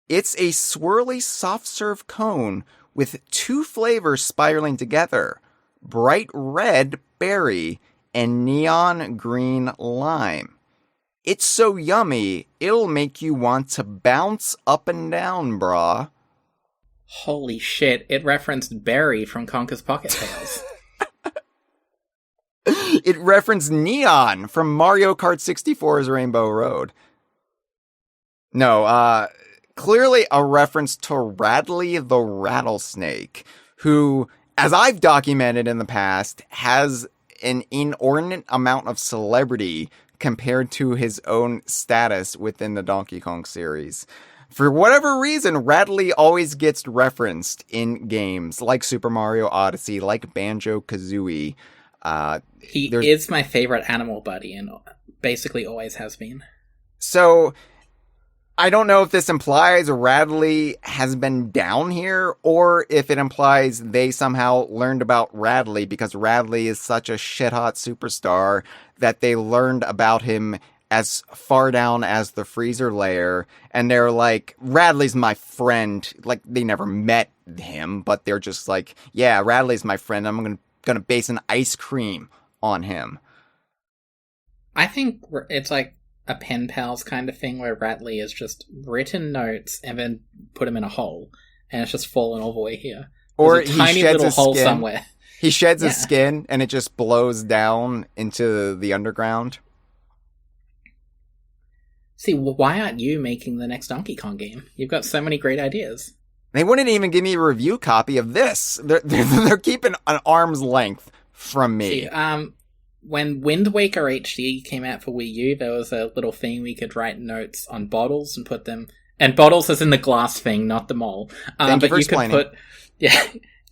A: It's a swirly soft-serve cone with 2 flavors spiraling together, bright red berry and neon green lime. It's so yummy, it'll make you want to bounce up and down, brah.
B: Holy shit, it referenced Barry from Conker's Pocket Tales.
A: It referenced Neon from Mario Kart 64's Rainbow Road. No, clearly a reference to Radley the Rattlesnake, who, as I've documented in the past, has an inordinate amount of celebrity compared to his own status within the Donkey Kong series. For whatever reason, Radley always gets referenced in games like Super Mario Odyssey, like Banjo-Kazooie.
B: He is my favorite animal buddy, and basically always has been.
A: So, I don't know if this implies Radley has been down here, or if it implies they somehow learned about Radley because Radley is such a shit-hot superstar that they learned about him as far down as the freezer layer, and they're like, Radley's my friend. Like, they never met him, but they're just like, yeah, Radley's my friend. I'm gonna base an ice cream on him.
B: I think it's like a pen pals kind of thing where Radley has just written notes and then put them in a hole, and it's just fallen all the way here.
A: Or
B: there's a tiny little hole
A: skin.
B: somewhere.
A: He sheds his skin, and it just blows down into the underground.
B: See, why aren't you making the next Donkey Kong game? You've got so many great ideas.
A: They wouldn't even give me a review copy of this. They're keeping an arm's length from me.
B: See, when Wind Waker HD came out for Wii U, there was a little thing we could write notes on bottles and put them... And bottles is in the glass thing, not the mole.
A: Thank you for explaining.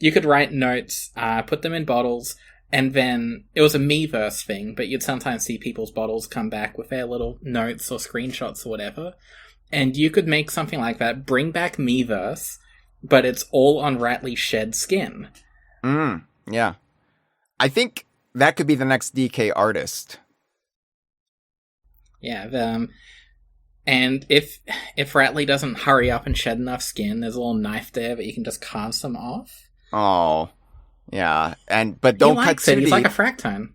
B: You could write notes, put them in bottles, and then it was a Miiverse thing, but you'd sometimes see people's bottles come back with their little notes or screenshots or whatever. And you could make something like that, bring back Miiverse, but it's all on Radley's shed skin.
A: Yeah. I think that could be the next DK artist.
B: Yeah, and if Radley doesn't hurry up and shed enough skin, there's a little knife there that you can just carve some off.
A: Oh, yeah, but don't cut too deep.
B: He's like a fractone.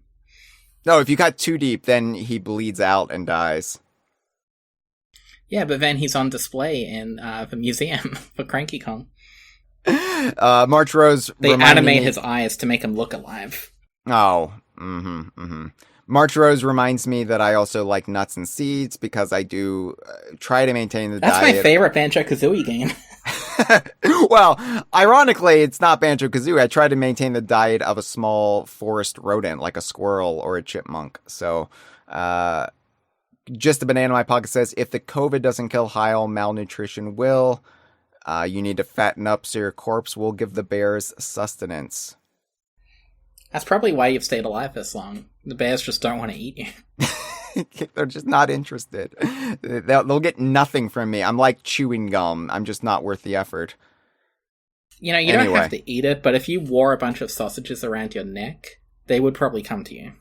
A: No, if you cut too deep, then he bleeds out and dies.
B: Yeah, but then he's on display in the museum for Cranky Kong.
A: March Rose.
B: They animate his eyes to make him look alive.
A: Oh, March Rose reminds me that I also like nuts and seeds because I do try to maintain the diet.
B: That's my favorite Banjo-Kazooie game.
A: Well, ironically, it's not Banjo-Kazooie. I try to maintain the diet of a small forest rodent, like a squirrel or a chipmunk. So, just a banana in my pocket says, if the COVID doesn't kill Hyle, malnutrition will. You need to fatten up so your corpse will give the bears sustenance.
B: That's probably why you've stayed alive this long. The bears just don't want to eat you.
A: They're just not interested. They'll get nothing from me. I'm like chewing gum. I'm just not worth the effort.
B: You know, you don't have to eat it, but if you wore a bunch of sausages around your neck, they would probably come to you.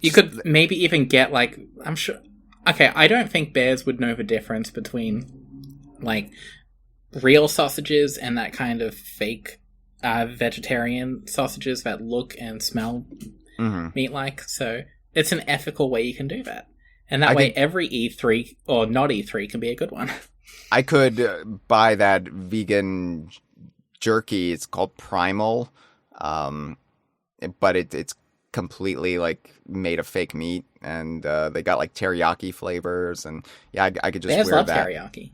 B: You could maybe even get, like, I'm sure... Okay, I don't think bears would know the difference between, like, real sausages and that kind of fake vegetarian sausages that look and smell meat-like. So it's an ethical way you can do that. And that way every E3, or not E3, can be a good one.
A: I could buy that vegan jerky. It's called Primal. But it's completely like made of fake meat, and they got like teriyaki flavors, and yeah, I could just
B: Bears
A: wear
B: love
A: that.
B: Teriyaki.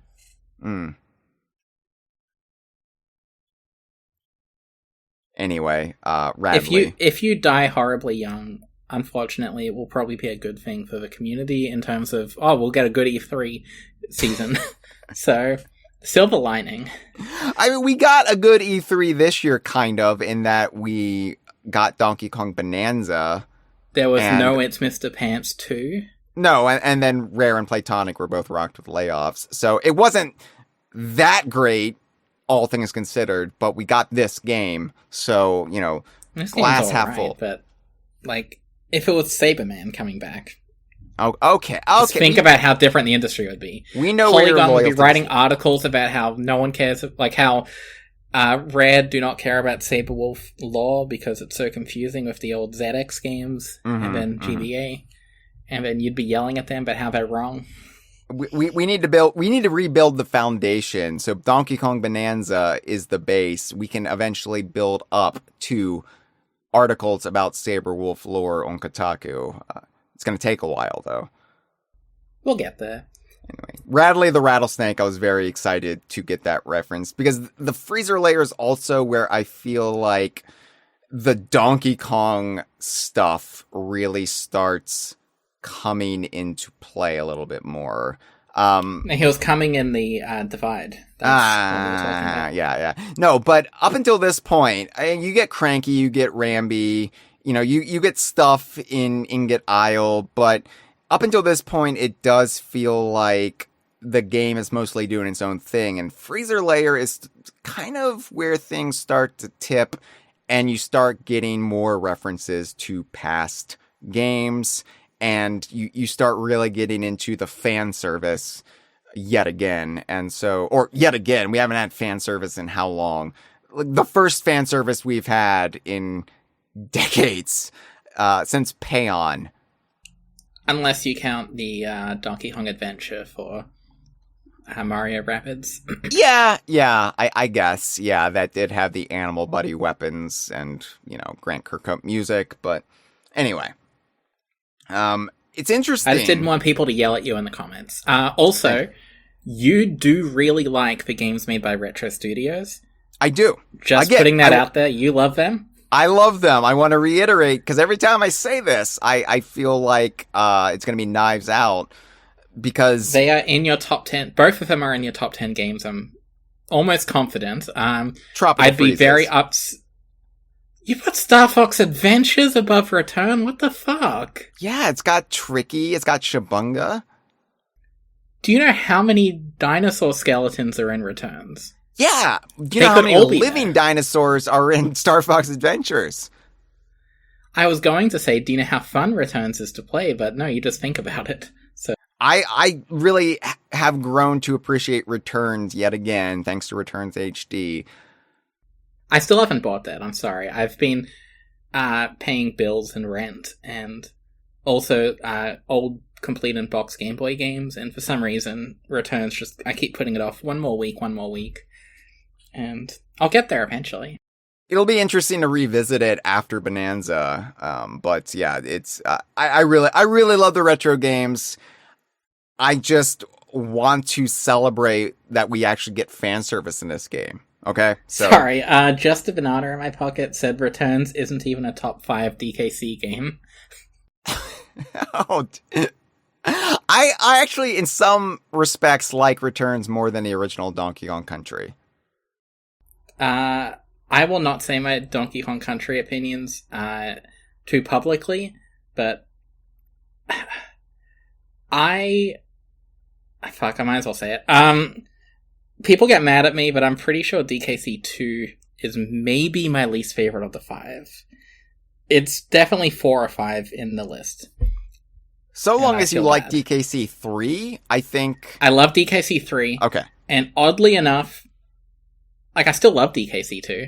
A: Anyway, Radley.
B: If you die horribly young, unfortunately, it will probably be a good thing for the community in terms of, we'll get a good E3 season. So, silver lining.
A: I mean, we got a good E3 this year, kind of, in that we got Donkey Kong Bonanza.
B: There was no It's Mr. Pants 2.
A: No, and then Rare and Platonic were both rocked with layoffs. So it wasn't that great, all things considered, but we got this game. So, you know,
B: This
A: glass
B: game's
A: half
B: alright,
A: full.
B: But, like, if it was Saberman coming back,
A: Oh, okay.
B: just think about how different the industry would be.
A: We know where your
B: Polygon would be
A: loyalty
B: writing
A: is.
B: articles about how no one cares, like how Rare do not care about Saberwolf lore because it's so confusing with the old ZX games and then GBA, and then you'd be yelling at them about how they're wrong.
A: We need to rebuild the foundation. So Donkey Kong Bonanza is the base. We can eventually build up to articles about Saberwolf lore on Kotaku. It's going to take a while, though.
B: We'll get there.
A: Anyway, Radley the Rattlesnake, I was very excited to get that reference, because the freezer layer is also where I feel like the Donkey Kong stuff really starts coming into play a little bit more.
B: He was coming in the Divide. That's what we were talking about.
A: Yeah. No, but up until this point, you get Cranky, you get Ramby, you get stuff in Ingot Isle, but up until this point, it does feel like the game is mostly doing its own thing, and Freezer Layer is kind of where things start to tip, and you start getting more references to past games, and you start really getting into the fan service yet again. And so, or yet again, we haven't had fan service in how long? The first fan service we've had in decades, since Payon.
B: Unless you count the Donkey Kong Adventure for Mario Rapids.
A: Yeah, I guess. Yeah, that did have the Animal Buddy weapons and, Grant Kirkhope music, but anyway. It's interesting.
B: I just didn't want people to yell at you in the comments. Also, you do really like the games made by Retro Studios.
A: I do.
B: Putting that out there, you love them?
A: I love them. I want to reiterate, because every time I say this, I feel like it's going to be Knives Out, because
B: they are in your top 10. Both of them are in your top 10 games. I'm almost confident. I'd be very You put Star Fox Adventures above Return? What the fuck?
A: Yeah, it's got Tricky. It's got Shabunga.
B: Do you know how many dinosaur skeletons are in Returns?
A: Yeah, do you know how many living dinosaurs are in Star Fox Adventures?
B: I was going to say, do you know how fun Returns is to play? But no, you just think about it. So
A: I really have grown to appreciate Returns yet again, thanks to Returns HD.
B: I still haven't bought that, I'm sorry. I've been paying bills and rent, and also old complete in box Game Boy games, and for some reason, Returns I keep putting it off one more week. And I'll get there eventually.
A: It'll be interesting to revisit it after Bananza. But yeah, it's I really love the retro games. I just want to celebrate that we actually get fan service in this game. Okay? So
B: sorry, just a banana in my pocket said Returns isn't even a top 5 DKC game.
A: Oh, I actually, in some respects, like Returns more than the original Donkey Kong Country.
B: I will not say my Donkey Kong Country opinions too publicly, but I might as well say it. People get mad at me, but I'm pretty sure DKC 2 is maybe my least favorite of the 5. It's definitely 4 or 5 in the list.
A: So long as you like DKC 3, I think...
B: I love DKC 3.
A: Okay.
B: And oddly enough, I still love DKC 2.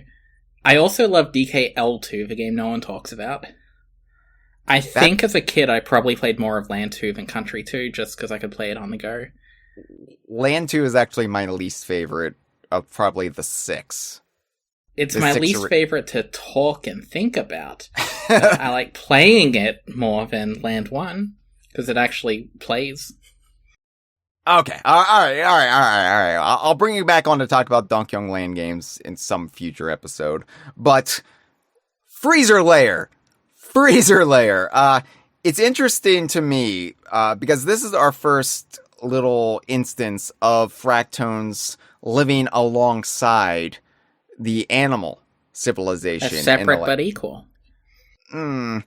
B: I also love DKL2, the game no one talks about. I think as a kid I probably played more of Land 2 than Country 2, just because I could play it on the go.
A: Land 2 is actually my least favorite of probably the 6.
B: It's my least favorite to talk and think about. I like playing it more than Land 1, because it actually plays.
A: Okay, all right. I'll bring you back on to talk about Donkey Kong Land games in some future episode. But Freezer Layer. It's interesting to me because this is our first little instance of Fractones living alongside the animal civilization.
B: A separate but equal.
A: I'm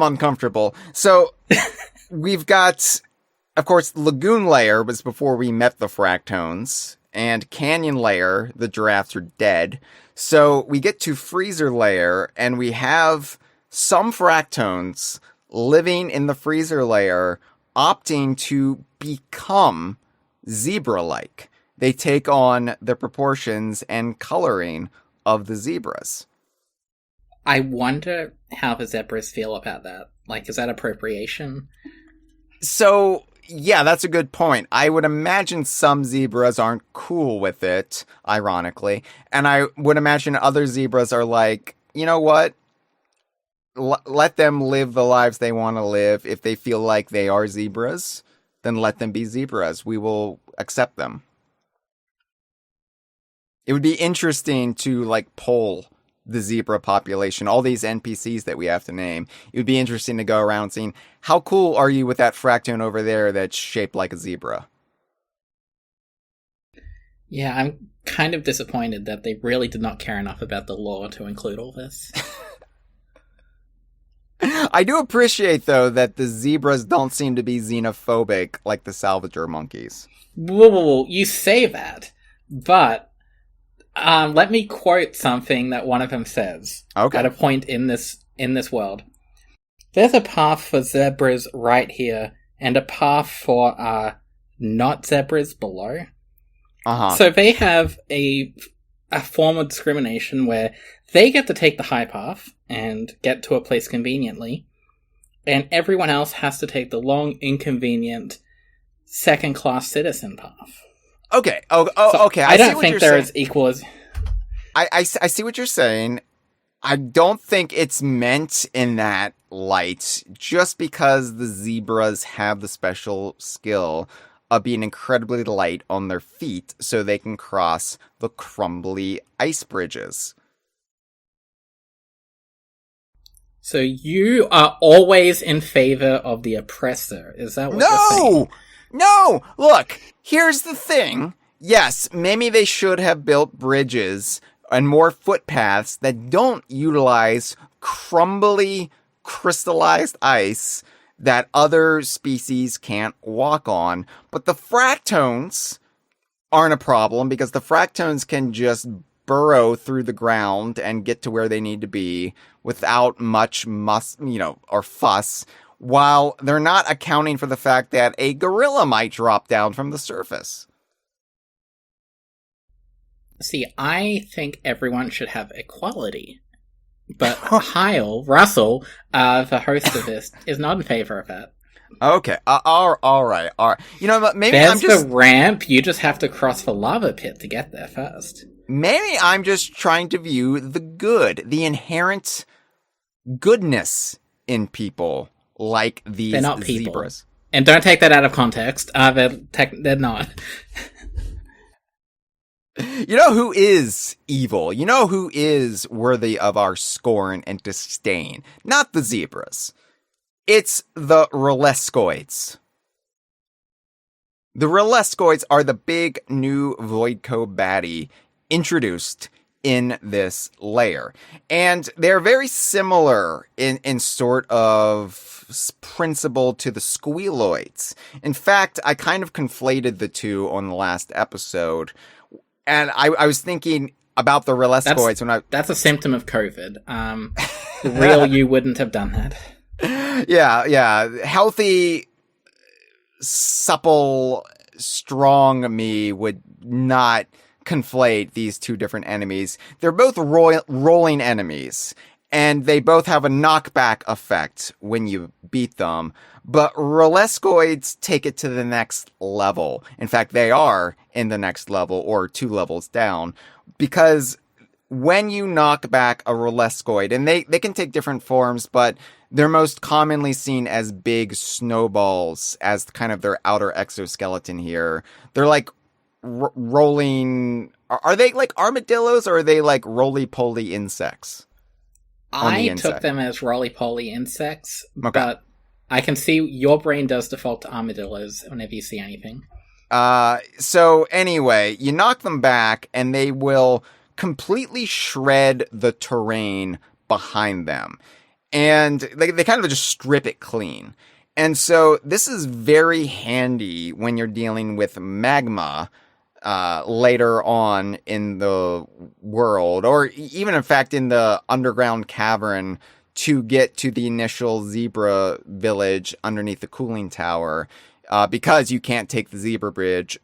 A: uncomfortable. So we've got, of course, Lagoon Layer was before we met the Fractones, and Canyon Layer, the giraffes are dead. So we get to Freezer Layer, and we have some Fractones living in the Freezer Layer, opting to become zebra-like. They take on the proportions and coloring of the zebras.
B: I wonder how the zebras feel about that. Is that appropriation?
A: So, yeah, that's a good point. I would imagine some zebras aren't cool with it, ironically. And I would imagine other zebras are like, you know what? Let them live the lives they want to live. If they feel like they are zebras, then let them be zebras. We will accept them. It would be interesting to like poll the zebra population, all these NPCs that we have to name. It would be interesting to go around seeing how cool are you with that fractone over there that's shaped like a zebra.
B: Yeah, I'm kind of disappointed that they really did not care enough about the lore to include all this.
A: I do appreciate, though, that the zebras don't seem to be xenophobic like the salvager monkeys.
B: Whoa, you say that, but let me quote something that one of them says at a point in this world. There's a path for zebras right here, and a path for not zebras below. So they have a form of discrimination where they get to take the high path and get to a place conveniently, and everyone else has to take the long, inconvenient, second-class citizen path.
A: Okay. Okay.
B: I don't think they're as equal as...
A: I see what you're saying. I don't think it's meant in that light, just because the zebras have the special skill of being incredibly light on their feet so they can cross the crumbly ice bridges.
B: So you are always in favor of the oppressor, is that what you're saying?
A: No! Look, here's the thing. Yes, maybe they should have built bridges and more footpaths that don't utilize crumbly, crystallized ice that other species can't walk on. But the fractones aren't a problem because the fractones can just burrow through the ground and get to where they need to be without much or fuss, while they're not accounting for the fact that a gorilla might drop down from the surface.
B: See, I think everyone should have equality. But Russell, the host of this, is not in favor of that.
A: Okay, all right. You know, maybe
B: there's the ramp. You just have to cross the lava pit to get there first.
A: Maybe I'm just trying to view the good, the inherent goodness in people, like these
B: They're not people.
A: Zebras.
B: And don't take that out of context. They're not.
A: You know who is evil? You know who is worthy of our scorn and disdain? Not the zebras. It's the Rolescoids. The Rolescoids are the big new Voidco baddie introduced in this layer. And they're very similar in sort of principle to the Squealoids. In fact, I kind of conflated the two on the last episode. And I was thinking about the Rolescoids
B: That's a symptom of COVID. The real you wouldn't have done that.
A: Yeah. Healthy, supple, strong me would not conflate these two different enemies. They're both rolling enemies, and they both have a knockback effect when you beat them. But Rolescoids take it to the next level. In fact, they are in the next level, or 2 levels down, because when you knock back a Rolescoid, and they can take different forms, but they're most commonly seen as big snowballs as kind of their outer exoskeleton here. They're like rolling... Are they like armadillos, or are they like roly-poly insects?
B: I took them as roly-poly insects, but I can see your brain does default to armadillos whenever you see anything.
A: So anyway, you knock them back, and they will completely shred the terrain behind them. And they kind of just strip it clean. And so this is very handy when you're dealing with magma later on in the world, or even in fact in the underground cavern, to get to the initial zebra village underneath the cooling tower, because you can't take the zebra bridge.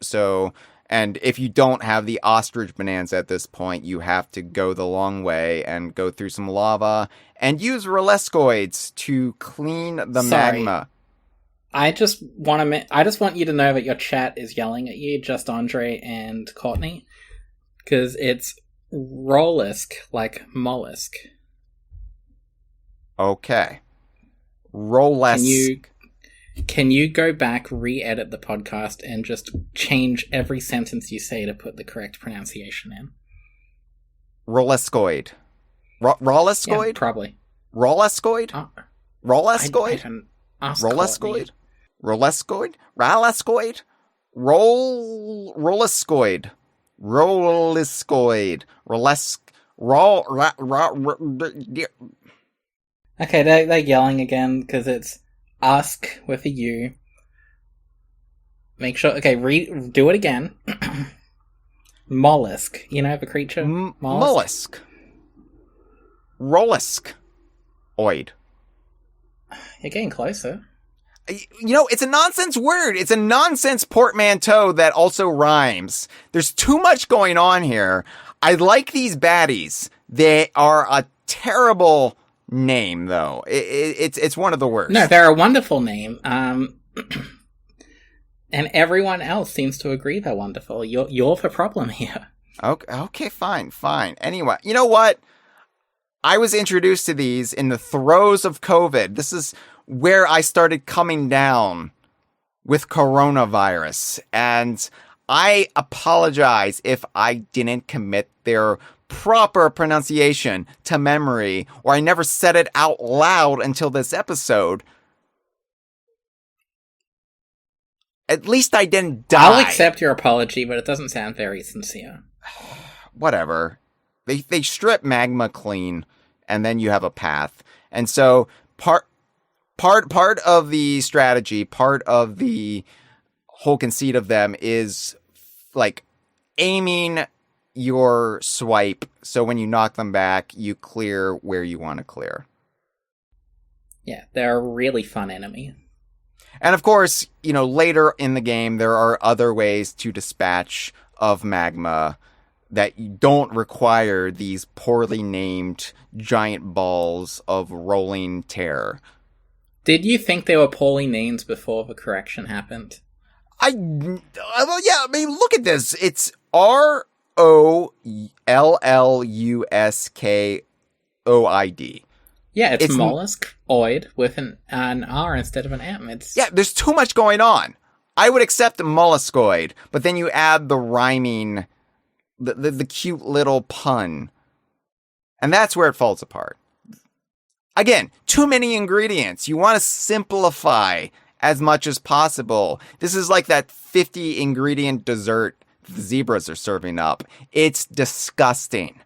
A: And if you don't have the ostrich bonanza at this point, you have to go the long way and go through some lava and use Rolescoids to clean the magma.
B: I just want you to know that your chat is yelling at you, just Andre and Courtney, because it's Rollisk, like mollusk.
A: Okay.
B: Can
A: Rolesk.
B: you go back, re-edit the podcast, and just change every sentence you say to put the correct pronunciation in?
A: Rolescoid.
B: Yeah,
A: Rolescoid?
B: probably.
A: Rolescoid?
B: I
A: Rolescoid?
B: don't ask
A: Rolescoid?
B: Courtney.
A: Rolescoid? Rolescoid? Rolescoid. Rolescoid.
B: Okay, they're yelling again because it's ask with a U. Make sure. Okay, do it again. Mollusk. You know the creature?
A: Mollusk. Rolescoid.
B: You're getting closer.
A: It's a nonsense word. It's a nonsense portmanteau that also rhymes. There's too much going on here. I like these baddies. They are a terrible name, though. It's one of the worst.
B: No, they're a wonderful name. And everyone else seems to agree they're wonderful. You're the problem here.
A: Okay, fine. Anyway, you know what? I was introduced to these in the throes of COVID. This is where I started coming down with coronavirus. And I apologize if I didn't commit their proper pronunciation to memory, or I never said it out loud until this episode. At least I didn't die.
B: I'll accept your apology, but it doesn't sound very sincere.
A: Whatever. They strip magma clean, and then you have a path. And so part of the strategy, part of the whole conceit of them is like aiming your swipe, so when you knock them back, you clear where you want to clear.
B: Yeah, they're a really fun enemy.
A: And of course, later in the game, there are other ways to dispatch of magma that don't require these poorly named giant balls of rolling terror.
B: Did you think they were poorly named before the correction happened?
A: Look at this. It's ROLLUSKOID.
B: Yeah, it's mollusk-oid with an R instead of an M.
A: There's too much going on. I would accept molluscoid, but then you add the rhyming, the cute little pun. And that's where it falls apart. Again, too many ingredients. You want to simplify as much as possible. This is like that 50 ingredient dessert the zebras are serving up. It's disgusting.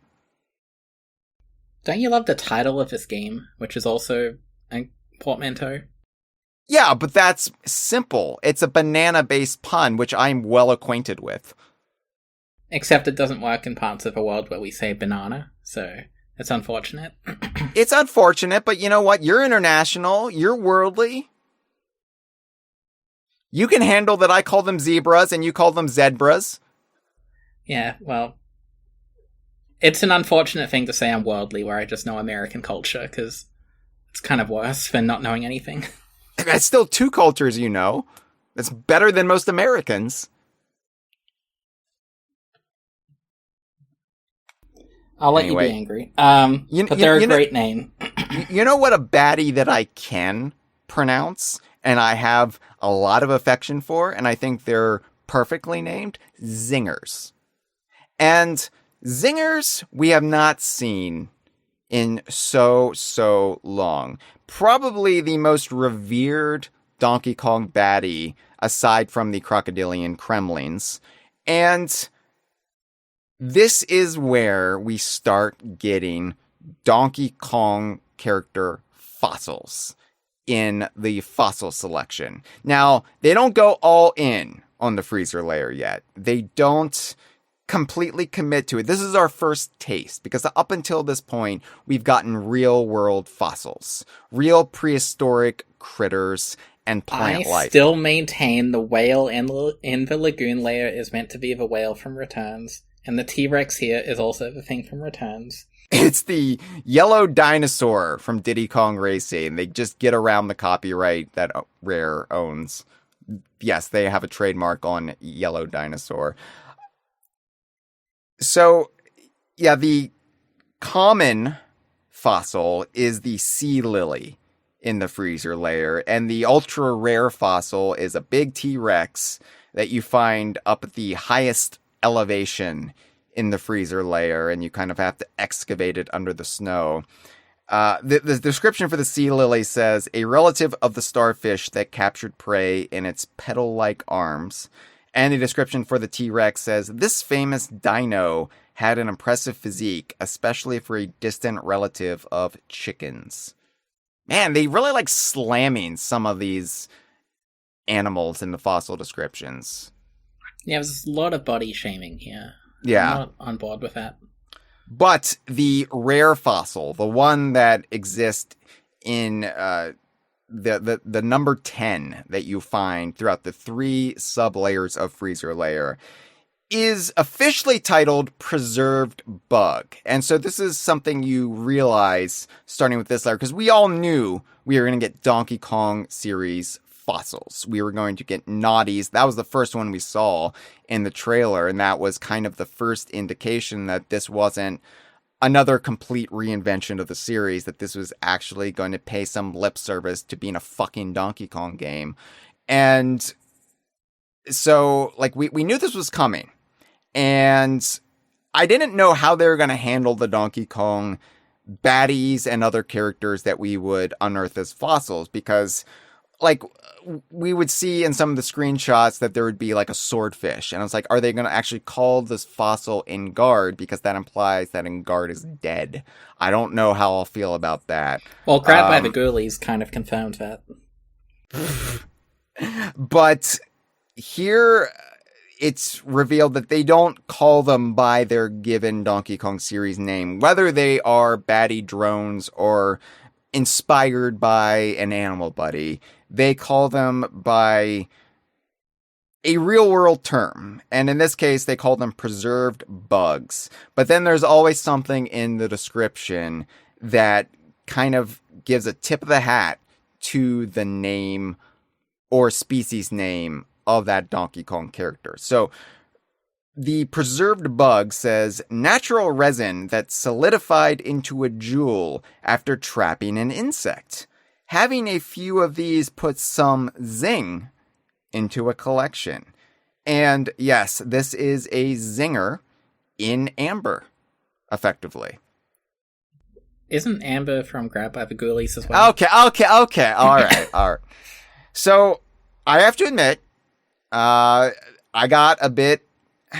B: Don't you love the title of this game, which is also a portmanteau?
A: Yeah, but that's simple. It's a banana-based pun, which I'm well acquainted with.
B: Except it doesn't work in parts of the world where we say banana, so it's unfortunate.
A: It's unfortunate, but you know what? You're international. You're worldly. You can handle that I call them zebras and you call them zebras.
B: Yeah, well, it's an unfortunate thing to say I'm worldly, where I just know American culture, because it's kind of worse than not knowing anything.
A: That's still two cultures, That's better than most Americans.
B: I'll let you be angry. But they're a great name.
A: You know what a baddie that I can pronounce, and I have a lot of affection for, and I think they're perfectly named? Zingers. And zingers we have not seen in so long. Probably the most revered Donkey Kong baddie, aside from the crocodilian Kremlings. And this is where we start getting Donkey Kong character fossils in the fossil selection. Now, they don't go all in on the freezer layer yet. They don't completely commit to it. This is our first taste, because up until this point, we've gotten real world fossils, real prehistoric critters and plant life.
B: I still maintain the whale in the lagoon layer is meant to be the whale from Returns, and the T-Rex here is also the thing from Returns.
A: It's the yellow dinosaur from Diddy Kong Racing. They just get around the copyright that Rare owns. Yes, they have a trademark on yellow dinosaur. So, yeah, the common fossil is the sea lily in the freezer layer, and the ultra rare fossil is a big T-Rex that you find up at the highest elevation in the freezer layer, and you kind of have to excavate it under the snow. The description for the sea lily says, a relative of the starfish that captured prey in its petal-like arms. And the description for the T-Rex says, this famous dino had an impressive physique, especially for a distant relative of chickens. Man, they really like slamming some of these animals in the fossil descriptions.
B: Yeah, there's a lot of body shaming here.
A: Yeah.
B: I'm not on board with that.
A: But the rare fossil, the one that exists in the number 10 that you find throughout the 3 sublayers of freezer layer, is officially titled Preserved Bug. And so this is something you realize starting with this layer, because we all knew we were going to get Donkey Kong series fossils. We were going to get Naughties. That was the first one we saw in the trailer, and that was kind of the first indication that this wasn't another complete reinvention of the series, that this was actually going to pay some lip service to being a fucking Donkey Kong game. And so, like, we knew this was coming, and I didn't know how they were going to handle the Donkey Kong baddies and other characters that we would unearth as fossils, because like we would see in some of the screenshots that there would be like a swordfish, and I was like, are they going to actually call this fossil Engard, because that implies that Engard is dead? I don't know how I'll feel about that.
B: Well, Grabbed by the Ghoulies kind of confirmed that.
A: But here it's revealed that they don't call them by their given Donkey Kong series name, whether they are baddie drones or inspired by an animal buddy. They call them by a real world term. And in this case, they call them preserved bugs. But then there's always something in the description that kind of gives a tip of the hat to the name or species name of that Donkey Kong character. So the preserved bug says, natural resin that solidified into a jewel after trapping an insect. Having a few of these puts some zing into a collection. And yes, this is a zinger in amber, effectively.
B: Isn't Amber from Grabbed by the Ghoulies as well?
A: Okay. All right. So, I have to admit, I got a bit,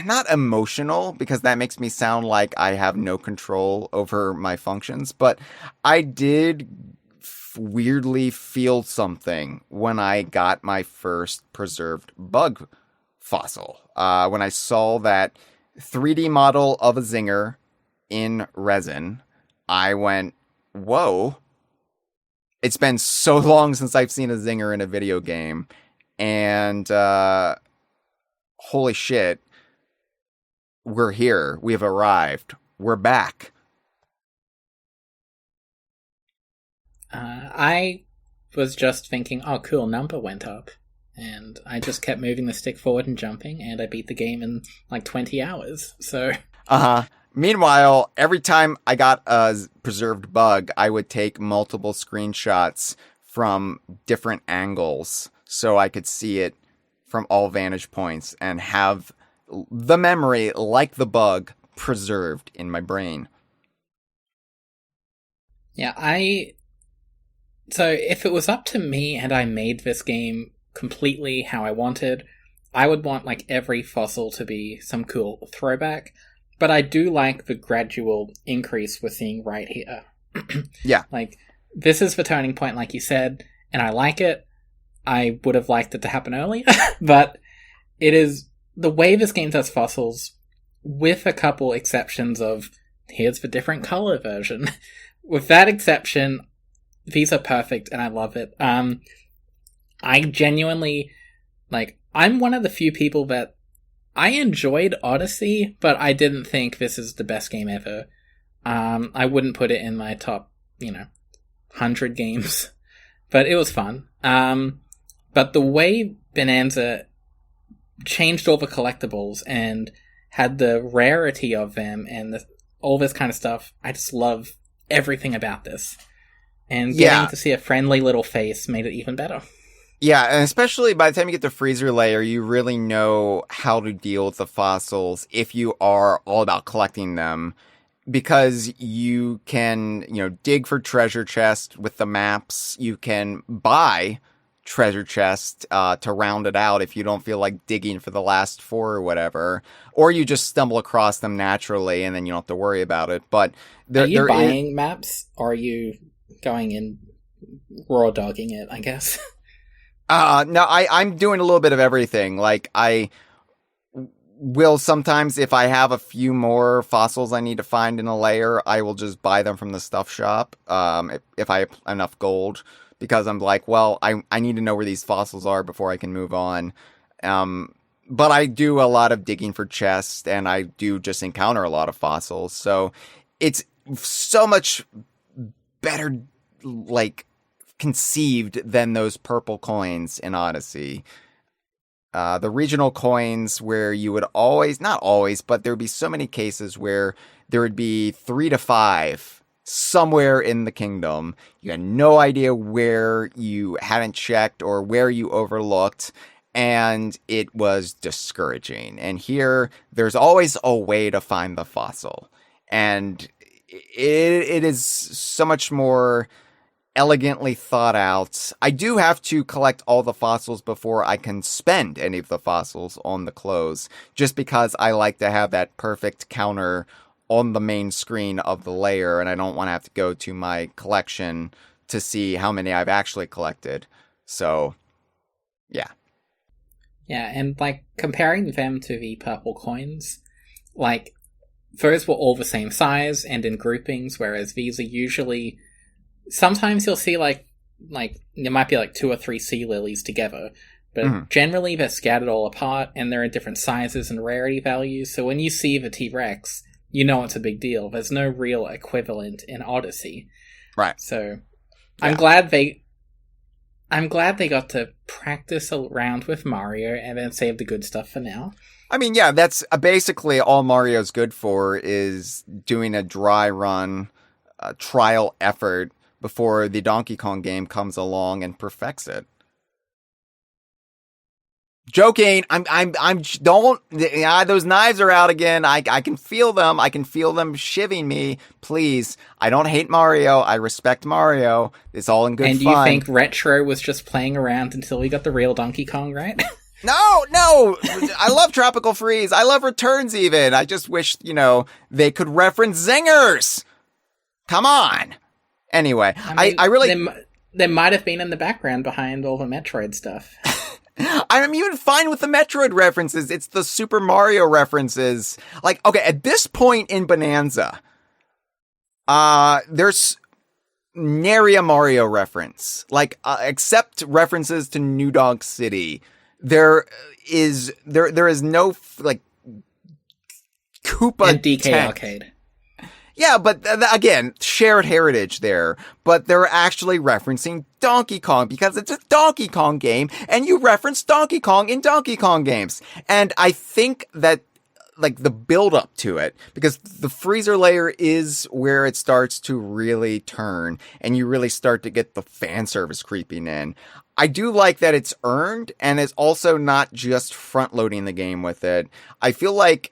A: not emotional, because that makes me sound like I have no control over my functions, but I did weirdly feel something when I got my first preserved bug fossil. When I saw that 3D model of a zinger in resin, I went, whoa. It's been so long since I've seen a zinger in a video game, and holy shit, we're here. We have arrived. We're back.
B: I was just thinking, oh cool, number went up. And I just kept moving the stick forward and jumping, and I beat the game in like 20 hours. So
A: Meanwhile, every time I got a preserved bug, I would take multiple screenshots from different angles so I could see it from all vantage points and have the memory, like the bug, preserved in my brain.
B: Yeah, So if it was up to me and I made this game completely how I wanted, I would want like every fossil to be some cool throwback. But I do like the gradual increase we're seeing right here.
A: Yeah.
B: Like, this is the turning point, like you said, and I like it. I would have liked it to happen earlier, but it is the way this game does fossils, with a couple exceptions of, here's the different color version. With that exception, these are perfect, and I love it. I genuinely, like, I'm one of the few people that I enjoyed Odyssey, but I didn't think this is the best game ever. I wouldn't put it in my top, 100 games, but it was fun. But the way Bananza changed all the collectibles and had the rarity of them and all this kind of stuff, I just love everything about this. And
A: Yeah.
B: getting to see a friendly little face made it even better.
A: Yeah, and especially by the time you get to freezer layer, you really know how to deal with the fossils if you are all about collecting them. Because you can, dig for treasure chest with the maps. You can buy treasure chest to round it out if you don't feel like digging for the last 4 or whatever. Or you just stumble across them naturally and then you don't have to worry about it. But
B: Are you buying maps, or are you going in raw dogging it, I guess?
A: No, I'm doing a little bit of everything. Like, I will sometimes, if I have a few more fossils I need to find in a layer, I will just buy them from the stuff shop, if I have enough gold, because I'm like, well, I need to know where these fossils are before I can move on. But I do a lot of digging for chests, and I do just encounter a lot of fossils, so it's so much better, like, conceived than those purple coins in Odyssey. The regional coins where you would always, not always, but there would be so many cases where there would be 3 to 5 somewhere in the kingdom. You had no idea where you hadn't checked or where you overlooked, and it was discouraging. And here, there's always a way to find the fossil. And it is so much more elegantly thought out. I do have to collect all the fossils before I can spend any of the fossils on the clothes, just because I like to have that perfect counter on the main screen of the layer, and I don't want to have to go to my collection to see how many I've actually collected. So, yeah.
B: Yeah, and, like, comparing them to the purple coins, like, those were all the same size and in groupings, whereas these are usually... Sometimes you'll see, like there might be, 2 or 3 sea lilies together, but generally they're scattered all apart, and they're in different sizes and rarity values, so when you see the T-Rex, you know it's a big deal. There's no real equivalent in Odyssey. Right. So, yeah. I'm glad they got to practice around with Mario and then save the good stuff for now.
A: I mean, yeah, that's basically all Mario's good for, is doing a dry run, trial effort, before the Donkey Kong game comes along and perfects it. Joking. Those knives are out again. I can feel them. I can feel them shivving me. Please. I don't hate Mario. I respect Mario. It's all in good fun.
B: And you think Retro was just playing around until we got the real Donkey Kong, right?
A: No. I love Tropical Freeze. I love Returns even. I just wish, they could reference zingers. Come on. Anyway, I really...
B: There might have been in the background behind all the Metroid stuff.
A: I'm even fine with the Metroid references. It's the Super Mario references. Like, okay, at this point in Bananza, there's nary a Mario reference. Like, except references to New Donk City. There is no, like, Koopa
B: and DK
A: tech.
B: Arcade.
A: Yeah, but again, shared heritage there. But they're actually referencing Donkey Kong because it's a Donkey Kong game, and you reference Donkey Kong in Donkey Kong games. And I think that, like, the build up to it, because the freezer layer is where it starts to really turn, and you really start to get the fan service creeping in. I do like that it's earned, and it's also not just front loading the game with it. I feel like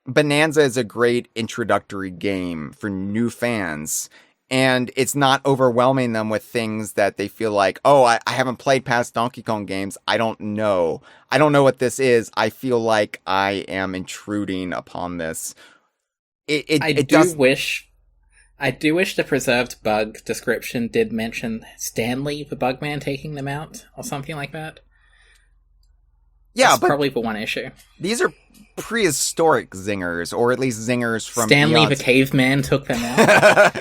A: Bananza is a great introductory game for new fans, and it's not overwhelming them with things that they feel like, oh, I haven't played past Donkey Kong games. I don't know what this is. I feel like I am intruding upon this. I do wish
B: the preserved bug description did mention Stanley, the Bugman, taking them out, or something like that.
A: Yeah,
B: that's probably the one issue.
A: These are prehistoric zingers, or at least zingers from
B: Stanley the caveman took them out.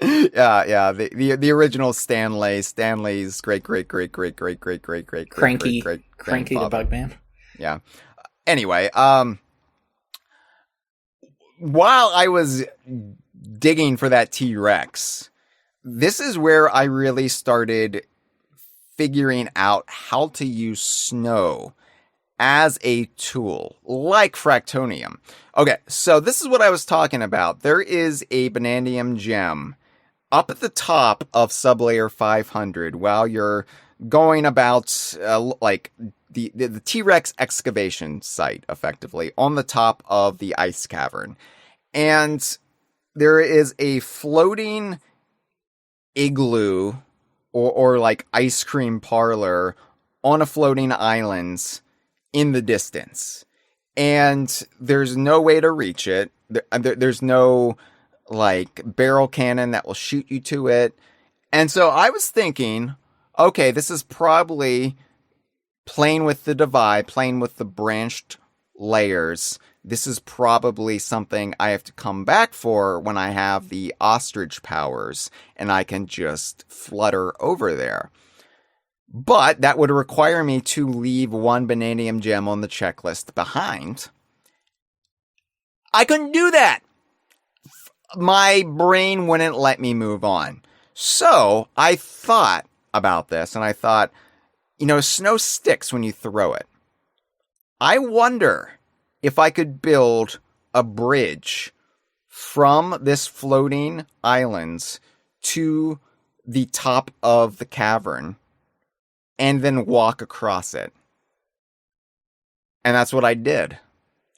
A: Yeah. The original Stanley's great
B: Cranky the Bugman.
A: Yeah. Anyway, while I was digging for that T-Rex, this is where I really started figuring out how to use snow as a tool, like Fractonium. Okay, so this is what I was talking about. There is a Banandium gem up at the top of Sublayer 500 while you're going about like the T-Rex excavation site, effectively, on the top of the ice cavern. And there is a floating igloo or like ice cream parlor on a floating island in the distance. And there's no way to reach it. There's no like barrel cannon that will shoot you to it. And so I was thinking, okay, this is probably playing with the divide, playing with the branched layers. This is probably something I have to come back for when I have the ostrich powers and I can just flutter over there. But that would require me to leave one Bananium gem on the checklist behind. I couldn't do that. My brain wouldn't let me move on. So I thought about this and I thought, snow sticks when you throw it. I wonder if I could build a bridge from this floating islands to the top of the cavern and then walk across it. And that's what I did.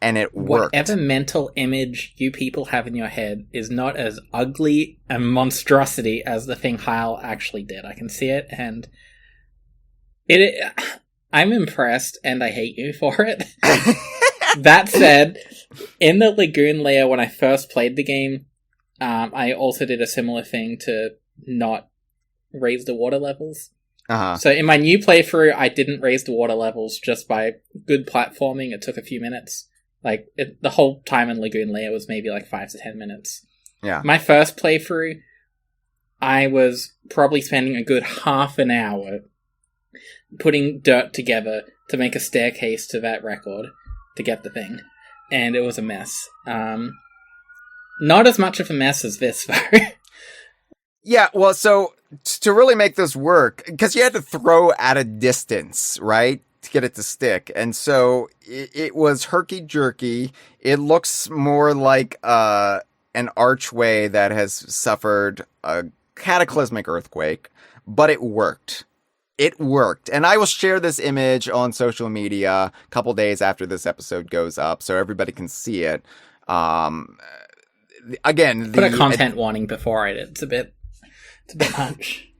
A: And it worked.
B: Whatever mental image you people have in your head is not as ugly a monstrosity as the thing Hyle actually did. I can see it, and I'm impressed, and I hate you for it. That said, in the Lagoon layer, when I first played the game, I also did a similar thing to not raise the water levels.
A: Uh-huh.
B: So in my new playthrough, I didn't raise the water levels just by good platforming. It took a few minutes. The whole time in Lagoon layer was maybe 5 to 10 minutes.
A: Yeah.
B: My first playthrough, I was probably spending a good half an hour putting dirt together to make a staircase to that record to get the thing. And it was a mess. Not as much of a mess as this, though.
A: Yeah, well, so to really make this work, because you had to throw at a distance, right, to get it to stick. And so it was herky-jerky. It looks more like an archway that has suffered a cataclysmic earthquake, but it worked. It worked. And I will share this image on social media a couple days after this episode goes up so everybody can see it. Again,
B: put a content warning before it. It's a bit much.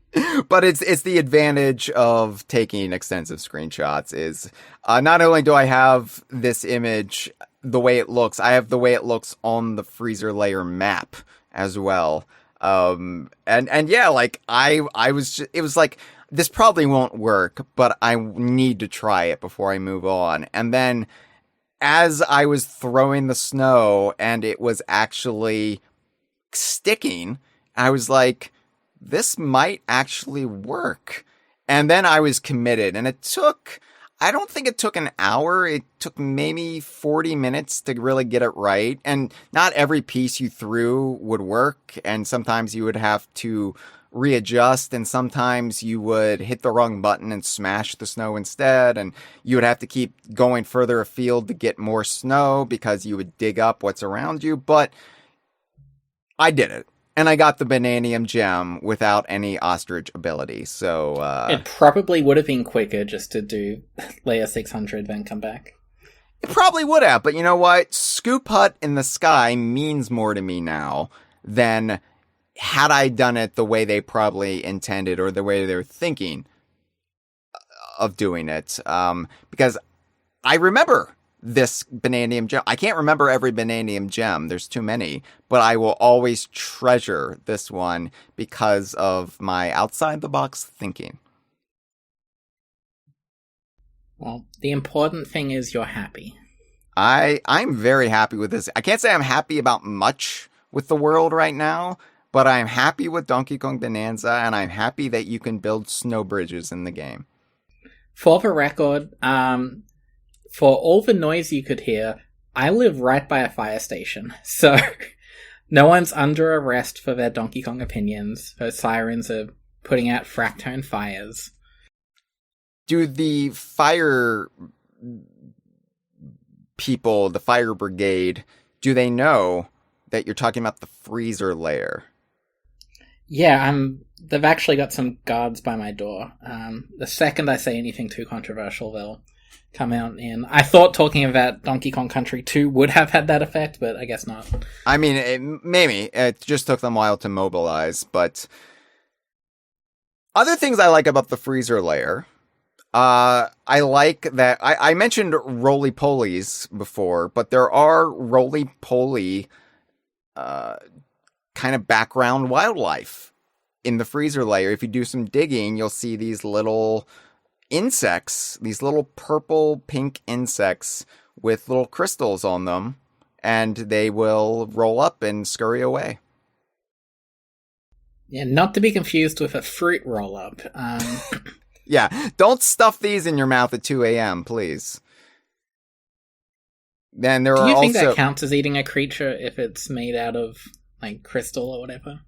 A: But it's the advantage of taking extensive screenshots is not only do I have this image the way it looks, I have the way it looks on the freezer layer map as well. And yeah, I was just, it was like, this probably won't work, but I need to try it before I move on. And then as I was throwing the snow and it was actually sticking, I was like, this might actually work. And then I was committed, and I don't think it took an hour. It took maybe 40 minutes to really get it right. And not every piece you threw would work. And sometimes you would have to readjust, and sometimes you would hit the wrong button and smash the snow instead. And you would have to keep going further afield to get more snow because you would dig up what's around you. But I did it. And I got the Bananium gem without any ostrich ability, so...
B: It probably would have been quicker just to do layer 600, then come back.
A: It probably would have, but you know what? Scoop Hut in the sky means more to me now than had I done it the way they probably intended or the way they were thinking of doing it. Because I remember this Bananium gem. I can't remember every Bananium gem. There's too many. But I will always treasure this one because of my outside-the-box thinking.
B: Well, the important thing is you're happy.
A: I'm very happy with this. I can't say I'm happy about much with the world right now, but I'm happy with Donkey Kong Bonanza, and I'm happy that you can build snow bridges in the game.
B: For the record, for all the noise you could hear, I live right by a fire station, so no one's under arrest for their Donkey Kong opinions. Those sirens are putting out fractone fires.
A: Do the fire people, the fire brigade, do they know that you're talking about the freezer layer?
B: Yeah, they've actually got some guards by my door. The second I say anything too controversial, they'll come out in. I thought talking about Donkey Kong Country 2 would have had that effect, but I guess not.
A: I mean, maybe. It just took them a while to mobilize, but other things I like about the freezer layer, I like that, I mentioned roly-polies before, but there are roly-poly, kind of background wildlife in the freezer layer. If you do some digging, you'll see these little insects, these little purple pink insects with little crystals on them, and they will roll up and scurry away.
B: Yeah, not to be confused with a fruit roll-up.
A: Yeah, don't stuff these in your mouth at 2 a.m., please. Then there
B: do
A: are
B: you think
A: also...
B: that counts as eating a creature if it's made out of, like, crystal or whatever?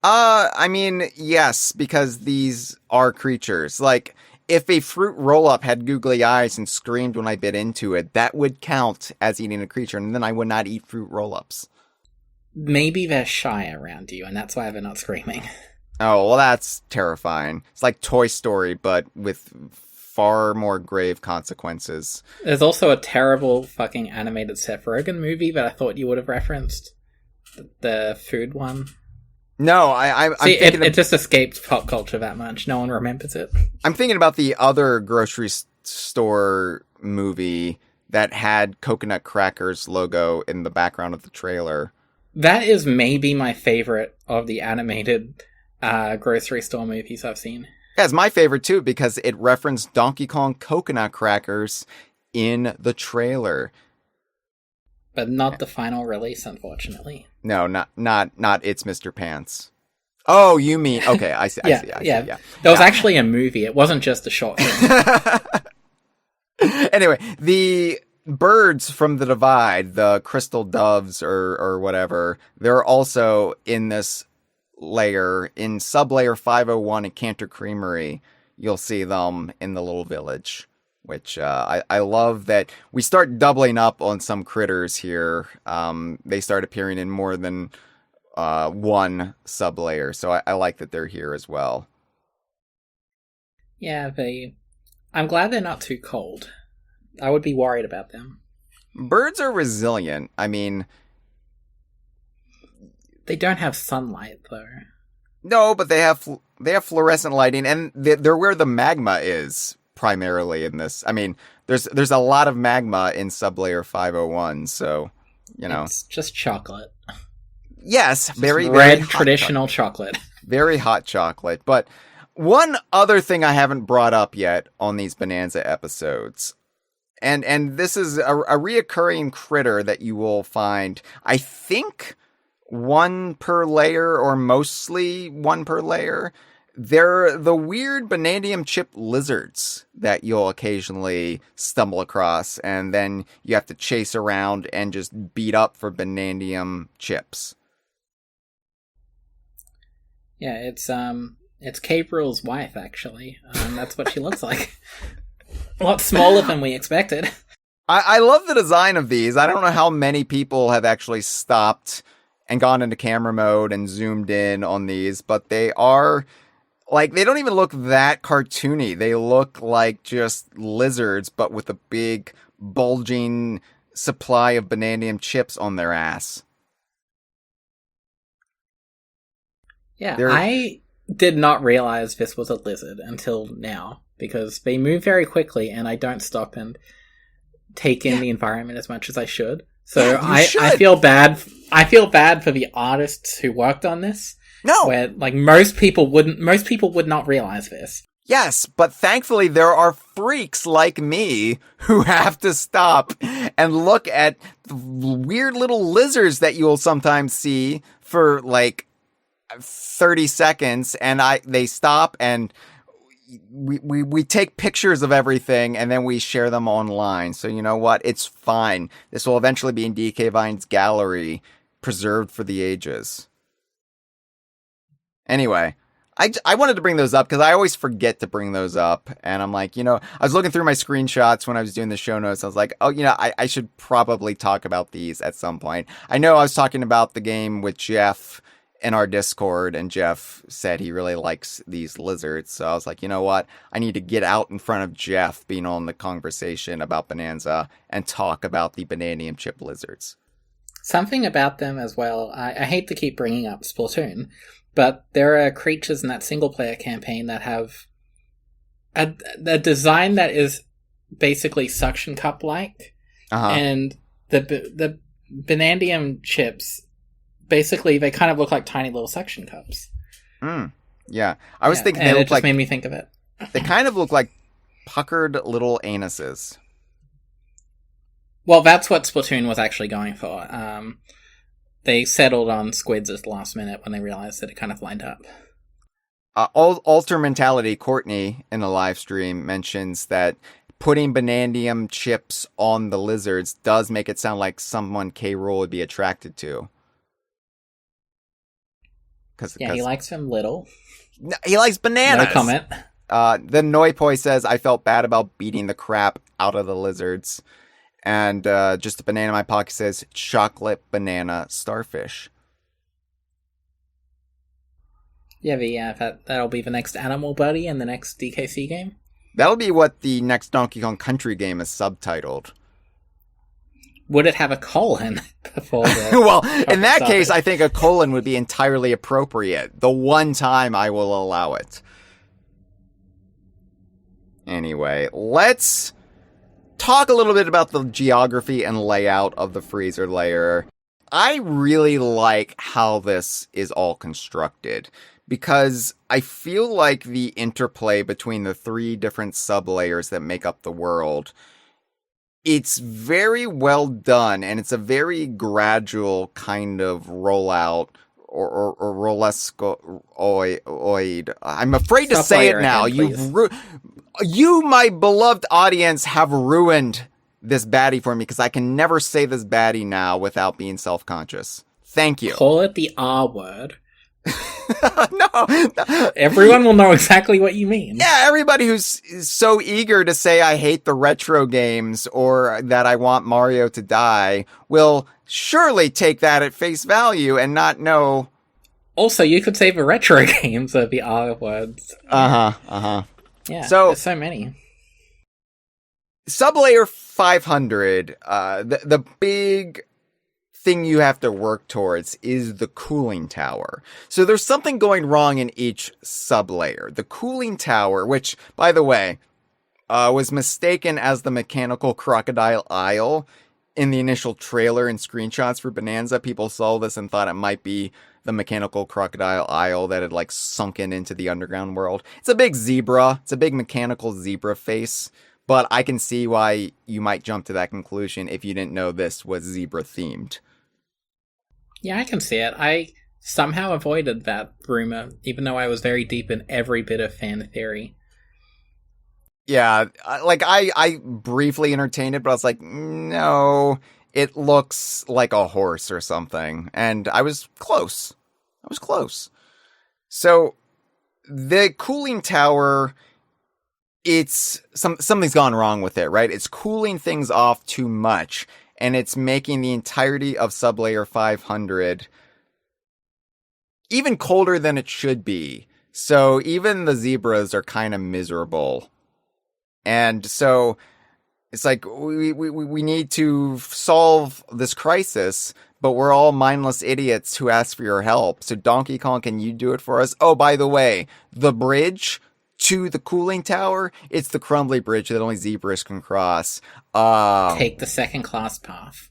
A: I mean, yes, because these are creatures. Like, if a fruit roll-up had googly eyes and screamed when I bit into it, that would count as eating a creature, and then I would not eat fruit roll-ups.
B: Maybe they're shy around you, and that's why they're not screaming.
A: Oh, well, that's terrifying. It's like Toy Story, but with far more grave consequences.
B: There's also a terrible fucking animated Seth Rogen movie that I thought you would have referenced. The food one.
A: No, I'm thinking...
B: It just escaped pop culture that much. No one remembers it.
A: I'm thinking about the other grocery store movie that had Coconut Crackers logo in the background of the trailer.
B: That is maybe my favorite of the animated grocery store movies I've seen.
A: Yeah, it's my favorite too because it referenced Donkey Kong Coconut Crackers in the trailer.
B: But not the final release, unfortunately.
A: No, not It's Mr. Pants. Oh, you mean... Okay, I see.
B: Yeah. There was actually a movie. It wasn't just a short film.
A: Anyway, the birds from the Divide, the crystal doves or whatever, they're also in this layer. In Sublayer 501 in Cantor Creamery, you'll see them in the little village. Which I love that we start doubling up on some critters here. They start appearing in more than one sublayer, so I like that they're here as well.
B: Yeah, I'm glad they're not too cold. I would be worried about them.
A: Birds are resilient. I mean...
B: They don't have sunlight, though.
A: No, but they have fluorescent lighting, and they're where the magma is. Primarily in this. I mean, there's a lot of magma in Sublayer 501, so, you know.
B: It's just chocolate.
A: Yes, very
B: red traditional chocolate.
A: Very hot chocolate. But one other thing I haven't brought up yet on these Bananza episodes, and this is a reoccurring critter that you will find, I think, one per layer or mostly one per layer. They're the weird bananium chip lizards that you'll occasionally stumble across, and then you have to chase around and just beat up for bananium chips.
B: Yeah, it's Gabriel's wife, actually. That's what she looks like. A lot smaller than we expected.
A: I love the design of these. I don't know how many people have actually stopped and gone into camera mode and zoomed in on these, but they are... Like, they don't even look that cartoony. They look like just lizards, but with a big, bulging supply of bananium chips on their ass.
B: Yeah, I did not realize this was a lizard until now, because they move very quickly, and I don't stop and take in the environment as much as I should. So I feel bad. I feel bad for the artists who worked on this.
A: No.
B: Where, like, most people would not realize this.
A: Yes, but thankfully there are freaks like me who have to stop and look at the weird little lizards that you'll sometimes see for, like, 30 seconds, and they stop, and we take pictures of everything, and then we share them online. So you know what? It's fine. This will eventually be in DK Vine's gallery, preserved for the ages. Anyway, I wanted to bring those up because I always forget to bring those up. And I'm like, I was looking through my screenshots when I was doing the show notes. I was like, oh, I should probably talk about these at some point. I know I was talking about the game with Jeff in our Discord, and Jeff said he really likes these lizards. So I was like, you know what? I need to get out in front of Jeff being on the conversation about Bananza and talk about the Bananium chip lizards.
B: Something about them as well, I hate to keep bringing up Splatoon, but there are creatures in that single-player campaign that have a design that is basically suction cup-like, and the Banandium chips, basically, they kind of look like tiny little suction cups.
A: Yeah. I was thinking
B: they look
A: it just
B: made me think of it.
A: They kind of look like puckered little anuses.
B: Well, that's what Splatoon was actually going for. They settled on squids at the last minute when they realized that it kind of lined up.
A: Alter Mentality, Courtney, in the live stream, mentions that putting Banandium chips on the lizards does make it sound like someone K-Rool would be attracted to.
B: He likes them little.
A: He likes bananas.
B: No comment.
A: The Noipoi says, I felt bad about beating the crap out of the lizards. And just a banana in my pocket says, chocolate banana starfish.
B: Yeah, that'll be the next Animal Buddy in the next DKC game.
A: That'll be what the next Donkey Kong Country game is subtitled.
B: Would it have a colon before the...
A: Well, in that case, I think a colon would be entirely appropriate. The one time I will allow it. Anyway, let's talk a little bit about the geography and layout of the freezer layer. I really like how this is all constructed, because I feel like the interplay between the three different sublayers that make up the world, it's very well done, and it's a very gradual kind of rollout or rollescoid. I'm afraid to say it now. You, my beloved audience, have ruined this baddie for me because I can never say this baddie now without being self-conscious. Thank you.
B: Call it the R word.
A: No.
B: Everyone will know exactly what you mean.
A: Yeah, everybody who's so eager to say I hate the retro games or that I want Mario to die will surely take that at face value and not know.
B: Also, you could say the retro games are the R words.
A: Yeah,
B: there's so many.
A: Sublayer 500, the big thing you have to work towards is the cooling tower. So there's something going wrong in each sublayer. The cooling tower, which, by the way, was mistaken as the mechanical crocodile isle in the initial trailer and screenshots for Bananza. People saw this and thought it might be the mechanical crocodile isle that had like sunken into the underground world. It's a big zebra. It's a big mechanical zebra face. But I can see why you might jump to that conclusion if you didn't know this was zebra themed.
B: Yeah, I can see it. I somehow avoided that rumor, even though I was very deep in every bit of fan theory.
A: Yeah, I briefly entertained it, but I was like, no, it looks like a horse or something. And I was close. So, the cooling tower, it's something's gone wrong with it, right? It's cooling things off too much, and it's making the entirety of Sublayer 500 even colder than it should be. So even the zebras are kind of miserable. And so it's like we need to solve this crisis, but we're all mindless idiots who ask for your help. So Donkey Kong, can you do it for us? Oh, by the way, the bridge to the cooling tower, it's the crumbly bridge that only zebras can cross.
B: Take the second class path.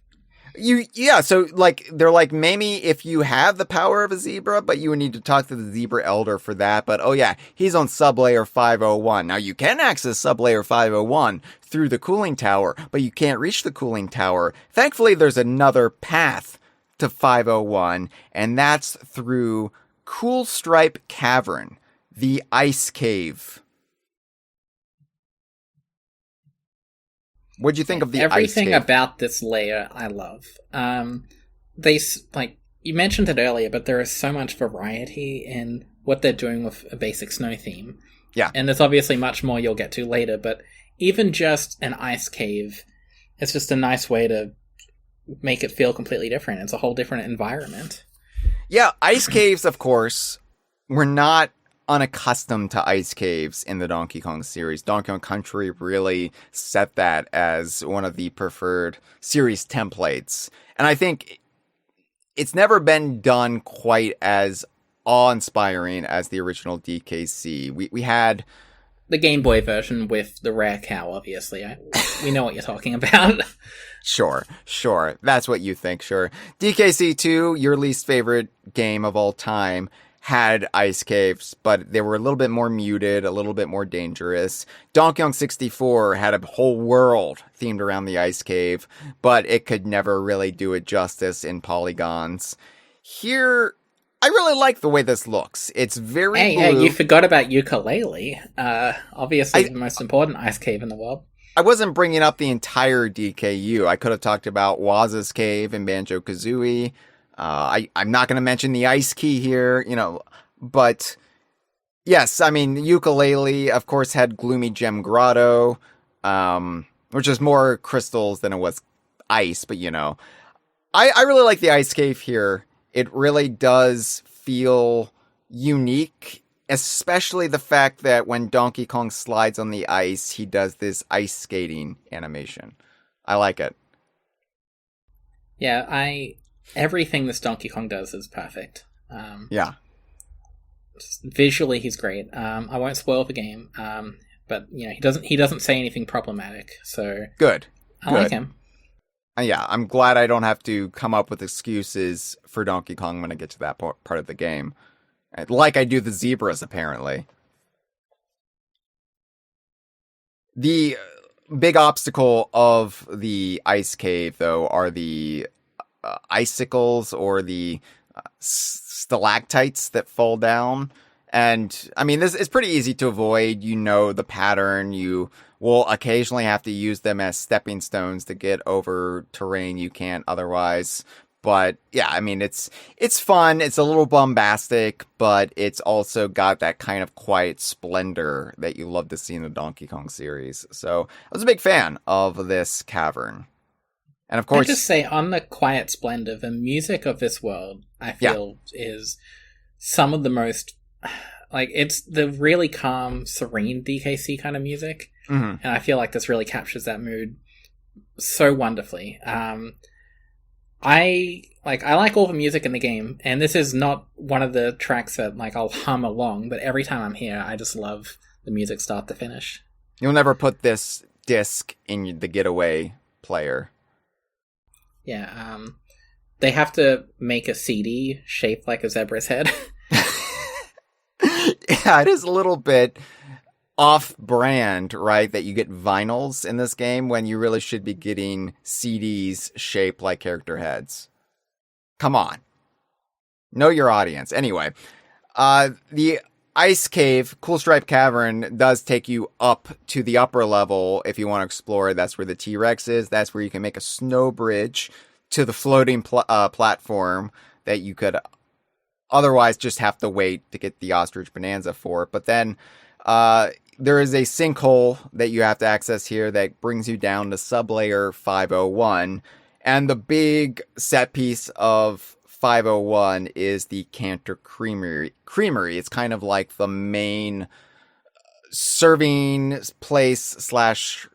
A: So like they're like, maybe if you have the power of a zebra, but you would need to talk to the zebra elder for that. But oh yeah, he's on Sublayer 501. Now you can access Sublayer 501 through the cooling tower, but you can't reach the cooling tower. Thankfully, there's another path to 501, and that's through Cool Stripe Cavern, the ice cave. What'd you think of the ice cave?
B: Everything about this layer I love. You mentioned it earlier, but there is so much variety in what they're doing with a basic snow theme.
A: Yeah.
B: And there's obviously much more you'll get to later, but even just an ice cave, it's just a nice way to make it feel completely different. It's a whole different environment.
A: Yeah, ice caves, of course, we're not unaccustomed to ice caves in the Donkey Kong series. Donkey Kong Country really set that as one of the preferred series templates. And I think it's never been done quite as awe-inspiring as the original DKC. We had
B: the Game Boy version with the rare cow, obviously. We know what you're talking about.
A: Sure. That's what you think, sure. DKC 2, your least favorite game of all time, had ice caves, but they were a little bit more muted, a little bit more dangerous. Donkey Kong 64 had a whole world themed around the ice cave, but it could never really do it justice in polygons. Here, I really like the way this looks. It's very blue.
B: Hey, you forgot about Ukulele. Obviously the most important ice cave in the world.
A: I wasn't bringing up the entire DKU. I could have talked about Waz's Cave and Banjo-Kazooie. I'm not going to mention the Ice Key here, but yes, I mean, Ukulele, of course, had Gloomy Gem Grotto, which is more crystals than it was ice, but I really like the Ice Cave here. It really does feel unique, especially the fact that when Donkey Kong slides on the ice, he does this ice skating animation. I like it.
B: Yeah, everything this Donkey Kong does is perfect.
A: Yeah.
B: Visually, he's great. I won't spoil the game, but he doesn't say anything problematic, so
A: Good.
B: I like him.
A: Yeah, I'm glad I don't have to come up with excuses for Donkey Kong when I get to that part of the game. Like I do the zebras, apparently. The big obstacle of the ice cave, though, are the icicles or the stalactites that fall down. And, I mean, this is pretty easy to avoid. You know the pattern. You will occasionally have to use them as stepping stones to get over terrain you can't otherwise. But, yeah, I mean, it's fun. It's a little bombastic, but it's also got that kind of quiet splendor that you love to see in the Donkey Kong series. So, I was a big fan of this cavern. And, of course...
B: I just say, on the quiet splendor, the music of this world, I feel, is some of the most... Like, it's the really calm, serene DKC kind of music.
A: Mm-hmm.
B: And I feel like this really captures that mood so wonderfully. I like all the music in the game, and this is not one of the tracks that, I'll hum along, but every time I'm here, I just love the music start to finish.
A: You'll never put this disc in the Getaway player.
B: Yeah, they have to make a CD shaped like a zebra's head.
A: Yeah, it is a little bit off-brand, right? That you get vinyls in this game when you really should be getting CDs shaped like character heads. Come on. Know your audience. Anyway, the Ice Cave, Cool Stripe Cavern, does take you up to the upper level if you want to explore. That's where the T-Rex is. That's where you can make a snow bridge to the floating platform that you could otherwise just have to wait to get the Ostrich Bonanza for. But then there is a sinkhole that you have to access here that brings you down to Sublayer 501. And the big set piece of 501 is the Cantor Creamery. It's kind of like the main serving place slash,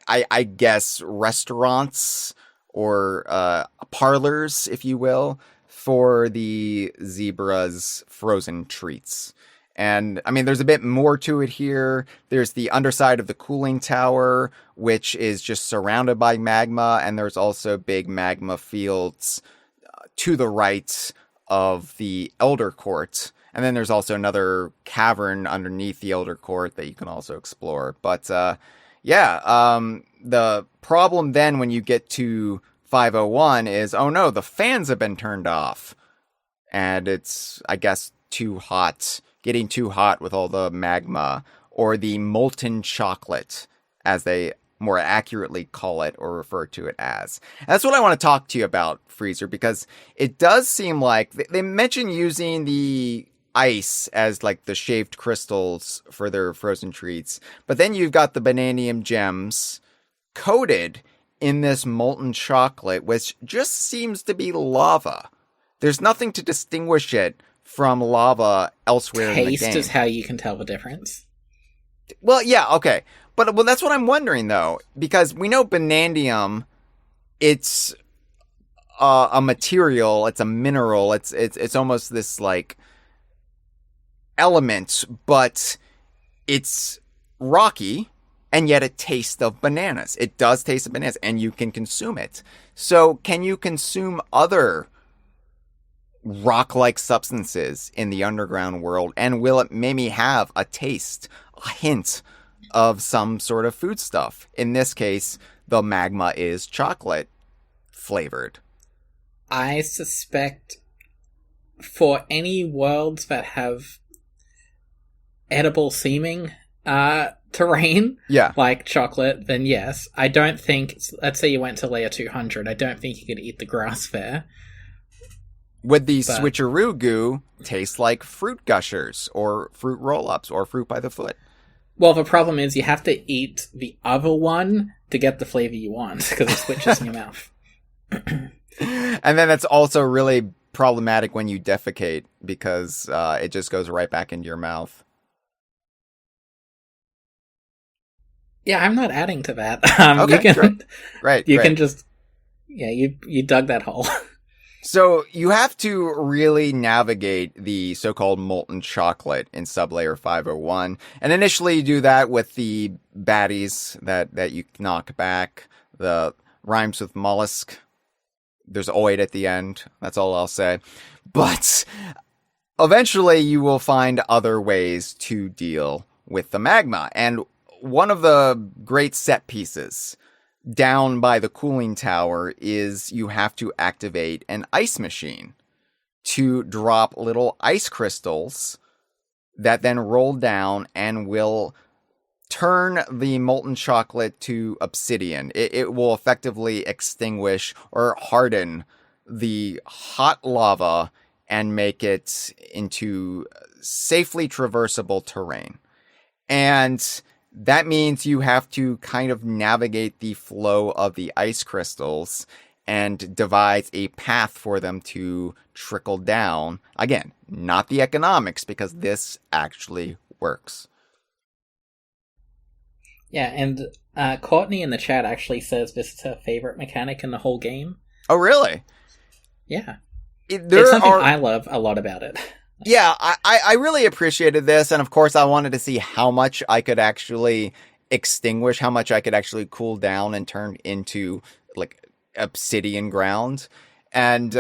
A: I guess, restaurants or parlors, if you will, for the zebra's frozen treats. And, I mean, there's a bit more to it here. There's the underside of the cooling tower, which is just surrounded by magma, and there's also big magma fields to the right of the Elder Court. And then there's also another cavern underneath the Elder Court that you can also explore. But, the problem then when you get to 501 is, oh no, the fans have been turned off. And it's, I guess, too hot. Getting too hot with all the magma, or the molten chocolate, as they more accurately call it or refer to it as. And that's what I want to talk to you about, Freezer, because it does seem like they mention using the ice as like the shaved crystals for their frozen treats, but then you've got the Bananium gems coated in this molten chocolate, which just seems to be lava. There's nothing to distinguish it from lava elsewhere in the game.
B: Taste is how you can tell the difference.
A: Well, yeah, okay. But that's what I'm wondering, though, because we know Banandium, it's a material, it's a mineral, it's almost this, like, element, but it's rocky, and yet it tastes of bananas. It does taste of bananas, and you can consume it. So, can you consume other rock-like substances in the underground world, and will it maybe have a taste, a hint of some sort of foodstuff? In this case, the magma is chocolate flavored.
B: I suspect for any worlds that have edible seeming terrain, like chocolate, then yes. I don't think, let's say you went to layer 200, I don't think you could eat the grass there.
A: Would the switcheroo goo taste like fruit gushers or fruit roll-ups or fruit by the foot?
B: Well, the problem is you have to eat the other one to get the flavor you want, because it switches in your mouth.
A: And then it's also really problematic when you defecate, because it just goes right back into your mouth.
B: Yeah, I'm not adding to that.
A: Okay, great.
B: You can just... Yeah, you dug that hole.
A: So you have to really navigate the so-called molten chocolate in Sublayer 501. And initially you do that with the baddies that you knock back. The rhymes with mollusk. There's oid at the end. That's all I'll say. But eventually you will find other ways to deal with the magma. And one of the great set pieces down by the cooling tower is you have to activate an ice machine to drop little ice crystals that then roll down and will turn the molten chocolate to obsidian. It will effectively extinguish or harden the hot lava and make it into safely traversable terrain. And that means you have to kind of navigate the flow of the ice crystals and devise a path for them to trickle down. Again, not the economics, because this actually works.
B: Yeah, and Courtney in the chat actually says this is her favorite mechanic in the whole game.
A: Oh, really?
B: Yeah. It's something I love a lot about it.
A: Yeah, I really appreciated this, and of course I wanted to see how much I could actually extinguish, how much I could actually cool down and turn into, like, obsidian ground. And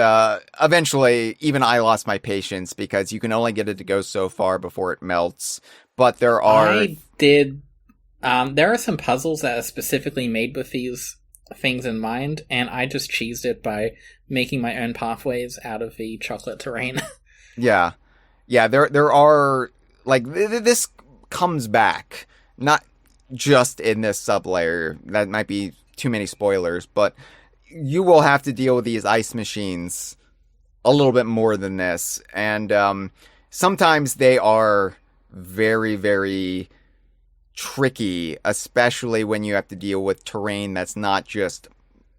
A: eventually, even I lost my patience, because you can only get it to go so far before it melts. But there are...
B: there are some puzzles that are specifically made with these things in mind, and I just cheesed it by making my own pathways out of the chocolate terrain.
A: Yeah. Yeah, there are, like, this comes back, not just in this sublayer. That might be too many spoilers, but you will have to deal with these ice machines a little bit more than this. And sometimes they are very, very tricky, especially when you have to deal with terrain that's not just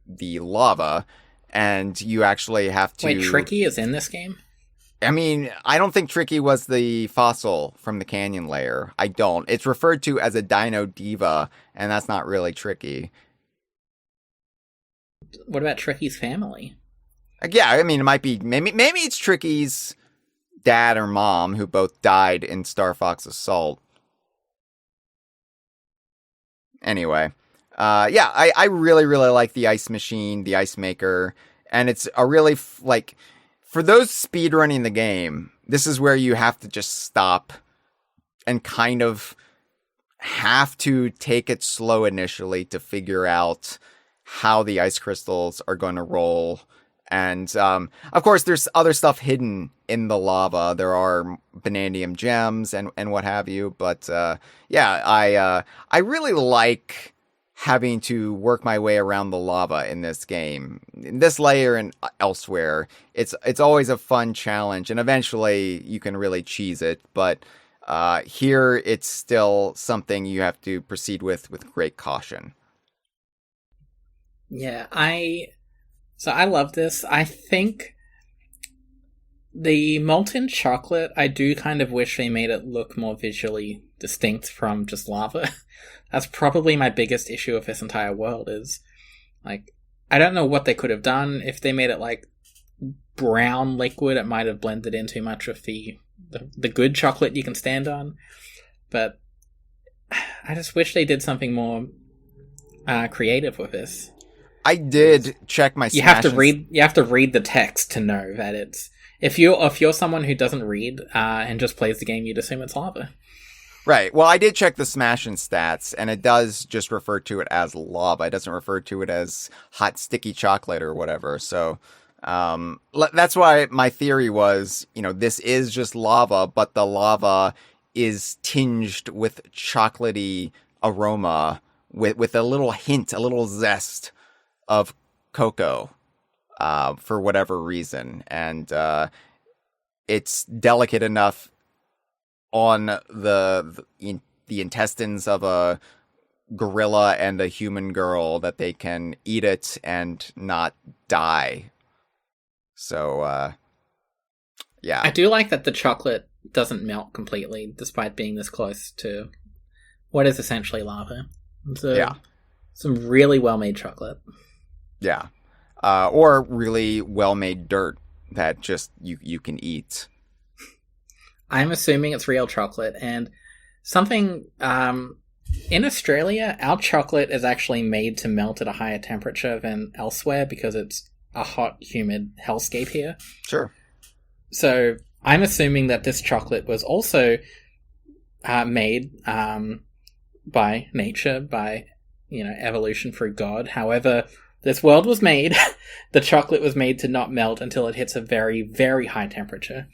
A: the lava, and you actually have to...
B: Wait, Tricky is in this game?
A: I mean, I don't think Tricky was the fossil from the canyon layer. I don't. It's referred to as a Dino Diva, and that's not really Tricky.
B: What about Tricky's family?
A: Yeah, I mean, it might be... Maybe it's Tricky's dad or mom, who both died in Star Fox Assault. Anyway. Yeah, I really, really like the ice machine, the ice maker, and it's a really, for those speedrunning the game, this is where you have to just stop and kind of have to take it slow initially to figure out how the ice crystals are going to roll. And, of course, there's other stuff hidden in the lava. There are Banandium gems and what have you. But, yeah, I really like having to work my way around the lava in this game. In this layer and elsewhere, it's always a fun challenge, and eventually you can really cheese it, but here it's still something you have to proceed with great caution.
B: Yeah, I love this. I think the molten chocolate, I do kind of wish they made it look more visually distinct from just lava. That's probably my biggest issue with this entire world is, like, I don't know what they could have done. If they made it, like, brown liquid, it might have blended in too much with the good chocolate you can stand on. But I just wish they did something more creative with this.
A: I did check my
B: You have to read the text to know that it's... If you're someone who doesn't read and just plays the game, you'd assume it's lava.
A: Right. Well, I did check the smashing stats, and it does just refer to it as lava. It doesn't refer to it as hot, sticky chocolate or whatever. So that's why my theory was, this is just lava, but the lava is tinged with chocolatey aroma with a little hint, a little zest of cocoa for whatever reason. And it's delicate enough on the intestines of a gorilla and a human girl that they can eat it and not die. So, yeah.
B: I do like that the chocolate doesn't melt completely, despite being this close to what is essentially lava.
A: Yeah.
B: Some really well-made chocolate.
A: Yeah. Or really well-made dirt that just you can eat.
B: I'm assuming it's real chocolate, and something in Australia, our chocolate is actually made to melt at a higher temperature than elsewhere because it's a hot, humid hellscape here.
A: Sure.
B: So I'm assuming that this chocolate was also made by nature, by evolution through God. However, this world was made. The chocolate was made to not melt until it hits a very, very high temperature.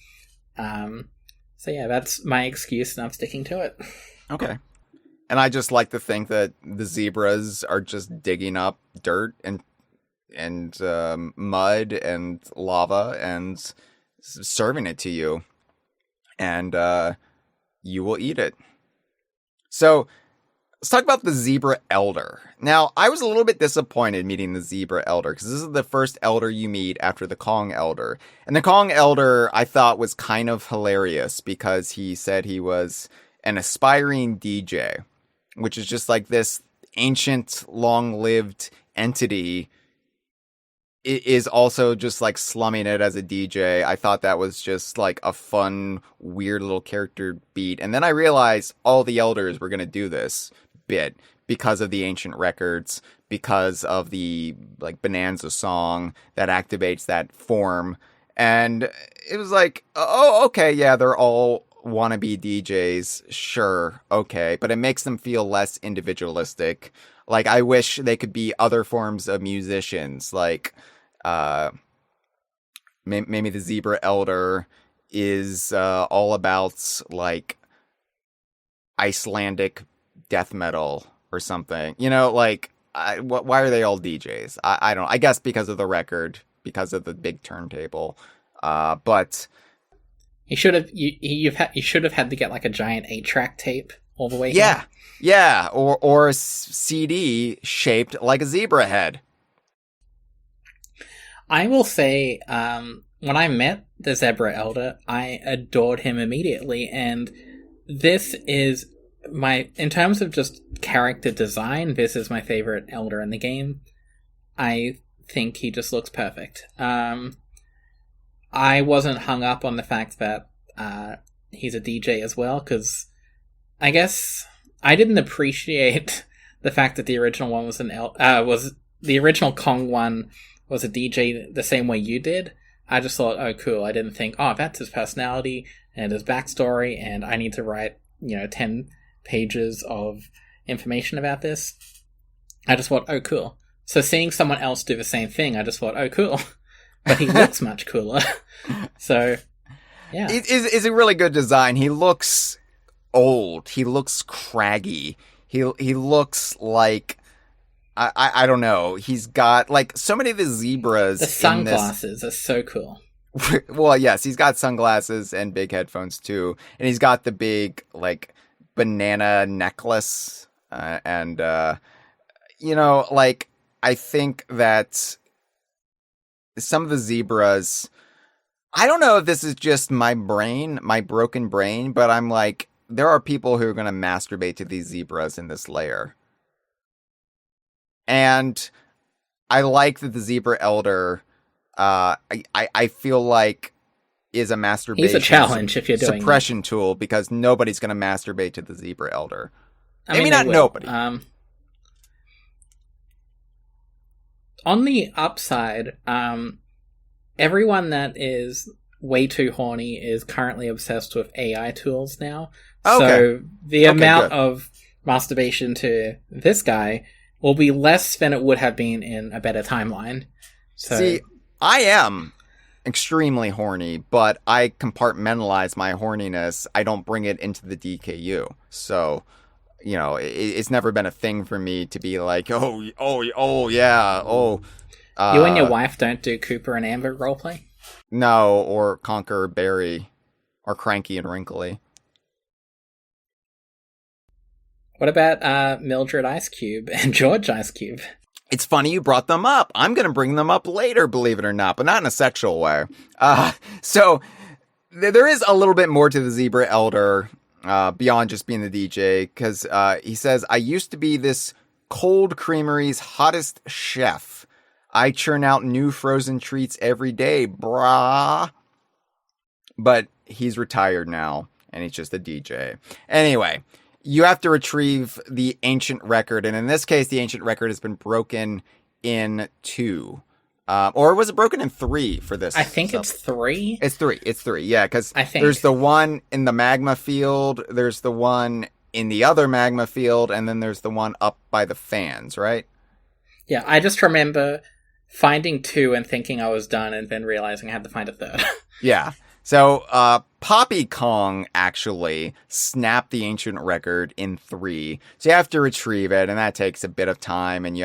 B: So yeah, that's my excuse, and I'm sticking to it.
A: Okay. And I just like to think that the zebras are just digging up dirt and mud and lava and serving it to you. And you will eat it. So let's talk about the zebra elder. Now, I was a little bit disappointed meeting the zebra elder because this is the first elder you meet after the Kong elder. And the Kong elder I thought was kind of hilarious because he said he was an aspiring DJ, which is just like this ancient, long-lived entity is also just like slumming it as a DJ. I thought that was just like a fun, weird little character beat. And then I realized all the elders were going to do this bit because of the ancient records, because of the like Bananza song that activates that form. And it was like, oh, okay, yeah, they're all wannabe DJs. Sure, okay. But it makes them feel less individualistic. Like, I wish they could be other forms of musicians. Like, maybe the Zebra Elder is all about, like, Icelandic death metal or something. Like, why are they all DJs? I don't know. I guess because of the record, because of the big turntable. But
B: you should have had to get like a giant 8-track tape all the way.
A: Yeah, yeah, or a CD shaped like a zebra head. I
B: will say, when I met the Zebra Elder, I adored him immediately, and this is in terms of just character design, this is my favorite Elder in the game. I think he just looks perfect. I wasn't hung up on the fact that he's a DJ as well, because I guess I didn't appreciate the fact that the original one was was the original Kong one was a DJ the same way you did. I just thought, oh, cool. I didn't think, oh, that's his personality and his backstory, and I need to write 10 pages of information about this. I just thought, oh, cool. So seeing someone else do the same thing, I just thought, oh, cool. But he looks much cooler. So, yeah.
A: It's a really good design. He looks old. He looks craggy. He looks like I don't know. He's got like so many of the zebras.
B: The sunglasses are so cool.
A: Well, yes, he's got sunglasses and big headphones too, and he's got the big like banana necklace, and like I think that some of the zebras. I don't know if this is just my brain, my broken brain, but I'm like, there are people who are going to masturbate to these zebras in this layer. And I like that the zebra elder, I feel like is a masturbation.
B: He's a challenge if you're doing
A: suppression
B: that.
A: tool because nobody's going to masturbate to the zebra elder.
B: I mean
A: not nobody.
B: On the upside, everyone that is way too horny is currently obsessed with AI tools now.
A: Okay.
B: So the amount
A: good.
B: of masturbation to this guy will be less than it would have been in a better timeline. So,
A: see, I am extremely horny, but I compartmentalize my horniness. I don't bring it into the DKU. So, it's never been a thing for me to be like, oh, yeah,
B: you and your wife don't do Cooper and Amber roleplay?
A: No, or Conquer Barry, or Cranky and Wrinkly.
B: What about Mildred Ice Cube and George Ice Cube?
A: It's funny you brought them up. I'm going to bring them up later, believe it or not, but not in a sexual way. So there is a little bit more to the Zebra Elder beyond just being the DJ, because he says, I used to be this cold creamery's hottest chef. I churn out new frozen treats every day, brah. But he's retired now, and he's just a DJ. Anyway, you have to retrieve the ancient record, and in this case, the ancient record has been broken in 2. Or was it broken in 3 for this?
B: I think
A: stuff?
B: It's 3.
A: It's 3, yeah, because there's the one in the magma field, there's the one in the other magma field, and then there's the one up by the fans, right?
B: Yeah, I just remember finding 2 and thinking I was done, and then realizing I had to find a 3rd.
A: Yeah. So, Poppy Kong actually snapped the ancient record in 3. So you have to retrieve it, and that takes a bit of time. And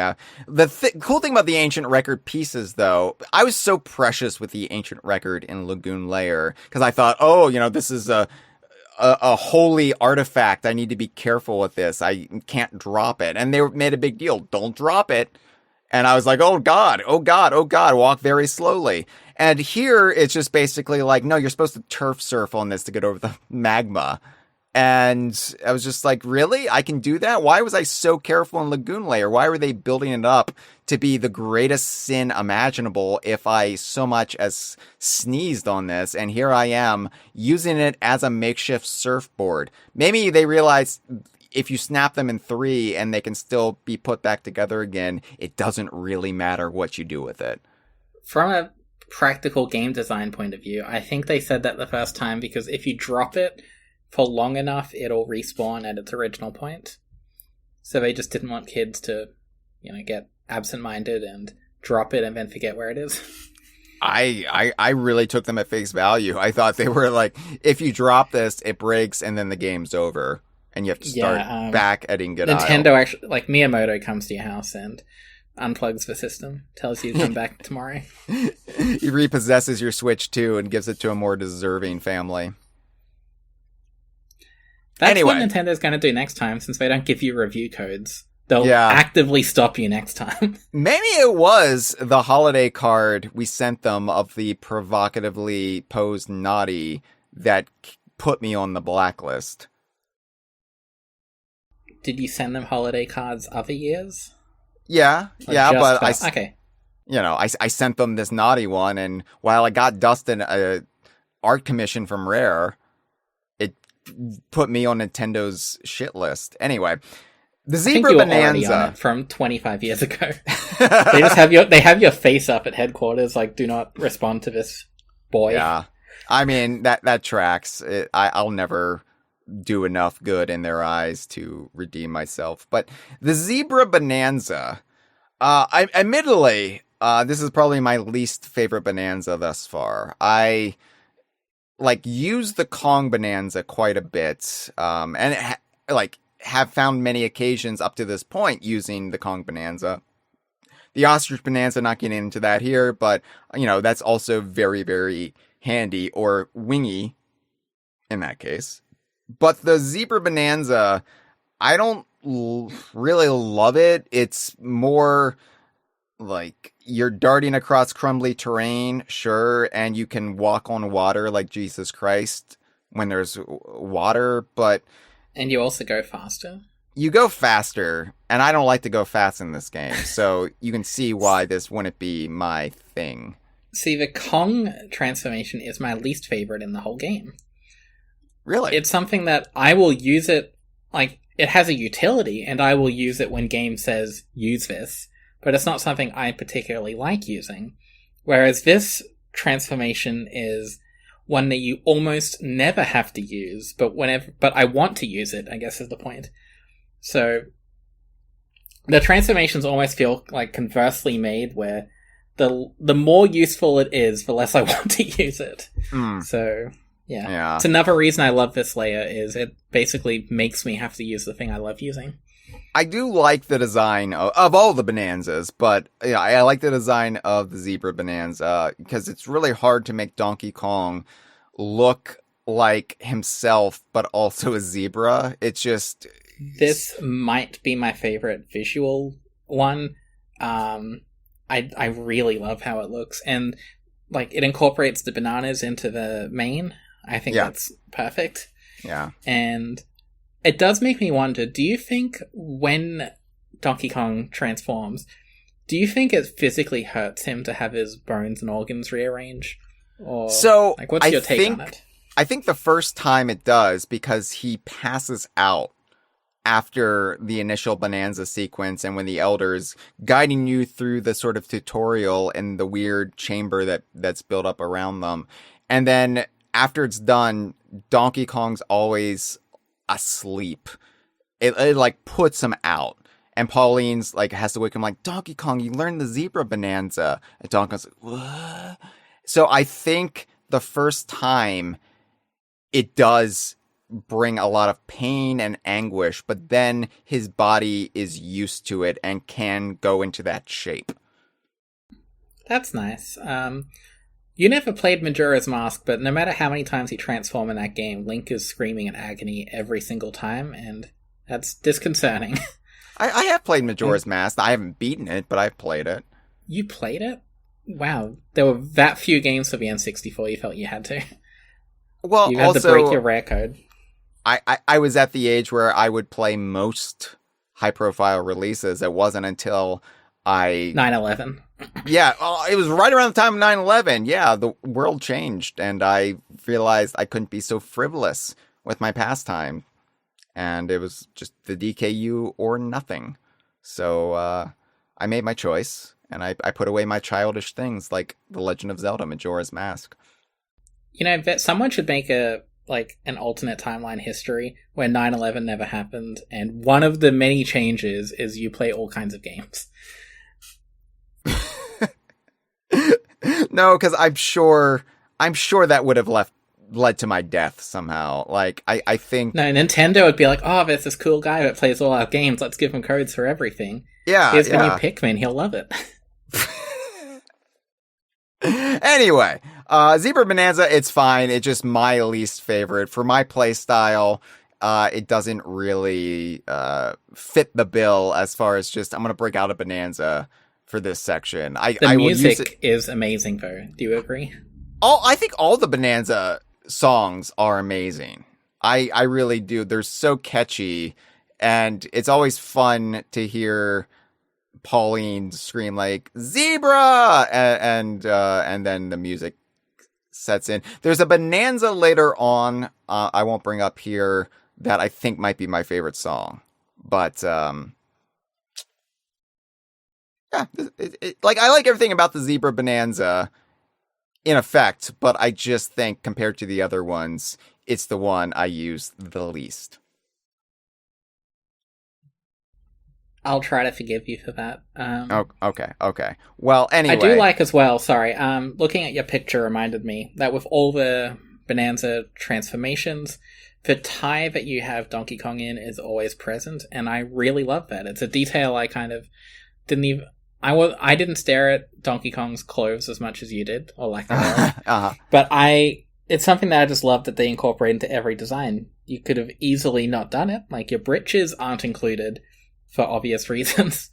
A: the cool thing about the ancient record pieces, though, I was so precious with the ancient record in Lagoon Lair, because I thought, this is a holy artifact. I need to be careful with this. I can't drop it. And they made a big deal. Don't drop it. And I was like, oh God, walk very slowly. And here, it's just basically like, no, you're supposed to turf surf on this to get over the magma. And I was just like, really? I can do that? Why was I so careful in Lagoon Lair? Why were they building it up to be the greatest sin imaginable if I so much as sneezed on this? And here I am, using it as a makeshift surfboard. Maybe they realized if you snap them in 3 and they can still be put back together again, it doesn't really matter what you do with it.
B: From a practical game design point of view, I think they said that the first time because if you drop it for long enough, it'll respawn at its original point. So they just didn't want kids to, get absent-minded and drop it and then forget where it is.
A: I really took them at face value. I thought they were like, if you drop this, it breaks and then the game's over. And you have to start back at Ingot
B: Nintendo
A: Isle.
B: actually, Miyamoto comes to your house and unplugs the system, tells you to come back tomorrow.
A: He repossesses your Switch too and gives it to a more deserving family.
B: That's what Nintendo's going to do next time, since they don't give you review codes. They'll actively stop you next time.
A: Maybe it was the holiday card we sent them of the provocatively posed naughty that put me on the blacklist.
B: Did you send them holiday cards other years?
A: Yeah, but
B: okay.
A: I sent them this naughty one, and while I got Dustin a art commission from Rare, it put me on Nintendo's shit list. Anyway, the Zebra Bananza
B: from 25 years ago. They just have your face up at headquarters, like, do not respond to this boy.
A: Yeah, I mean that tracks. I'll never do enough good in their eyes to redeem myself. But the Zebra Bananza, admittedly, this is probably my least favorite Bananza thus far. I use the Kong Bananza quite a bit, and have found many occasions up to this point using the Kong Bonanza. The Ostrich Bonanza, not getting into that here, but, that's also very, very handy, or wingy in that case. But the Zebra Bonanza, I don't really love it. It's more like you're darting across crumbly terrain, sure, and you can walk on water like Jesus Christ when there's water, but...
B: And you also go faster?
A: You go faster, and I don't like to go fast in this game, so you can see why this wouldn't be my thing.
B: See, the Kong transformation is my least favorite in the whole game.
A: Really?
B: It's something that I will use it, like, it has a utility, and I will use it when game says, use this, but it's not something I particularly like using. Whereas this transformation is one that you almost never have to use, but I want to use it, I guess is the point. So, the transformations almost feel like conversely made, where the more useful it is, the less I want to use it. So, yeah. It's another reason I love this layer, is it basically makes me have to use the thing I love using.
A: I do like the design of all the Bonanzas, but I like the design of the Zebra Bonanza, because it's really hard to make Donkey Kong look like himself, but also a zebra. It's just...
B: This might be my favorite visual one. I really love how it looks, and like it incorporates the bananas into the mane. I think that's perfect.
A: Yeah.
B: And it does make me wonder, do you think when Donkey Kong transforms, do you think it physically hurts him to have his bones and organs rearranged? Or,
A: so,
B: like, what's your take on it?
A: I think the first time it does, because he passes out after the initial Bonanza sequence, and when the Elder's guiding you through the sort of tutorial in the weird chamber that's built up around them. And then after it's done, Donkey Kong's always asleep. It like puts him out. And Pauline's like has to wake him like, Donkey Kong, you learned the Zebra Bonanza. And Donkey Kong's like, what? So I think the first time it does bring a lot of pain and anguish, but then his body is used to it and can go into that shape.
B: That's nice. You never played Majora's Mask, but no matter how many times he transforms in that game, Link is screaming in agony every single time, and that's disconcerting.
A: I have played Majora's Mask. I haven't beaten it, but I've played it.
B: You played it? Wow. There were that few games for the N64 you felt you had to.
A: Well,
B: you had to break your rare code.
A: I was at the age where I would play most high-profile releases. It wasn't until
B: 9/11.
A: Yeah, it was right around the time of 9/11. Yeah, the world changed, and I realized I couldn't be so frivolous with my pastime. And it was just the DKU or nothing. So I made my choice, and I put away my childish things like The Legend of Zelda Majora's Mask.
B: You know, someone should make an alternate timeline history where 9/11 never happened, and one of the many changes is you play all kinds of games.
A: No, because I'm sure that would have led to my death somehow. Like, I think...
B: No, Nintendo would be like, oh, there's this cool guy that plays all our games, let's give him codes for everything.
A: Yeah,
B: here's the new Pikmin, he'll love it.
A: Anyway, Zebra Bonanza, it's fine. It's just my least favorite. For my playstyle, it doesn't really fit the bill as far as just, I'm going to break out a Bonanza for this section.
B: The music is amazing, though. Do you agree?
A: I think all the Bonanza songs are amazing. I really do. They're so catchy, and it's always fun to hear Pauline scream like "Zebra" and then the music sets in. There's a Bonanza later on. I won't bring up here that I think might be my favorite song, but yeah, like I like everything about the Zebra Bonanza in effect, but I just think compared to the other ones, it's the one I use the least.
B: I'll try to forgive you for that.
A: Okay. Well, anyway.
B: I do like as well, sorry, looking at your picture reminded me that with all the Bananza transformations, the tie that you have Donkey Kong in is always present, and I really love that. It's a detail I kind of didn't even... I didn't stare at Donkey Kong's clothes as much as you did, or lack thereof. But it's something that I just love that they incorporate into every design. You could have easily not done it. Like, your britches aren't included for obvious reasons.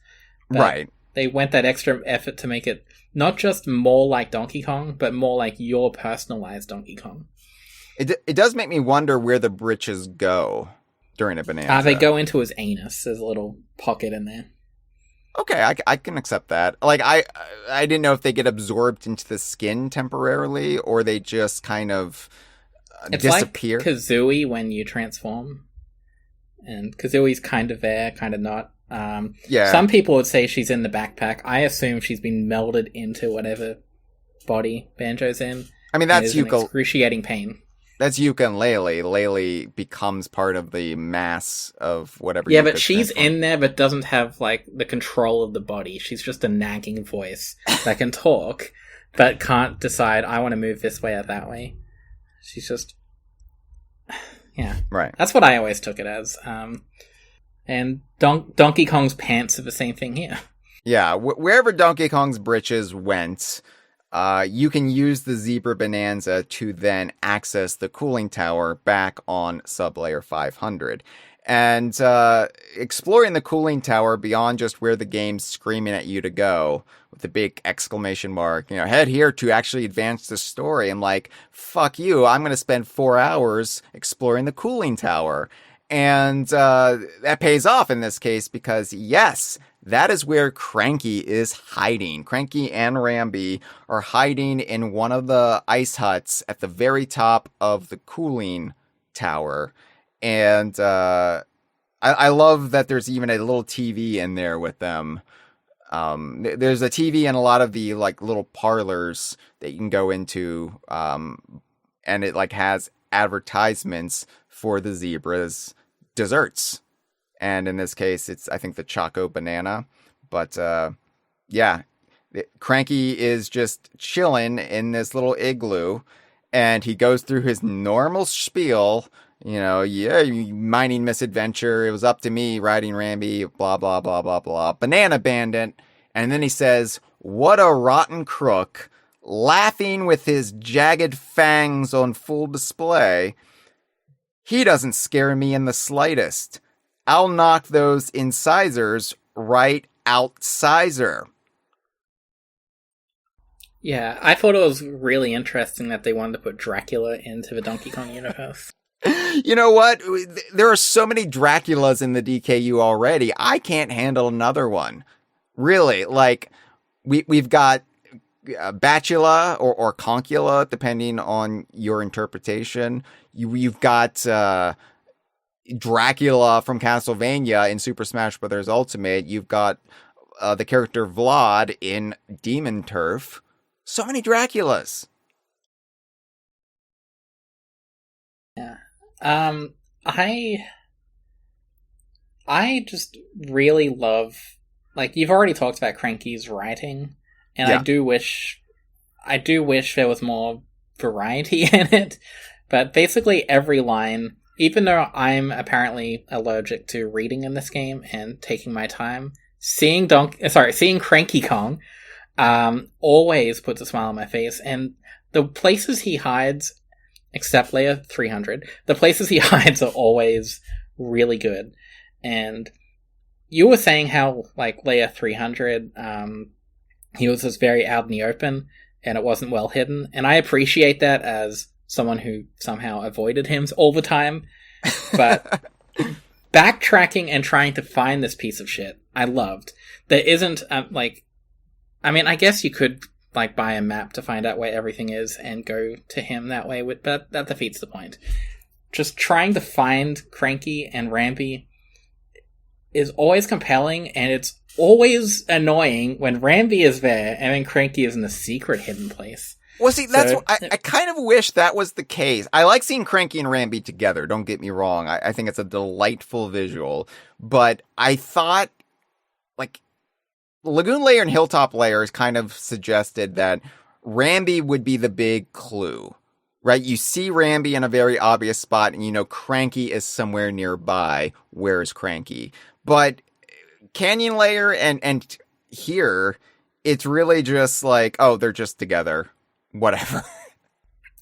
A: Right.
B: They went that extra effort to make it not just more like Donkey Kong, but more like your personalized Donkey Kong.
A: It does make me wonder where the britches go during a Bananza.
B: They go into his anus. There's a little pocket in there.
A: Okay, I can accept that. Like, I didn't know if they get absorbed into the skin temporarily, or they just kind of disappear.
B: It's like Kazooie when you transform. And Kazooie's kind of there, kind of not.
A: Yeah.
B: Some people would say she's in the backpack. I assume she's been melded into whatever body Banjo's in.
A: I mean, that's
B: excruciating pain.
A: That's Yuka and Laylee. Laylee becomes part of the mass of whatever.
B: Yeah, but she's in there, but doesn't have, like, the control of the body. She's just a nagging voice that can talk, but can't decide, I want to move this way or that way. She's just... Yeah.
A: Right.
B: That's what I always took it as. And Donkey Kong's pants are the same thing here.
A: Yeah, wherever Donkey Kong's britches went... you can use the Zebra Bananza to then access the cooling tower back on Sublayer 500. And exploring the cooling tower beyond just where the game's screaming at you to go, with the big exclamation mark, head here to actually advance the story. I'm like, fuck you, I'm going to spend 4 hours exploring the cooling tower. And that pays off in this case because, yes, that is where Cranky is hiding. Cranky and Rambi are hiding in one of the ice huts at the very top of the cooling tower. And I love that there's even a little TV in there with them. There's a TV in a lot of the like little parlors that you can go into. And it like has advertisements for the zebras' desserts. And in this case, it's, I think, the Choco Banana. But, yeah, Cranky is just chilling in this little igloo. And he goes through his normal spiel. Mining misadventure. It was up to me riding Rambi, blah, blah, blah, blah, blah. Banana Bandit. And then he says, what a rotten crook. Laughing with his jagged fangs on full display. He doesn't scare me in the slightest. I'll knock those incisors right out sizer.
B: Yeah, I thought it was really interesting that they wanted to put Dracula into the Donkey Kong universe.
A: You know what? There are so many Draculas in the DKU already. I can't handle another one. Really, like, we've got Batula or Conkula, depending on your interpretation. You've got Dracula from Castlevania in Super Smash Bros. Ultimate. You've got the character Vlad in Demon Turf. So many Draculas.
B: Yeah. I just really love, like, you've already talked about Cranky's writing, and yeah. I do wish there was more variety in it. But basically every line, even though I'm apparently allergic to reading in this game and taking my time, seeing Cranky Kong always puts a smile on my face. And the places he hides, except Layer 300, the places he hides are always really good. And you were saying how, like, Layer 300, he was just very out in the open and it wasn't well hidden. And I appreciate that as someone who somehow avoided him all the time. But backtracking and trying to find this piece of shit, I loved. There isn't, I guess you could, like, buy a map to find out where everything is and go to him that way, but that defeats the point. Just trying to find Cranky and Rambi is always compelling, and it's always annoying when Rambi is there and then Cranky is in a secret hidden place.
A: Well, see, that's I kind of wish that was the case. I like seeing Cranky and Rambi together, don't get me wrong. I think it's a delightful visual. But I thought, like, Lagoon Layer and Hilltop Layers kind of suggested that Rambi would be the big clue. right? You see Rambi in a very obvious spot, and you know Cranky is somewhere nearby. Where's Cranky? But Canyon Layer and here, it's really just like, oh, they're just together. Whatever.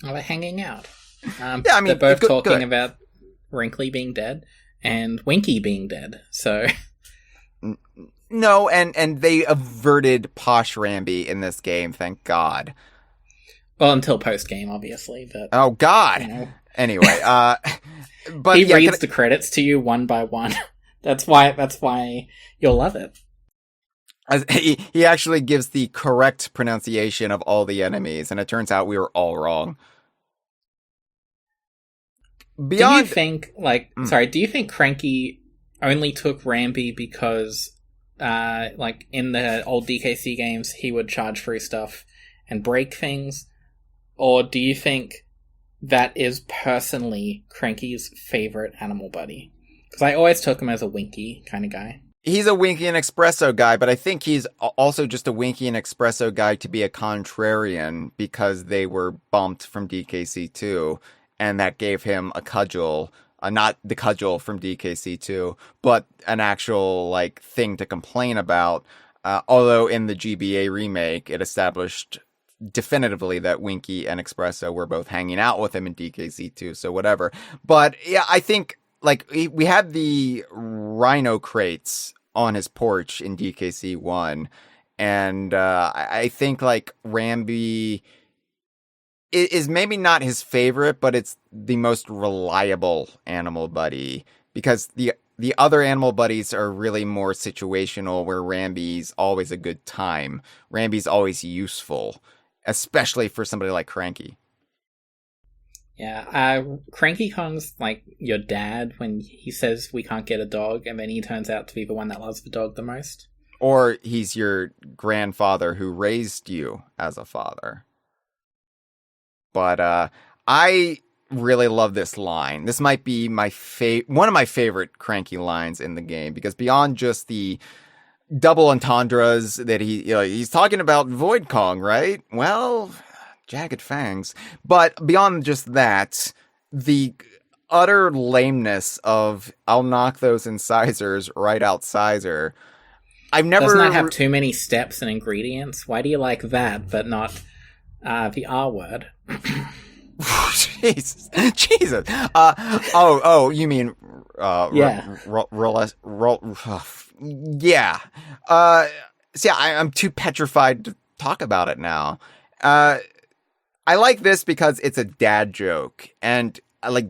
B: Oh, they're hanging out.
A: Yeah, I mean,
B: they're both
A: good,
B: talking
A: good.
B: about Wrinkly being dead and Winky being dead. So
A: No, and they averted Posh Rambi in this game, thank God.
B: well, until post game, obviously. But
A: Oh God.
B: you know,
A: Anyway, but
B: he
A: yeah,
B: reads the credits to you one by one. That's why you'll love it.
A: he actually gives the correct pronunciation of all the enemies, and it turns out we were all wrong.
B: Do you think, do you think Cranky only took Rambi because, in the old DKC games, he would charge through stuff and break things? Or do you think that is personally Cranky's favorite animal buddy? Because I always took him as a Winky kind of guy.
A: He's a Winky and Espresso guy, but I think he's also just a Winky and Espresso guy to be a contrarian because they were bumped from DKC2. And that gave him a cudgel, not the cudgel from DKC2, but an actual thing to complain about. Although in the GBA remake, it established definitively that Winky and Espresso were both hanging out with him in DKC2, so whatever. But yeah, I think we had the rhino crates on his porch in DKC1, and I think Rambi is maybe not his favorite, but it's the most reliable animal buddy, because the other animal buddies are really more situational, where Rambi's always a good time. Rambi's always useful, especially for somebody like Cranky.
B: Yeah, Cranky Kong's like your dad when he says we can't get a dog, and then he turns out to be the one that loves the dog the most.
A: Or he's your grandfather who raised you as a father. But I really love this line. This might be one of my favorite Cranky lines in the game, because beyond just the double entendres that he's talking about Void Kong, right? Well, jagged fangs. But beyond just that, the utter lameness of I'll knock those incisors right out Sizer. I've never...
B: Doesn't that have too many steps and ingredients? Why do you like that, but not the R word?
A: Jesus. You mean
B: yeah.
A: Yeah. So yeah, I'm too petrified to talk about it now. I like this because it's a dad joke, and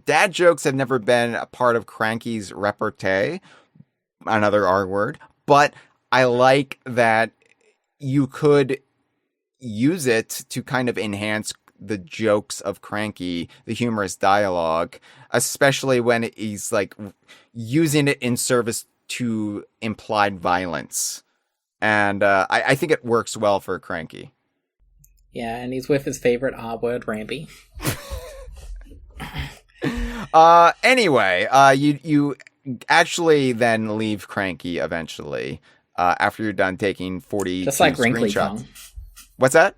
A: dad jokes have never been a part of Cranky's repartee, another R word, but I like that you could use it to kind of enhance the jokes of Cranky, the humorous dialogue, especially when he's using it in service to implied violence. And I think it works well for Cranky.
B: Yeah, and he's with his favorite R word, Rambi.
A: Anyway, you actually then leave Cranky eventually, after you're done taking 40
B: just like Wrinkly
A: screenshots.
B: Kong.
A: What's that?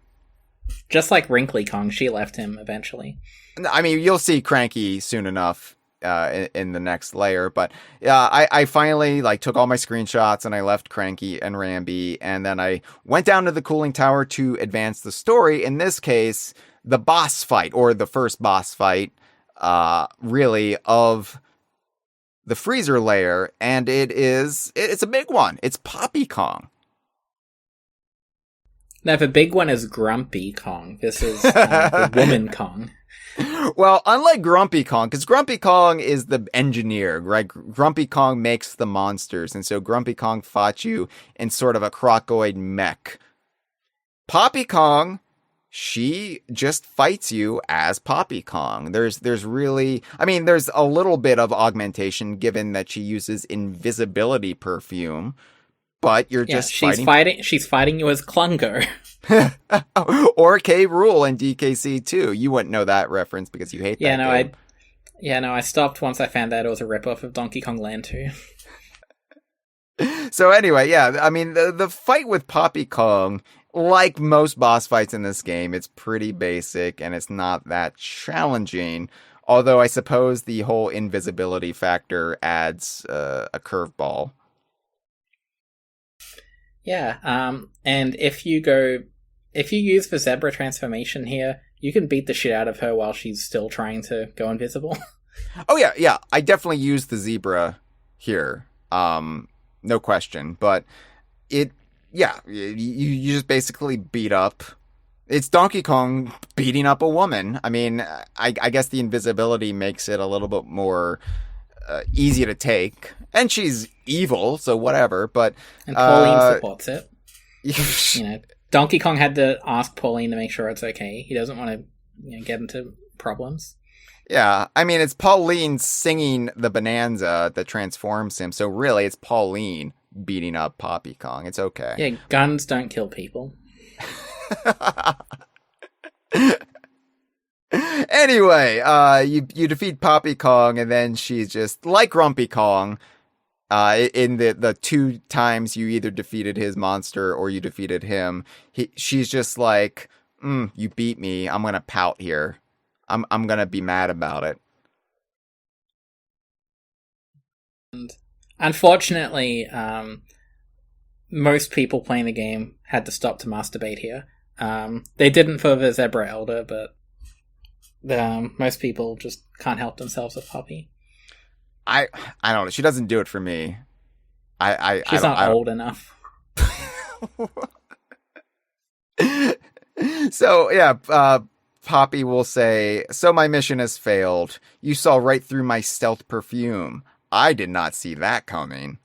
B: Just like Wrinkly Kong, she left him eventually.
A: I mean, you'll see Cranky soon enough in the next layer, but I finally took all my screenshots, and I left Cranky and Rambi, and then I went down to the cooling tower to advance the story. In this case, the boss fight, or the first boss fight, really, of the freezer layer, and it's a big one. It's Poppy Kong.
B: Now, the big one is Grumpy Kong. This is the woman Kong.
A: Well, unlike Grumpy Kong, because Grumpy Kong is the engineer, right? Grumpy Kong makes the monsters, and so Grumpy Kong fought you in sort of a crocoid mech. Poppy Kong, she just fights you as Poppy Kong. There's really... I mean, there's a little bit of augmentation, given that she uses invisibility perfume, but you're just fighting...
B: She's fighting you as Klungo.
A: Or K. Rool in DKC 2. You wouldn't know that reference because you hate that game.
B: I stopped once I found out it was a ripoff of Donkey Kong Land 2.
A: So anyway, yeah, I mean, the fight with Poppy Kong, like most boss fights in this game, it's pretty basic and it's not that challenging. Although I suppose the whole invisibility factor adds a curveball.
B: Yeah, and if you use the zebra transformation here, you can beat the shit out of her while she's still trying to go invisible.
A: Oh yeah. I definitely use the zebra here. No question. But you just basically beat up. It's Donkey Kong beating up a woman. I mean, I guess the invisibility makes it a little bit more easy to take, and she's evil, so whatever. But
B: And Pauline supports it. You know, Donkey Kong had to ask Pauline to make sure it's okay. He doesn't want to get into problems.
A: Yeah, I mean, it's Pauline singing the Bananza that transforms him, so really it's Pauline beating up Poppy Kong. It's okay.
B: Yeah, guns don't kill people.
A: Anyway, you defeat Poppy Kong, and then she's just like Grumpy Kong. In the two times you either defeated his monster or you defeated him, she's just like, you beat me. I'm gonna pout here. I'm gonna be mad about it.
B: And unfortunately, most people playing the game had to stop to masturbate here. They didn't for the Zebra Elder, but most people just can't help themselves with Poppy.
A: I don't know. She doesn't do it for me.
B: She's not old enough.
A: So yeah, Poppy will say, "So my mission has failed. You saw right through my stealth perfume. I did not see that coming.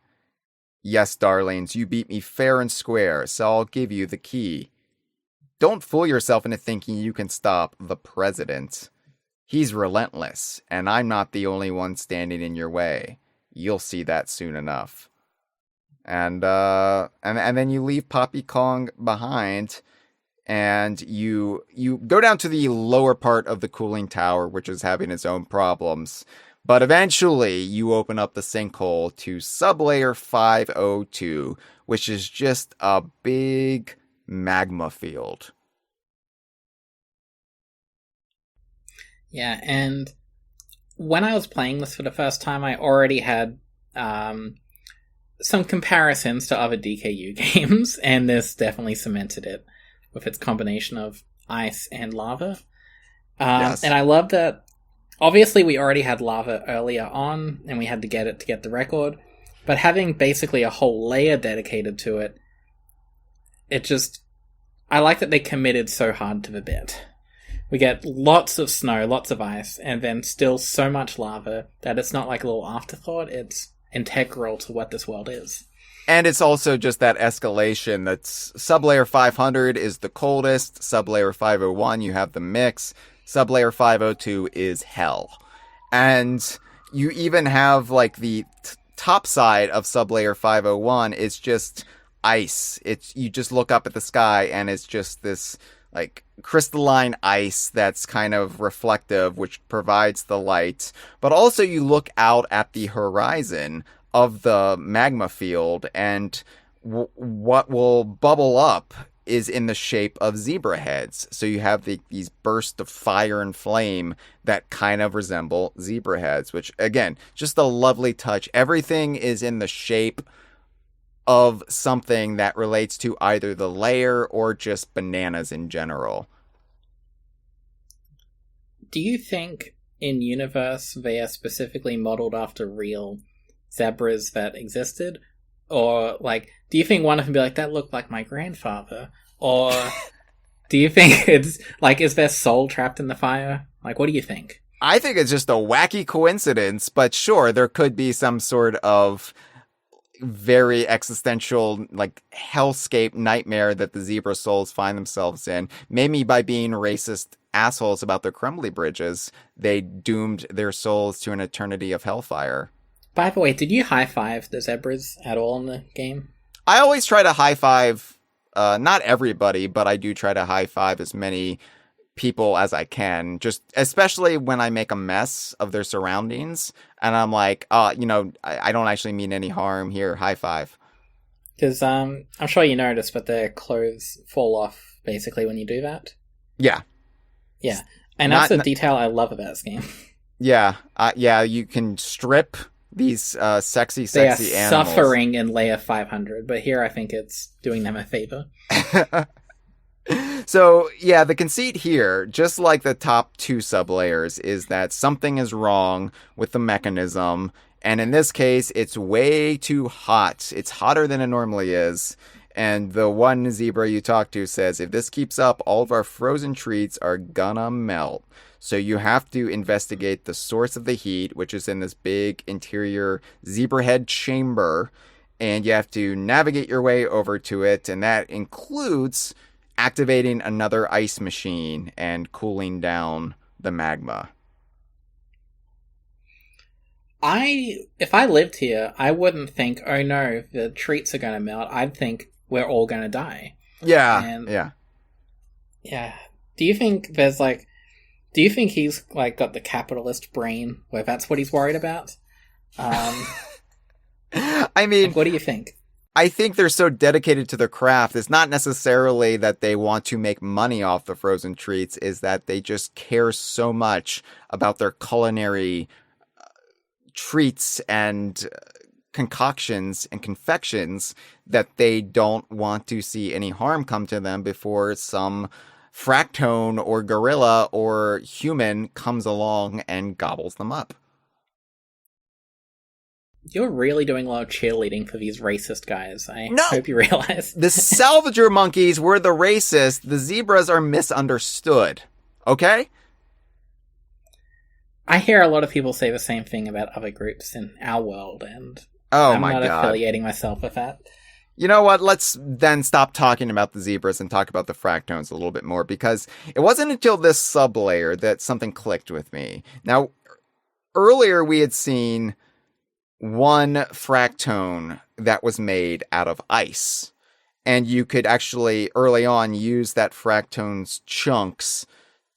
A: Yes, darlings, you beat me fair and square, so I'll give you the key. Don't fool yourself into thinking you can stop the president. He's relentless, and I'm not the only one standing in your way. You'll see that soon enough." And then you leave Poppy Kong behind, and you go down to the lower part of the cooling tower, which is having its own problems. But eventually, you open up the sinkhole to Sublayer 502, which is just a big magma field.
B: Yeah, and when I was playing this for the first time, I already had some comparisons to other DKU games, and this definitely cemented it with its combination of ice and lava.
A: Yes.
B: And I love that. Obviously, we already had lava earlier on, and we had to get it to get the record. But having basically a whole layer dedicated to it, I like that they committed so hard to the bit. We get lots of snow, lots of ice, and then still so much lava that it's not like a little afterthought. It's integral to what this world is.
A: And it's also just that escalation. That's Sublayer 500 is the coldest. Sublayer 501, you have the mix. Sublayer 502 is hell. And you even have like the top side of Sublayer 501 is just ice. You just look up at the sky and it's just this like crystalline ice that's kind of reflective, which provides the light. But also you look out at the horizon of the magma field, and what will bubble up is in the shape of zebra heads. So you have these bursts of fire and flame that kind of resemble zebra heads, which again, just a lovely touch. Everything is in the shape of something that relates to either the layer or just bananas in general.
B: Do you think in universe they are specifically modeled after real zebras that existed? Or, like, do you think one of them be like, that looked like my grandfather? Or do you think it's, like, is their soul trapped in the fire? Like, what do you think?
A: I think it's just a wacky coincidence, but sure, there could be some sort of very existential, like, hellscape nightmare that the zebra souls find themselves in. Maybe by being racist assholes about their crumbly bridges, they doomed their souls to an eternity of hellfire.
B: By the way, did you high-five the zebras at all in the game?
A: I always try to high-five, not everybody, but I do try to high-five as many people as I can, just especially when I make a mess of their surroundings, and I'm like, I don't actually mean any harm here, high-five.
B: Because I'm sure you noticed, but their clothes fall off basically when you do that.
A: Yeah.
B: Yeah. And that's a detail I love about this game.
A: Yeah. Yeah, you can strip these sexy
B: They are
A: animals.
B: suffering in layer 500, but here I think it's doing them a favor.
A: So, yeah, the conceit here, just like the top 2 sublayers, is that something is wrong with the mechanism, and in this case, it's way too hot. It's hotter than it normally is, and the one zebra you talk to says, if this keeps up, all of our frozen treats are gonna melt. So you have to investigate the source of the heat, which is in this big interior zebra head chamber, and you have to navigate your way over to it, and that includes activating another ice machine and cooling down the magma.
B: If I lived here, I wouldn't think, oh no, the treats are going to melt. I'd think we're all going to die.
A: Yeah, yeah.
B: Yeah. Do you think he's like got the capitalist brain where that's what he's worried about?
A: I mean,
B: like, what do you think?
A: I think they're so dedicated to their craft. It's not necessarily that they want to make money off the frozen treats, is that they just care so much about their culinary treats and concoctions and confections that they don't want to see any harm come to them before some fractone or gorilla or human comes along and gobbles them up.
B: You're really doing a lot of cheerleading for these racist guys. I hope you realize.
A: The salvager monkeys were the racist. The zebras are misunderstood. Okay?
B: I hear a lot of people say the same thing about other groups in our world, and
A: I'm
B: not affiliating myself with that.
A: You know what? Let's then stop talking about the zebras and talk about the fractones a little bit more, because it wasn't until this sublayer that something clicked with me. Now, earlier we had seen one fractone that was made out of ice, and you could actually early on use that fractone's chunks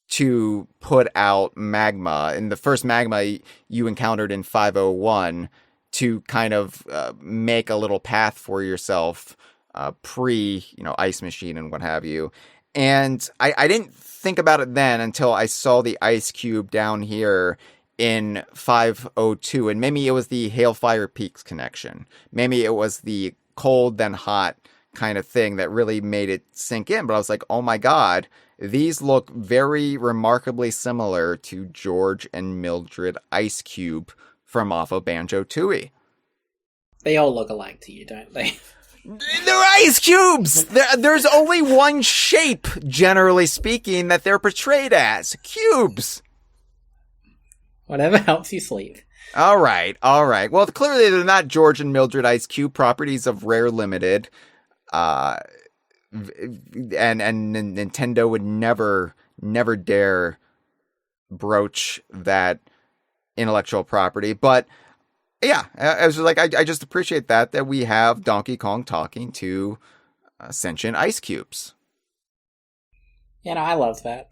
A: to put out magma. And the first magma you encountered in 501 to kind of make a little path for yourself pre, ice machine and what have you. And I didn't think about it then until I saw the ice cube down here in 502, and maybe it was the Hailfire Peaks connection. Maybe it was the cold then hot kind of thing that really made it sink in. But I was like, oh my god, these look very remarkably similar to George and Mildred Ice Cube from off of Banjo-Tooie.
B: They all look alike to you, don't they?
A: They're ice cubes! There's only one shape, generally speaking, that they're portrayed as. Cubes!
B: Whatever helps you sleep.
A: All right. Well, clearly they're not George and Mildred Ice Cube, properties of Rare Limited. And Nintendo would never dare broach that intellectual property. But yeah, I was like, I just appreciate that we have Donkey Kong talking to sentient ice cubes.
B: Yeah, no, I love that.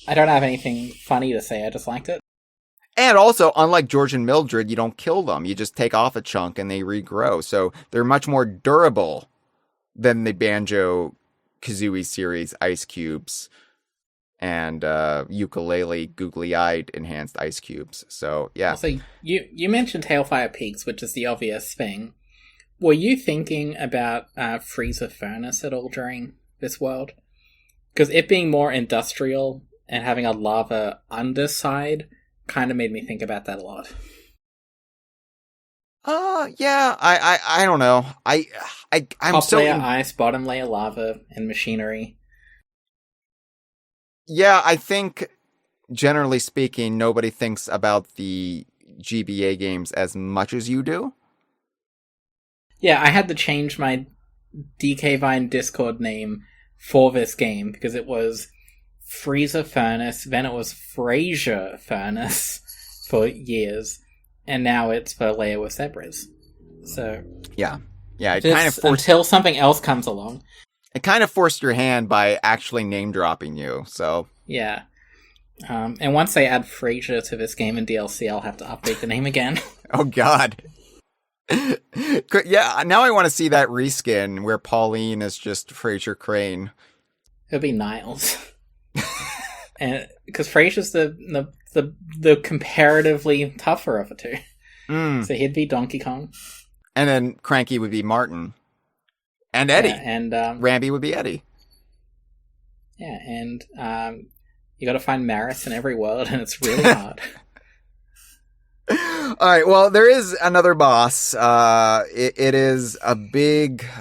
B: I don't have anything funny to say, I just liked it.
A: And also, unlike George and Mildred, you don't kill them. You just take off a chunk and they regrow. So they're much more durable than the Banjo-Kazooie series ice cubes and ukulele googly-eyed enhanced ice cubes. So, yeah.
B: Also, you mentioned Hailfire Peaks, which is the obvious thing. Were you thinking about Freezer Furnace at all during this world? Because it being more industrial and having a lava underside kind of made me think about that a lot.
A: Yeah, I don't know. I'm
B: top
A: so
B: layer ice, bottom layer lava, and machinery.
A: Yeah, I think generally speaking, nobody thinks about the GBA games as much as you do.
B: Yeah, I had to change my DK Vine Discord name for this game because it was Freezer Furnace, then it was Frasier Furnace for years, and now it's for Layer with Zebras. So
A: yeah, it kind of forced,
B: until something else comes along.
A: It kind of forced your hand by actually name dropping you. So
B: yeah, and once they add Frasier to this game in DLC, I'll have to update the name again.
A: Oh God. Yeah, now I want to see that reskin where Pauline is just Frasier Crane.
B: It'll be Niles, and because Frasier's the comparatively tougher of the two, so he'd be Donkey Kong,
A: and then Cranky would be Martin, and Eddie,
B: and
A: Rambi would be Eddie.
B: Yeah, and you got to find Maris in every world, and it's really hard.
A: All right, well, there is another boss. It is a big It's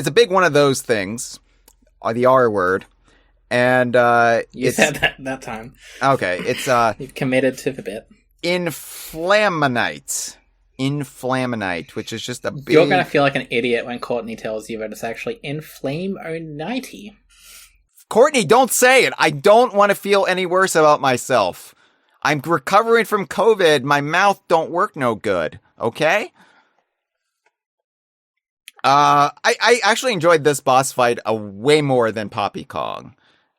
A: a big one of those things, the R word, and
B: you said that time.
A: Okay, it's
B: you've committed to the bit.
A: Inflamonite, which is just a big...
B: You're gonna feel like an idiot when Courtney tells you that it's actually Inflamonite.
A: Courtney, don't say it. I don't want to feel any worse about myself. I'm recovering from COVID. My mouth don't work no good. Okay? I actually enjoyed this boss fight way more than Poppy Kong.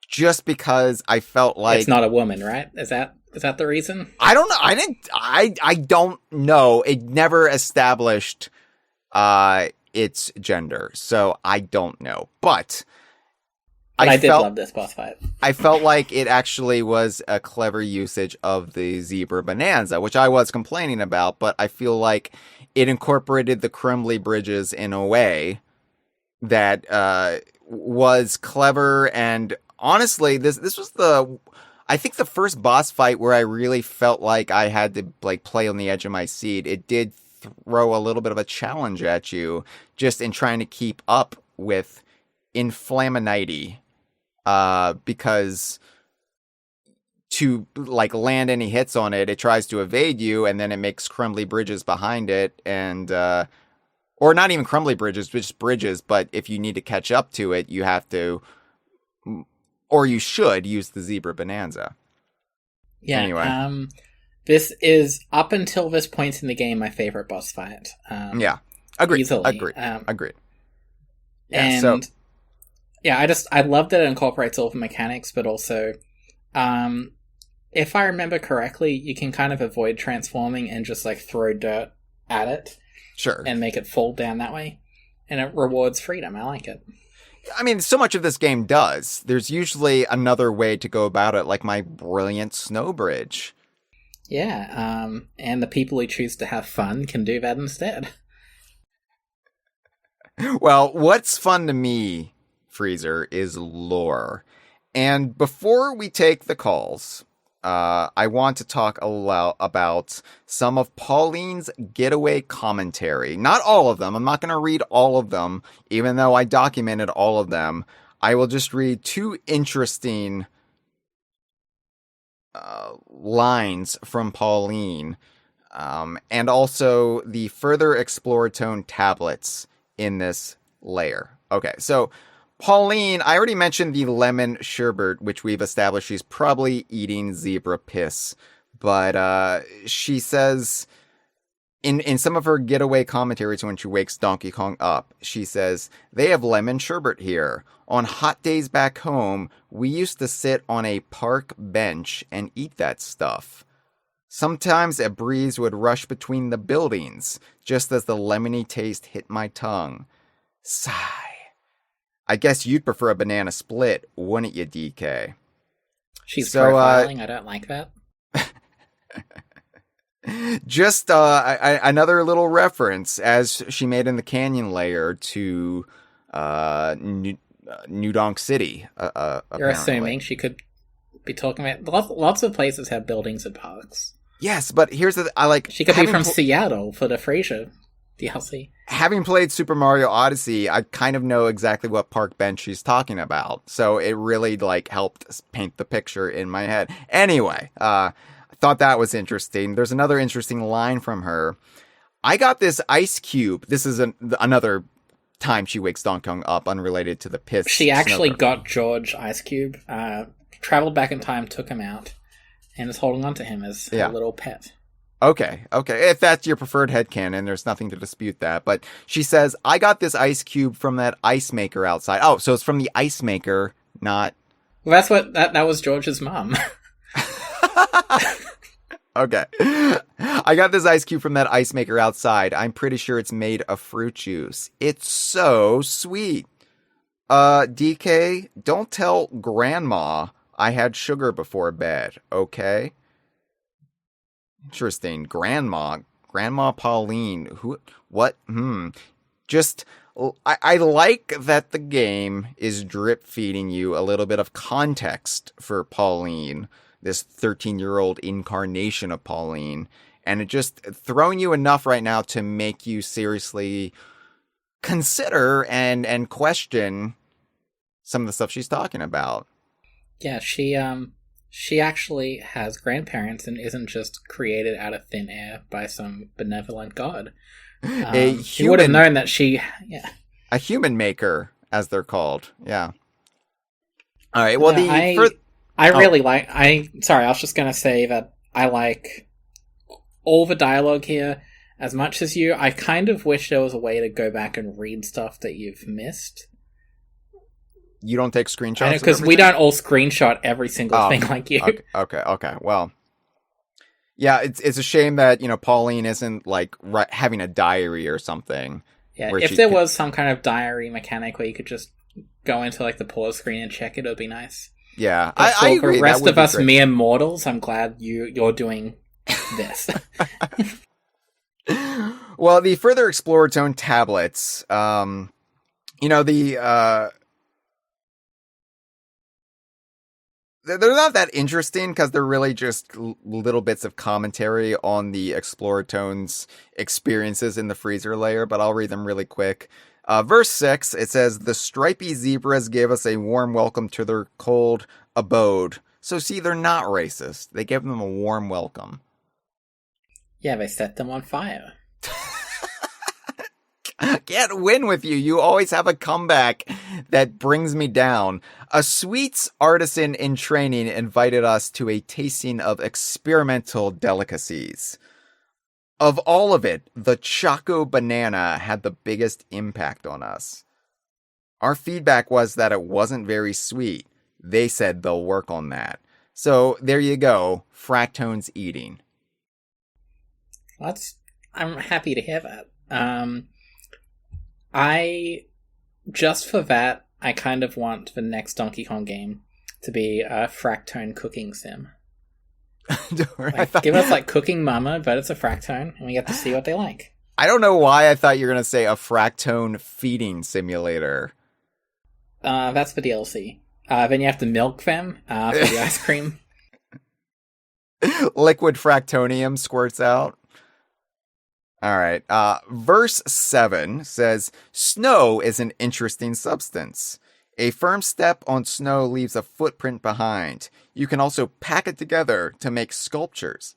A: Just because I felt like...
B: It's not a woman, right? Is that the reason?
A: I don't know. I don't know. It never established its gender. So I don't know. But
B: I did love this boss fight.
A: I felt like it actually was a clever usage of the zebra Bananza, which I was complaining about, but I feel like it incorporated the crumbly bridges in a way that was clever. And honestly, this was I think the first boss fight where I really felt like I had to like play on the edge of my seat. It did throw a little bit of a challenge at you just in trying to keep up with Inflamonite. Because to like land any hits on it, it tries to evade you, and then it makes crumbly bridges behind it, and or not even crumbly bridges, just bridges. But if you need to catch up to it, you have to, or you should use the zebra Bananza.
B: Yeah.
A: Anyway,
B: this is up until this point in the game my favorite boss fight.
A: Yeah, agreed.
B: Easily.
A: Agreed. Yeah,
B: and
A: so.
B: Yeah, I love that it incorporates all the mechanics, but also, if I remember correctly, you can kind of avoid transforming and just like throw dirt at it.
A: Sure.
B: And make it fall down that way. And it rewards freedom. I like it.
A: I mean, so much of this game does. There's usually another way to go about it, like my brilliant snow bridge.
B: Yeah, and the people who choose to have fun can do that instead.
A: Well, what's fun to me, Freezer, is lore. And before we take the calls, I want to talk about some of Pauline's getaway commentary. Not all of them. I'm not going to read all of them, even though I documented all of them. I will just read two interesting lines from Pauline, and also the further Exploratone tablets in this layer. Okay, so Pauline, I already mentioned the lemon sherbet, which we've established she's probably eating zebra piss. But she says in some of her getaway commentaries when she wakes Donkey Kong up, she says, "They have lemon sherbet here. On hot days back home, we used to sit on a park bench and eat that stuff. Sometimes a breeze would rush between the buildings, just as the lemony taste hit my tongue. Sigh. I guess you'd prefer a banana split, wouldn't you, DK?"
B: She's profiling. I don't like that.
A: Just another little reference, as she made in the Canyon layer, to New Donk City.
B: You're assuming she could be talking about... Lots of places have buildings and parks.
A: Yes, but here's the...
B: She could be from Seattle for the Frasier DLC.
A: Having played Super Mario Odyssey, I kind of know exactly what park bench she's talking about. So it really helped paint the picture in my head. Anyway, I thought that was interesting. There's another interesting line from her. "I got this ice cube." This is another time she wakes Donkey Kong up, unrelated to the piss.
B: She actually got George Ice Cube, traveled back in time, took him out, and is holding on to him as a little pet. Okay.
A: If that's your preferred headcanon, there's nothing to dispute that. But she says, "I got this ice cube from that ice maker outside." Oh, so it's from the ice maker, not...
B: Well, that's what... That was George's mom.
A: Okay. I got this ice cube from that ice maker outside. I'm pretty sure it's made of fruit juice. It's so sweet. DK, don't tell Grandma I had sugar before bed, okay? Interesting. Grandma Pauline. Who? What? Just, I like that the game is drip feeding you a little bit of context for Pauline, this 13-year-old incarnation of Pauline, and it just throwing you enough right now to make you seriously consider and question some of the stuff she's talking about.
B: Yeah, she actually has grandparents and isn't just created out of thin air by some benevolent god. You would have known that yeah.
A: A human maker, as they're called. Yeah. All right. Well,
B: sorry, I was just going to say that I like all the dialogue here as much as you. I kind of wish there was a way to go back and read stuff that you've missed.
A: You don't take screenshots?
B: Because we don't all screenshot every single thing like you.
A: Okay. Well, yeah, it's a shame that, Pauline isn't, like, having a diary or something.
B: Yeah, if there was some kind of diary mechanic where you could just go into, like, the pause screen and check it would be nice.
A: Yeah, I agree.
B: The rest of us mere mortals, I'm glad you're doing this.
A: Well, the Further Explorer Tone tablets, they're not that interesting because they're really just little bits of commentary on the Explorer Tone's experiences in the freezer layer, but I'll read them really quick. Verse 6, it says, "The stripy zebras gave us a warm welcome to their cold abode." So see, they're not racist. They gave them a warm welcome.
B: Yeah, they set them on fire.
A: Can't win with you. You always have a comeback that brings me down. A sweets artisan in training invited us to a tasting of experimental delicacies. Of all of it, the Choco Banana had the biggest impact on us. Our feedback was that it wasn't very sweet. They said they'll work on that. So there you go. Fractone's eating.
B: I'm happy to hear that. Just for that, I kind of want the next Donkey Kong game to be a Fractone cooking sim. Give us, like, Cooking Mama, but it's a Fractone, and we get to see what they like.
A: I don't know why I thought you were going to say a Fractone feeding simulator.
B: That's the DLC. Then you have to milk them for the ice cream.
A: Liquid Fractonium squirts out. All right. Verse 7 says, "Snow is an interesting substance. A firm step on snow leaves a footprint behind. You can also pack it together to make sculptures.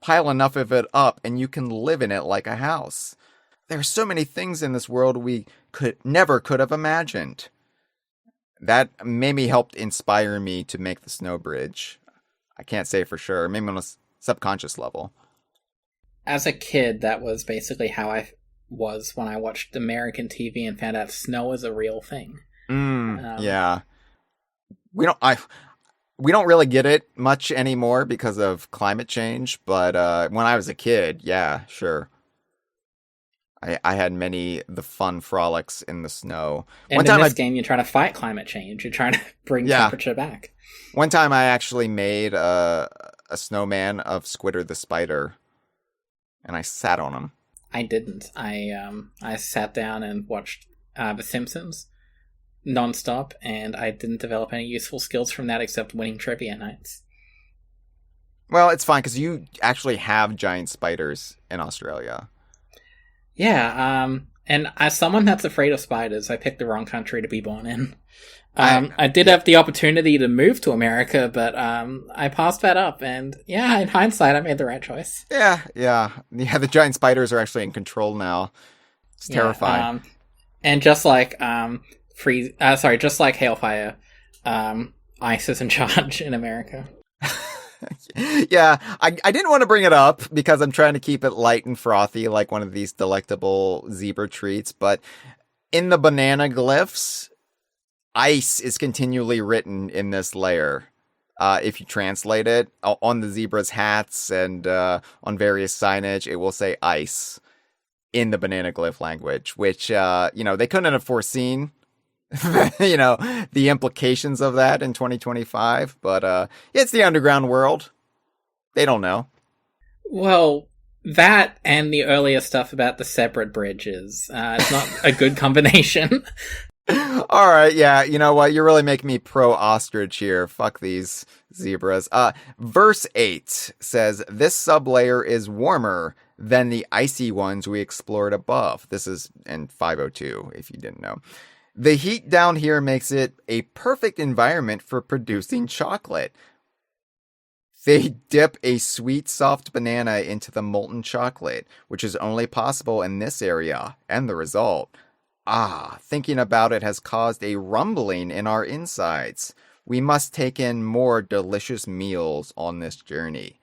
A: Pile enough of it up and you can live in it like a house. There are so many things in this world we never could have imagined." That maybe helped inspire me to make the snow bridge. I can't say for sure. Maybe on a subconscious level.
B: As a kid, that was basically how I was when I watched American TV and found out snow was a real thing.
A: Yeah. We don't really get it much anymore because of climate change, but when I was a kid, yeah, sure. I had the fun frolics in the snow.
B: And in this game, you're trying to fight climate change. You're trying to bring temperature back.
A: One time I actually made a snowman of Squidder the Spider, and I sat on him.
B: I didn't. I sat down and watched The Simpsons nonstop, and I didn't develop any useful skills from that except winning trivia nights.
A: Well, it's fine, because you actually have giant spiders in Australia.
B: Yeah, and as someone that's afraid of spiders, I picked the wrong country to be born in. I did have the opportunity to move to America, but I passed that up, and yeah, in hindsight, I made the right choice.
A: Yeah, the giant spiders are actually in control now. It's terrifying.
B: And just like just like Hailfire, ICE is in charge in America.
A: Yeah, I didn't want to bring it up because I'm trying to keep it light and frothy like one of these delectable zebra treats, but in the banana glyphs, ice is continually written in this layer. If you translate it on the zebras' hats and on various signage, it will say ice in the banana glyph language, which they couldn't have foreseen the implications of that in 2025. But it's the underground world. They don't know.
B: Well, that and the earlier stuff about the separate bridges. It's not a good combination.
A: All right, yeah, you know what? You're really making me pro-ostrich here. Fuck these zebras. Verse 8 says, this sublayer is warmer than the icy ones we explored above. This is in 502, if you didn't know. The heat down here makes it a perfect environment for producing chocolate. They dip a sweet, soft banana into the molten chocolate, which is only possible in this area, and the result... thinking about it has caused a rumbling in our insides. We must take in more delicious meals on this journey.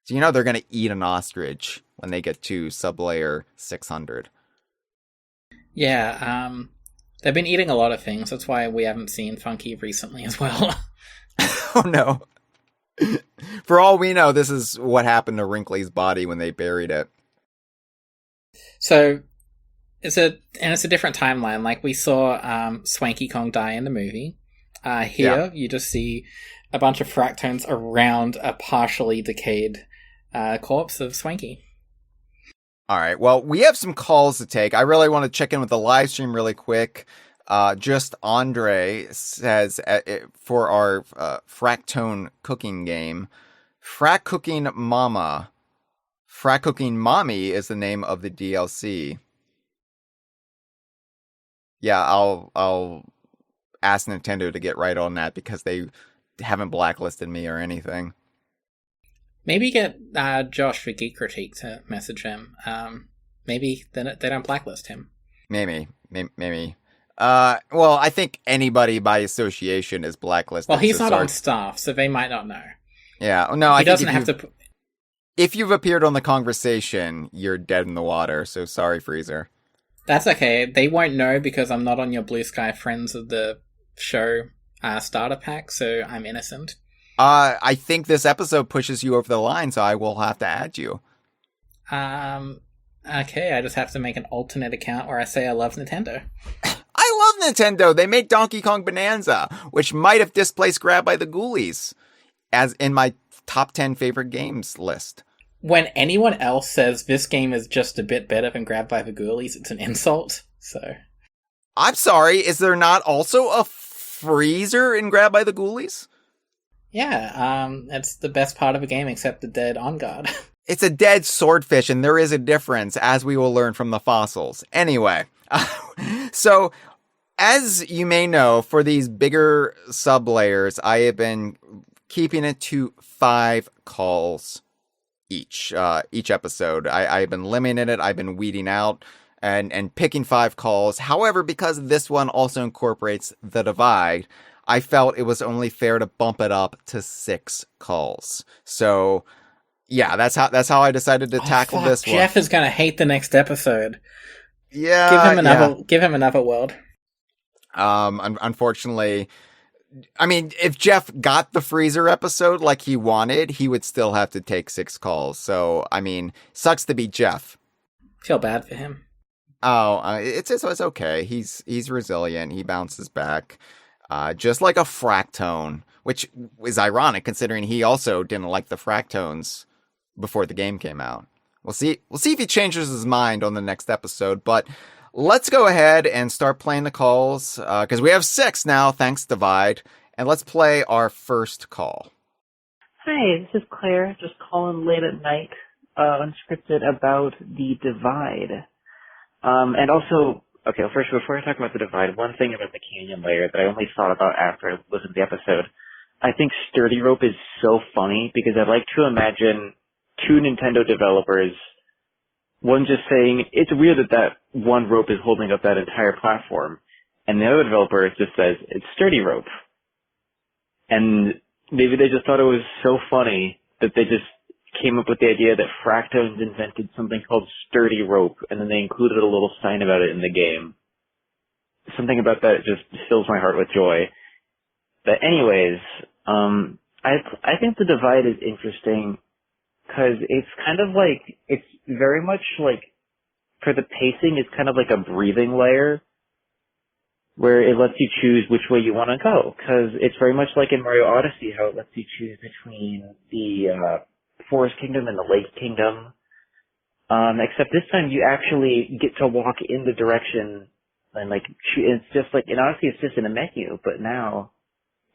A: So they're going to eat an ostrich when they get to sublayer 600.
B: Yeah, they've been eating a lot of things. That's why we haven't seen Funky recently as well.
A: Oh no. For all we know, this is what happened to Wrinkly's body when they buried it.
B: So... It's a different timeline. Like we saw Swanky Kong die in the movie. Here, you just see a bunch of fractones around a partially decayed corpse of Swanky.
A: All right. Well, we have some calls to take. I really want to check in with the live stream really quick. Just Andre says for our fractone cooking game, Frack Cooking Mama. Frack Cooking Mommy is the name of the DLC. Yeah, I'll ask Nintendo to get right on that because they haven't blacklisted me or anything.
B: Maybe get Josh for Geek Critique to message him. Maybe they don't blacklist him.
A: Maybe. Well, I think anybody by association is blacklisted.
B: Well, he's not on staff, so they might not know.
A: Yeah, no,
B: he doesn't have to.
A: If you've appeared on the Kongversation, you're dead in the water. So sorry, Freezer.
B: That's okay. They won't know because I'm not on your Blue Sky Friends of the Show starter pack, so I'm innocent.
A: I think this episode pushes you over the line, so I will have to add you.
B: Okay, I just have to make an alternate account where I say I love Nintendo.
A: I love Nintendo. They made Donkey Kong Bonanza, which might have displaced Grab by the Ghoulies, as in my top 10 favorite games list.
B: When anyone else says this game is just a bit better than Grab by the Ghoulies, it's an insult, so...
A: I'm sorry, is there not also a freezer in Grab by the Ghoulies?
B: Yeah, it's the best part of the game except the dead on guard.
A: It's a dead swordfish, and there is a difference, as we will learn from the fossils. Anyway, so, as you may know, for these bigger sublayers, I have been keeping it to 5 calls each episode. I've been limiting it, I've been weeding out, and picking 5 calls. However, because this one also incorporates the divide, I felt it was only fair to bump it up to 6 calls. So, yeah, that's how I decided to tackle this one.
B: Jeff is gonna hate the next episode.
A: Yeah,
B: give him another world.
A: Unfortunately, I mean, if Jeff got the freezer episode like he wanted, he would still have to take 6 calls. So, I mean, sucks to be Jeff.
B: Feel bad for him.
A: Oh, it's okay. He's resilient. He bounces back, just like a fractone, which is ironic considering he also didn't like the fractones before the game came out. We'll see if he changes his mind on the next episode. But let's go ahead and start playing the calls because we have 6 now, thanks Divide, and let's play our first call.
C: Hi, this is Claire. Just calling late at night, unscripted about the Divide. And also, okay, first, before I talk about the Divide, one thing about the Canyon layer that I only thought about after I listened to the episode, I think Sturdy Rope is so funny because I'd like to imagine 2 Nintendo developers, one just saying, it's weird that one rope is holding up that entire platform, and the other developer just says, it's Sturdy Rope. And maybe they just thought it was so funny that they just came up with the idea that Fractones invented something called Sturdy Rope, and then they included a little sign about it in the game. Something about that just fills my heart with joy. But anyways, I think the Divide is interesting because it's kind of like, it's very much like, for the pacing, it's kind of like a breathing layer where it lets you choose which way you want to go. Because it's very much like in Mario Odyssey, how it lets you choose between the Forest Kingdom and the Lake Kingdom. Except this time you actually get to walk in the direction and like, it's just like, in Odyssey it's just in a menu, but now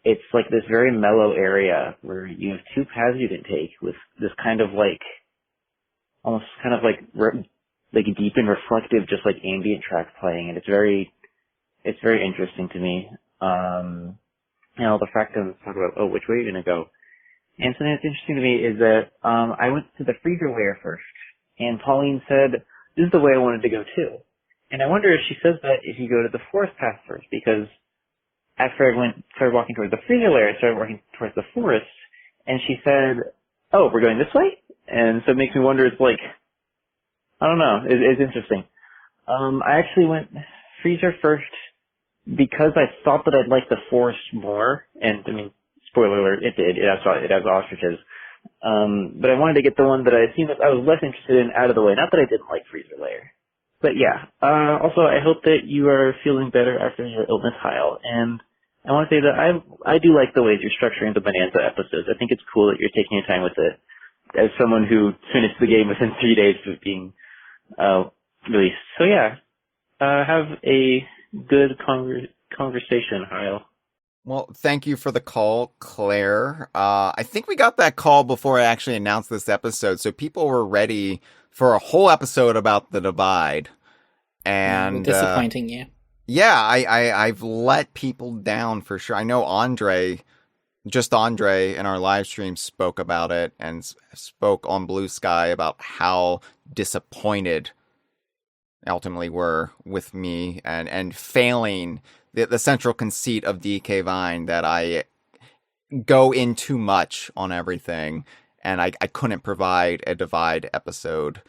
C: it's like this very mellow area where you have two paths you can take with this kind of like, almost kind of like deep and reflective, just like ambient track playing, and it's very interesting to me. The fact that I'm talking about, which way are you gonna go? And something that's interesting to me is that, I went to the freezer layer first, and Pauline said, this is the way I wanted to go too. And I wonder if she says that if you go to the forest path first, because after I started walking towards the freezer layer, I started walking towards the forest, and she said, oh, we're going this way? And so it makes me wonder, it's like, I don't know, it's interesting. I actually went freezer first because I thought that I'd like the forest more, and I mean, spoiler alert, it did, it has ostriches. But I wanted to get the one that I was less interested in out of the way, not that I didn't like freezer layer. But yeah, also I hope that you are feeling better after your illness, Hyle, and I want to say that I do like the ways you're structuring the Bananza episodes. I think it's cool that you're taking your time with it, as someone who finished the game within 3 days of being released. So yeah, have a good conversation, Hyle.
A: Well, thank you for the call, Claire. I think we got that call before I actually announced this episode, so people were ready for a whole episode about the Divide. And
B: disappointing you.
A: Yeah, I've let people down for sure. I know Andre in our live stream spoke about it and spoke on Blue Sky about how disappointed ultimately were with me and failing the central conceit of DK Vine, that I go in too much on everything and I couldn't provide a Divide episode.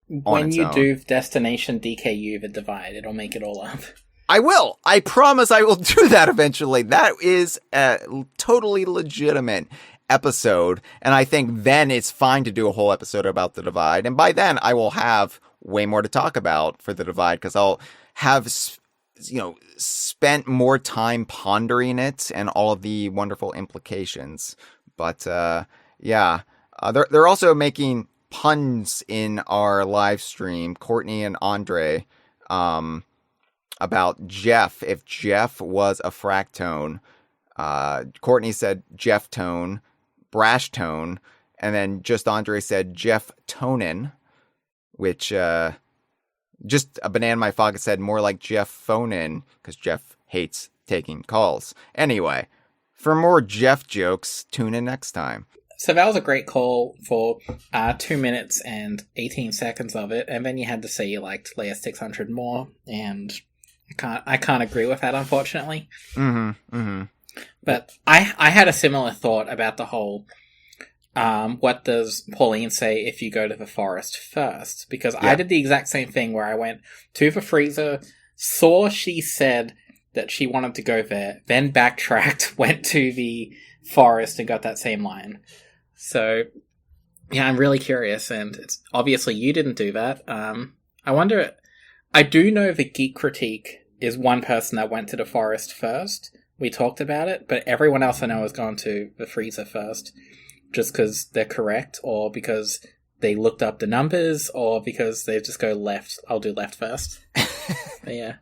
B: When you do Destination DKU the Divide, it'll make it all up.
A: I will. I promise I will do that eventually. That is a totally legitimate episode. And I think then it's fine to do a whole episode about the Divide. And by then I will have way more to talk about for the Divide, because I'll have, spent more time pondering it and all of the wonderful implications. But, they're also making puns in our live stream, Courtney and Andre, about Jeff. If Jeff was a fractone, Courtney said Jeff Tone, Brash Tone, and then just Andre said Jeff Tonin, which just a Banana My Fog said more like Jeff Phonin, because Jeff hates taking calls. Anyway, for more Jeff jokes, tune in next time.
B: So that was a great call for 2 minutes and 18 seconds of it, and then you had to say you liked Layer 600 more, and I can't agree with that, unfortunately. But I had a similar thought about the whole, what does Pauline say if you go to the forest first? Because I did the exact same thing where I went to the freezer, saw she said that she wanted to go there, then backtracked, went to the forest and got that same line. So, yeah, I'm really curious, and it's obviously you didn't do that. I wonder, I do know the Geek Critique is one person that went to the forest first. We talked about it, but everyone else I know has gone to the freezer first, just because they're correct, or because they looked up the numbers, or because they just go left. I'll do left first. But yeah.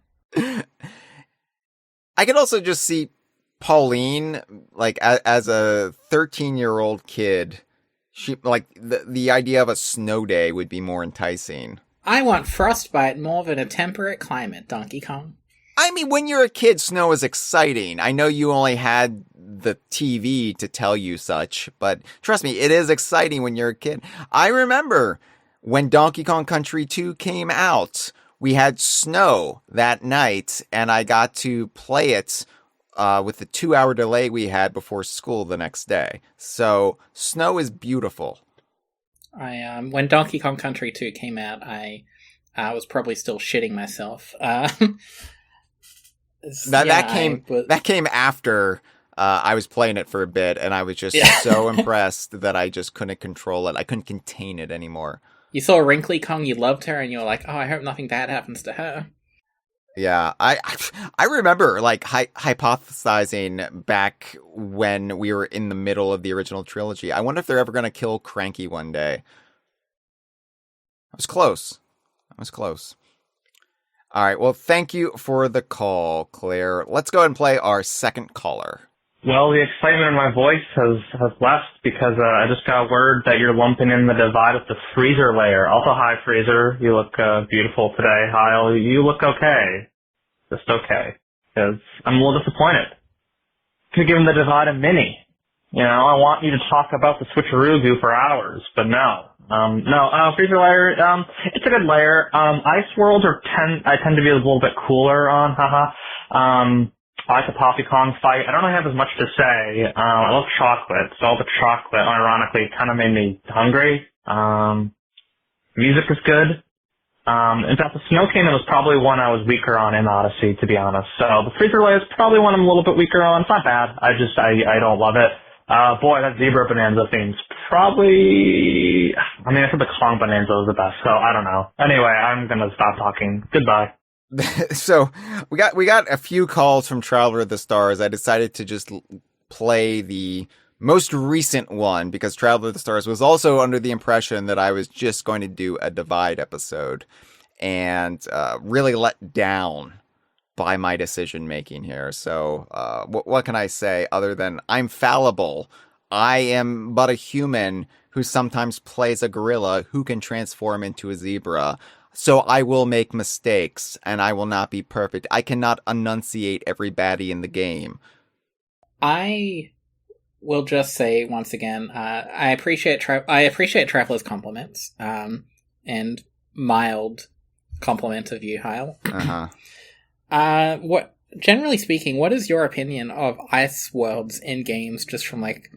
A: I could also just see Pauline, like, as a 13-year-old kid, she, like, the idea of a snow day would be more enticing.
B: I want frostbite more than a temperate climate, Donkey Kong.
A: I mean, when you're a kid, snow is exciting. I know you only had the TV to tell you such, but trust me, it is exciting when you're a kid. I remember when Donkey Kong Country 2 came out, we had snow that night, and I got to play it with the 2-hour delay we had before school the next day. So, snow is beautiful.
B: When Donkey Kong Country 2 came out, I was probably still shitting myself. That
A: came after I was playing it for a bit, and I was just so impressed that I just couldn't control it. I couldn't contain it anymore.
B: You saw Wrinkly Kong, you loved her, and you were like, oh, I hope nothing bad happens to her.
A: Yeah, I remember like hypothesizing back when we were in the middle of the original trilogy. I wonder if they're ever going to kill Cranky one day. I was close. All right, well, thank you for the call, Claire. Let's go ahead and play our second caller.
D: Well, the excitement in my voice has left because I just got word that you're lumping in the Divide with the Freezer layer. Also, hi, Freezer. You look beautiful today. Hyle, you look okay. Just okay. Because I'm a little disappointed. Could give him the Divide a mini. You know, I want you to talk about the Switcheroo goo for hours, but no. Freezer layer, it's a good layer. Ice worlds I tend to be a little bit cooler on, I like the Poppy Kong fight. I don't really have as much to say. I love chocolate, so all the chocolate, ironically, kind of made me hungry. Music is good. In fact, the Snow Kingdom was probably one I was weaker on in Odyssey, to be honest. So the Freezer layer is probably one I'm a little bit weaker on. It's not bad. I don't love it. Boy, that Zebra Bananza theme's probably, I think the Kong Bananza was the best, so I don't know. Anyway, I'm gonna stop talking. Goodbye.
A: So we got a few calls from Traveler of the Stars. I decided to just play the most recent one because Traveler of the Stars was also under the impression that I was just going to do a Divide episode, and really let down by my decision making here. So what can I say other than I'm fallible? I am but a human who sometimes plays a gorilla who can transform into a zebra. So I will make mistakes, and I will not be perfect. I cannot enunciate every baddie in the game.
B: I will just say once again, I appreciate Traveler's compliments, and mild compliment of you, Hyle. What generally speaking, what is your opinion of ice worlds in games? Just from like,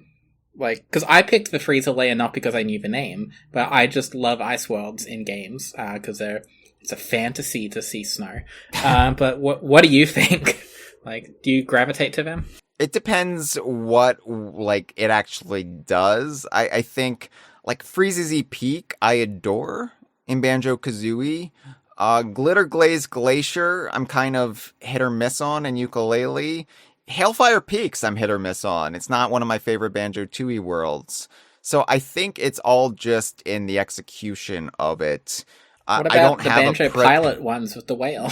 B: because I picked the Freezer layer not because I knew the name, but I just love ice worlds in games because it's a fantasy to see snow. But what do you think? Like, do you gravitate to them?
A: It depends what like it actually does. I think like Freeze's Peak I adore in Banjo-Kazooie. Glitter Glaze Glacier I'm kind of hit or miss on in Yooka-Laylee. Hailfire Peaks I'm hit or miss on. It's not one of my favorite Banjo-Tooie worlds. So I think it's all just in the execution of it.
B: What about
A: I don't
B: the
A: have
B: Banjo Pilot ones with the whale?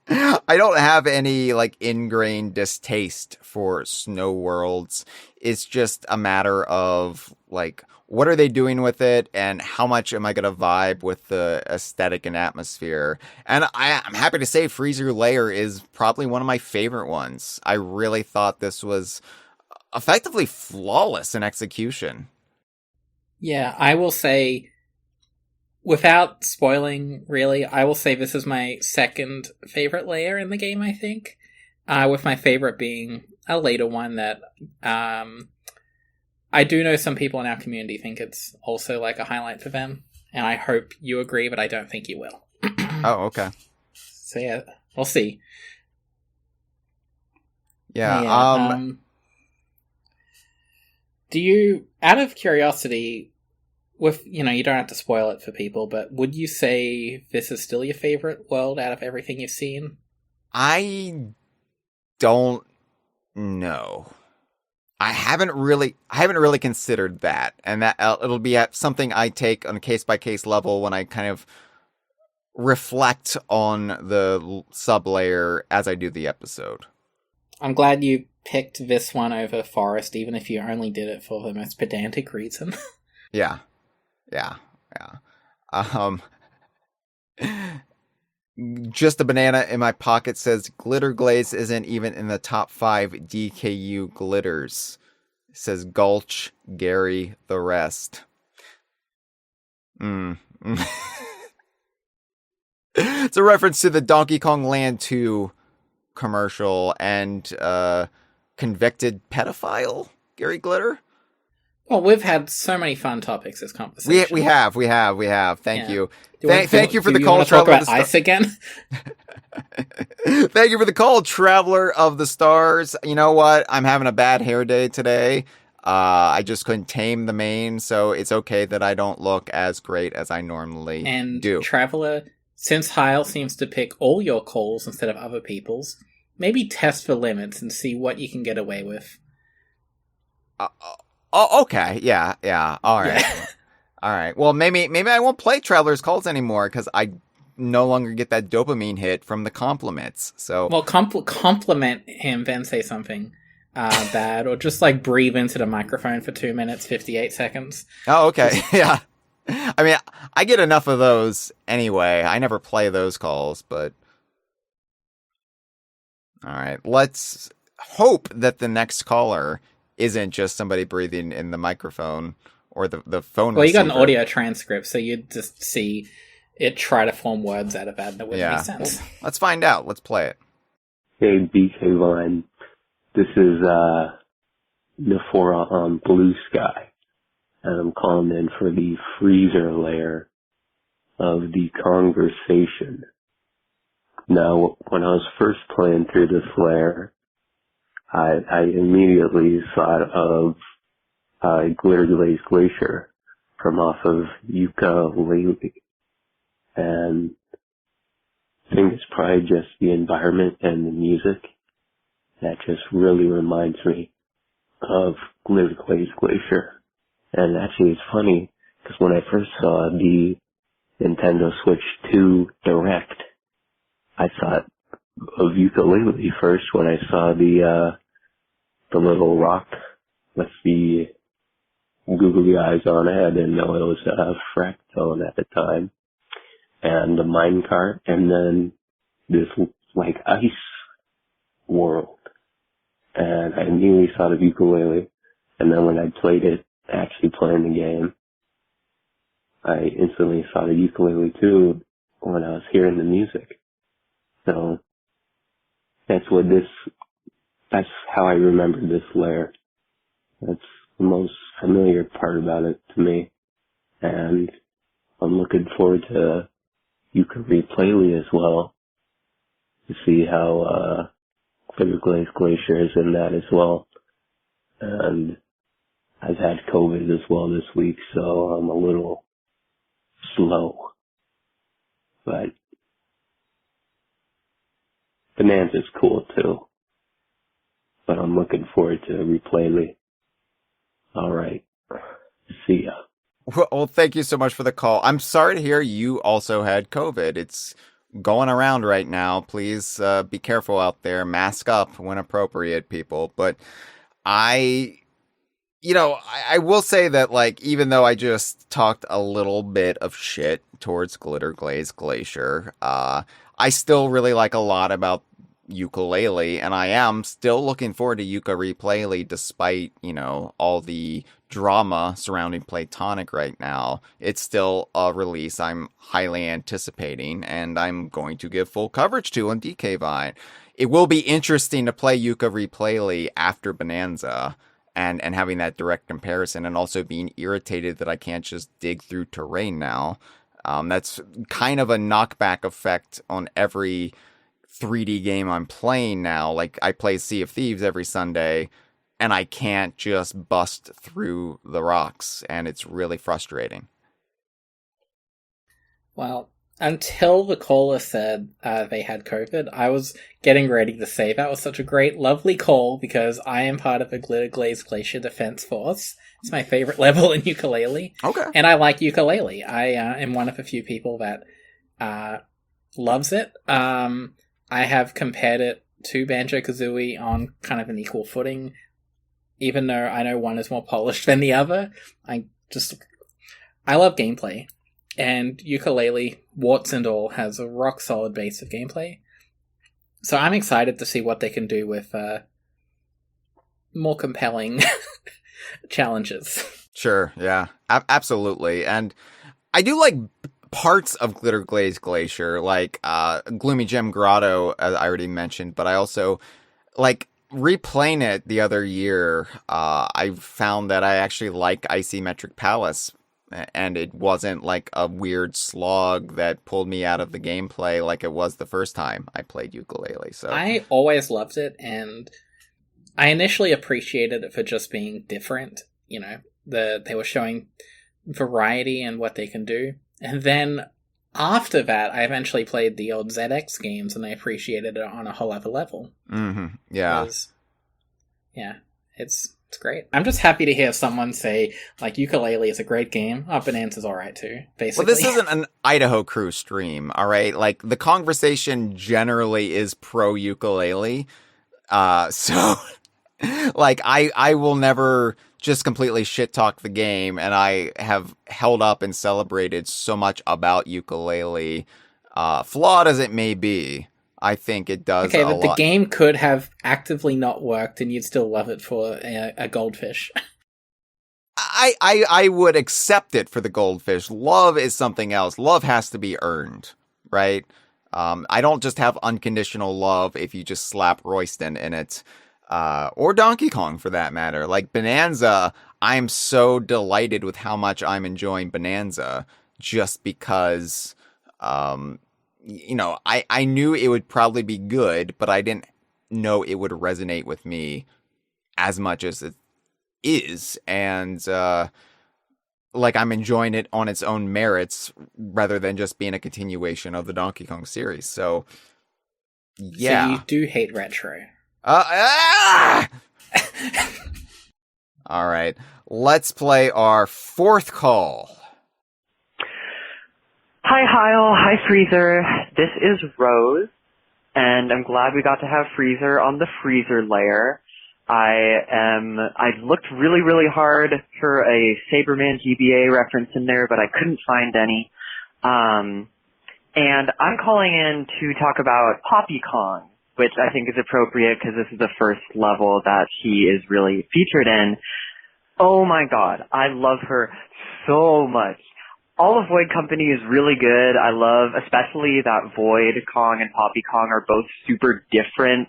A: I don't have any like ingrained distaste for snow worlds. It's just a matter of like, what are they doing with it, and how much am I going to vibe with the aesthetic and atmosphere? And I'm happy to say Freezer Layer is probably one of my favorite ones. I really thought this was effectively flawless in execution.
B: Yeah, I will say, without spoiling, really, I will say this is my second favorite layer in the game, I think. With my favorite being a later one that I do know some people in our community think it's also like a highlight for them, and I hope you agree, but I don't think you will.
A: Oh, okay.
B: So yeah, we'll see.
A: Yeah.
B: Do you, out of curiosity, with, you don't have to spoil it for people, but would you say this is still your favorite world out of everything you've seen?
A: I don't know. I haven't really considered that, and that it'll be something I take on a case-by-case level when I kind of reflect on the sublayer as I do the episode.
B: I'm glad you picked this one over Forest, even if you only did it for the most pedantic reason.
A: Yeah. Just a banana in my pocket says Glitter Glaze isn't even in the top 5 DKU glitters. It says Gulch, Gary, the rest. It's a reference to the Donkey Kong Land 2 commercial and convicted pedophile Gary Glitter.
B: Well, we've had so many fun topics this conversation.
A: We have. Thank
B: Yeah.
A: you.
B: Thank
A: you for the call,
B: to talk
A: Traveler of
B: about
A: the
B: ice again.
A: Thank you for the call, Traveler of the Stars. You know what? I'm having a bad hair day today. I just couldn't tame the mane, so it's okay that I don't look as great as I normally
B: And
A: do.
B: Traveler, since Hyle seems to pick all your calls instead of other people's, maybe test for limits and see what you can get away with.
A: Okay. Yeah. All right.
B: Yeah.
A: All right. Well, maybe I won't play Traveler's Calls anymore because I no longer get that dopamine hit from the compliments. So,
B: Well, compliment him, then say something bad, or just like breathe into the microphone for 2 minutes, 58 seconds.
A: oh, okay. Yeah. I mean, I get enough of those anyway. I never play those calls, but all right. Let's hope that the next caller isn't just somebody breathing in the microphone or the phone
B: Well, you got an
A: receiver.
B: audio transcript, so you'd just see it try to form words out of that, and it wouldn't make sense.
A: Let's find out. Let's play it.
E: Hey, BK Line. This is Nephora on Blue Sky, and I'm calling in for the freezer layer of the Kongversation. Now, when I was first playing through this layer, I immediately thought of Glitter Glaze Glacier from off of Ukulele. And I think it's probably just the environment and the music that just really reminds me of Glitter Glaze Glacier. And actually it's funny, because when I first saw the Nintendo Switch 2 Direct, I thought of Ukulele first when I saw the little rock with the googly eyes on it. I didn't know it was a Fractone at the time. And the minecart, and then this like ice world. And I immediately thought of Ukulele. And then when I played it, actually playing the game, I instantly thought of Ukulele too when I was hearing the music. So that's how I remember this layer. That's the most familiar part about it to me. And I'm looking forward to Ukulele as well, to see how Glitter Glaze Glacier is in that as well. And I've had COVID as well this week, so I'm a little slow. But Bananza's cool too. But I'm looking forward to Ukulele. Alright. See ya.
A: Well, thank you so much for the call. I'm sorry to hear you also had COVID. It's going around right now. Please be careful out there. Mask up when appropriate, people. But I will say that, like, even though I just talked a little bit of shit towards Glitter Glaze Glacier, I still really like a lot about Ukulele, and I am still looking forward to Ukulele despite, all the drama surrounding Platonic right now. It's still a release I'm highly anticipating, and I'm going to give full coverage to on DK Vine. It will be interesting to play Ukulele after Bananza and having that direct comparison, and also being irritated that I can't just dig through terrain now. That's kind of a knockback effect on every 3D game I'm playing now. Like, I play Sea of Thieves every Sunday, and I can't just bust through the rocks, and it's really frustrating.
B: Well, until the caller said they had COVID, I was getting ready to say that was such a great, lovely call, because I am part of the Glitter Glaze Glacier Defense Force. It's my favorite level in Ukulele.
A: Okay.
B: And I like Ukulele. I am one of a few people that loves it. I have compared it to Banjo-Kazooie on kind of an equal footing, even though I know one is more polished than the other. I love gameplay, and Ukulele, warts and all, has a rock-solid base of gameplay. So I'm excited to see what they can do with more compelling challenges.
A: Sure, yeah. Absolutely. And I do like parts of Glitter Glaze Glacier, like Gloomy Gem Grotto, as I already mentioned, but I also like replaying it the other year, I found that I actually like Icymetric Palace, and it wasn't like a weird slog that pulled me out of the gameplay like it was the first time I played ukulele. So
B: I always loved it, and I initially appreciated it for just being different. You know, they were showing variety in what they can do. And then after that, I eventually played the old ZX games, and I appreciated it on a whole other level.
A: Mm-hmm. Yeah.
B: Yeah, it's great. I'm just happy to hear someone say, like, ukulele is a great game. Oh, Bananza's alright too, basically.
A: Well, this isn't an Idaho Crew stream, all right? Like, the conversation generally is pro-ukulele. So, like, I will never just completely shit-talk the game, and I have held up and celebrated so much about ukulele, flawed as it may be. I think it does
B: okay,
A: a
B: but
A: lot.
B: the game could have actively not worked, and you'd still love it for a goldfish.
A: I would accept it for the goldfish. Love is something else. Love has to be earned, right? I don't just have unconditional love if you just slap Royston in it, or Donkey Kong for that matter. Like Bananza, I'm so delighted with how much I'm enjoying Bananza just because, I knew it would probably be good, but I didn't know it would resonate with me as much as it is. And, like, I'm enjoying it on its own merits rather than just being a continuation of the Donkey Kong series. So, yeah.
B: So you do hate retro.
A: All right. Let's play our fourth call.
C: Hi, Hyle. Hi, Freezer. This is Rose, and I'm glad we got to have Freezer on the Freezer layer. I looked really, really hard for a Saberman GBA reference in there, but I couldn't find any. And I'm calling in to talk about Poppy Kong, which I think is appropriate because this is the first level that she is really featured in. Oh my god, I love her so much. All of Void Company is really good. I love especially that Void Kong and Poppy Kong are both super different,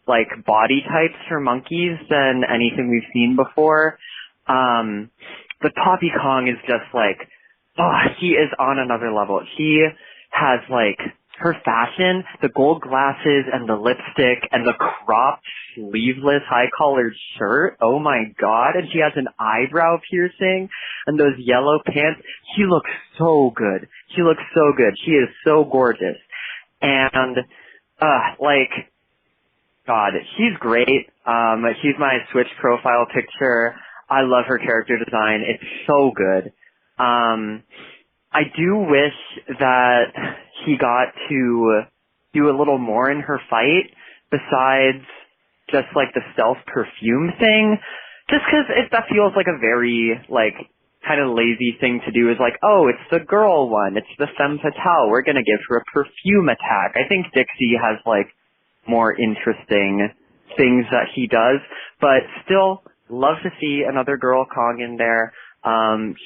C: like, body types for monkeys than anything we've seen before. But Poppy Kong is just like, she is on another level. She has, like, her fashion, the gold glasses and the lipstick and the cropped sleeveless high-collared shirt. Oh my god. And she has an eyebrow piercing and those yellow pants. She looks so good. She looks so good. She is so gorgeous. And, God, she's great. She's my Switch profile picture. I love her character design. It's so good. I do wish that she got to do a little more in her fight besides just, like, the stealth perfume thing. Just because that feels like a very, like, kind of lazy thing to do is like, oh, it's the girl one. It's the femme fatale. We're going to give her a perfume attack. I think Dixie has, like, more interesting things that he does, but still love to see another girl Kong in there.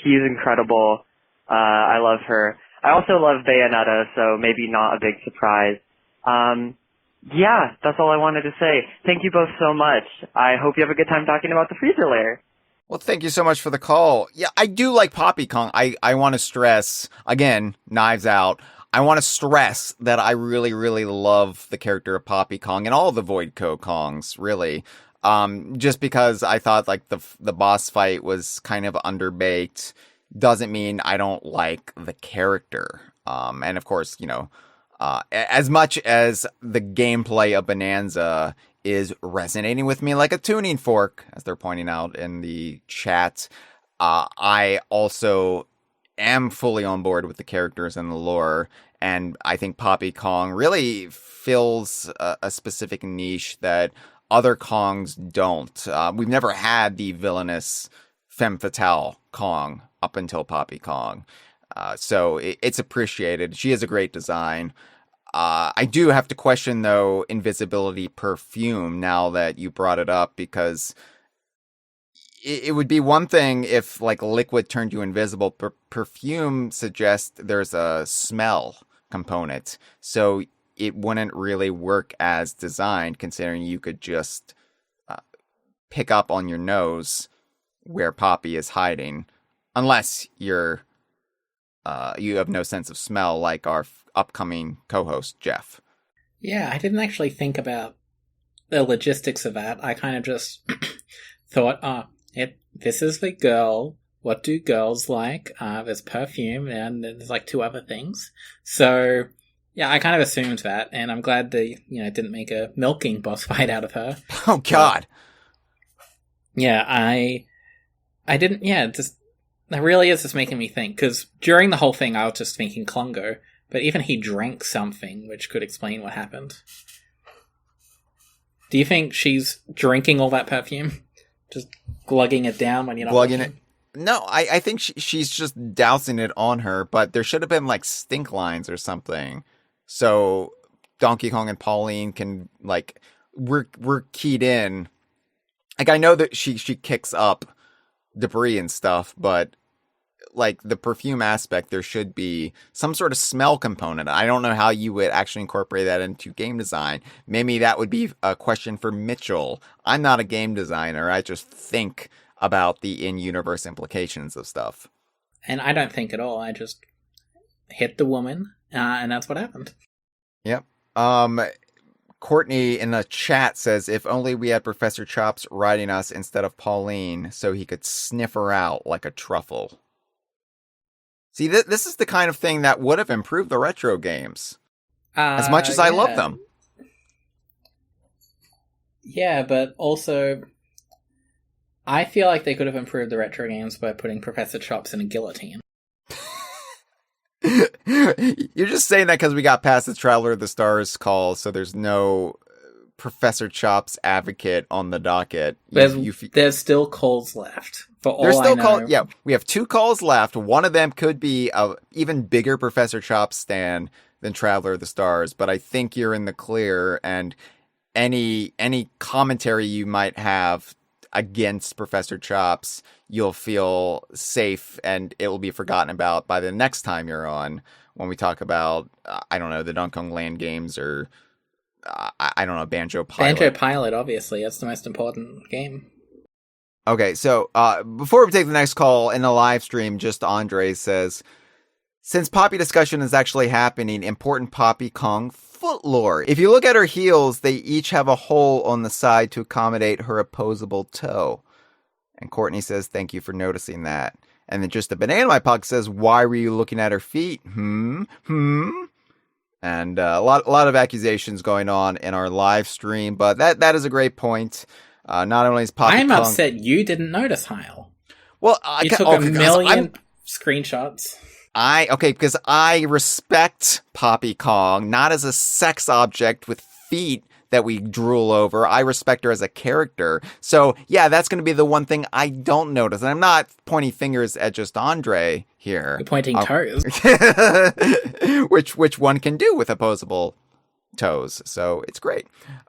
C: She's incredible. I love her. I also love Bayonetta, so maybe not a big surprise. Yeah, that's all I wanted to say. Thank you both so much. I hope you have a good time talking about the Freezer layer.
A: Well, thank you so much for the call. Yeah, I do like Poppy Kong. I want to stress, again, Knives Out, I want to stress that I really, really love the character of Poppy Kong and all the Voidco Kongs, really. Just because I thought, like, the boss fight was kind of underbaked doesn't mean I don't like the character. And of course, as much as the gameplay of Bananza is resonating with me like a tuning fork, as they're pointing out in the chat, I also am fully on board with the characters and the lore, and I think Poppy Kong really fills a specific niche that other Kongs don't. We've never had the villainous femme fatale Kong up until Poppy Kong, so it's appreciated. She has a great design. I do have to question, though, invisibility perfume now that you brought it up, because it would be one thing if, like, liquid turned you invisible. Perfume suggests there's a smell component, so it wouldn't really work as designed, considering you could just pick up on your nose where Poppy is hiding, unless you have no sense of smell like our upcoming co-host, Jeff.
B: Yeah, I didn't actually think about the logistics of that. I kind of just thought, this is the girl. What do girls like? There's perfume, and there's like 2 other things. So, yeah, I kind of assumed that, and I'm glad they, didn't make a milking boss fight out of her.
A: Oh, God.
B: But, yeah, I didn't, that really is just making me think, because during the whole thing, I was just thinking Klungo, but even he drank something, which could explain what happened. Do you think she's drinking all that perfume? Just glugging it down when you're not
A: Glugging
B: looking?
A: it? No, I think she's just dousing it on her, but there should have been, like, stink lines or something. So Donkey Kong and Pauline can, like, we're keyed in. Like, I know that she kicks up debris and stuff, but, like, the perfume aspect, there should be some sort of smell component. I don't know how you would actually incorporate that into game design. Maybe that would be a question for Mitchell. I'm not a game designer. I just think about the in-universe implications of stuff.
B: And I don't think at all. I just hit the woman, and that's what happened.
A: Yep. Courtney in the chat says, if only we had Professor Chops riding us instead of Pauline so he could sniff her out like a truffle. See, this is the kind of thing that would have improved the retro games. As much as I love them.
B: Yeah, but also, I feel like they could have improved the retro games by putting Professor Chops in a guillotine.
A: You're just saying that because we got past the Traveler of the Stars call, so there's no Professor Chops advocate on the docket.
B: There's still calls left. For all I know.
A: Yeah, we have 2 calls left. One of them could be a even bigger Professor Chops stan than Traveler of the Stars, but I think you're in the clear, and any commentary you might have against Professor Chops, you'll feel safe, and it will be forgotten about by the next time you're on, when we talk about, I don't know, the Donkey Kong Land games, or, I don't know, Banjo Pilot.
B: Banjo Pilot, obviously. That's the most important game.
A: Okay, so before we take the next call in the live stream, just Andre says, since Poppy discussion is actually happening, important Poppy Kong foot lore. If you look at her heels, they each have a hole on the side to accommodate her opposable toe. And Courtney says, thank you for noticing that. And then just a banana in my pocket says, why were you looking at her feet? And a lot of accusations going on in our live stream, but that is a great point. Not only is Poppy
B: I'm
A: Kong...
B: upset you didn't notice, Hyle.
A: Well,
B: you took a million screenshots.
A: Because I respect Poppy Kong, not as a sex object with feet that we drool over. I respect her as a character. So, yeah, that's going to be the one thing I don't notice. And I'm not pointing fingers at just Andre here.
B: You're pointing toes.
A: which one can do with opposable toes. So, it's great.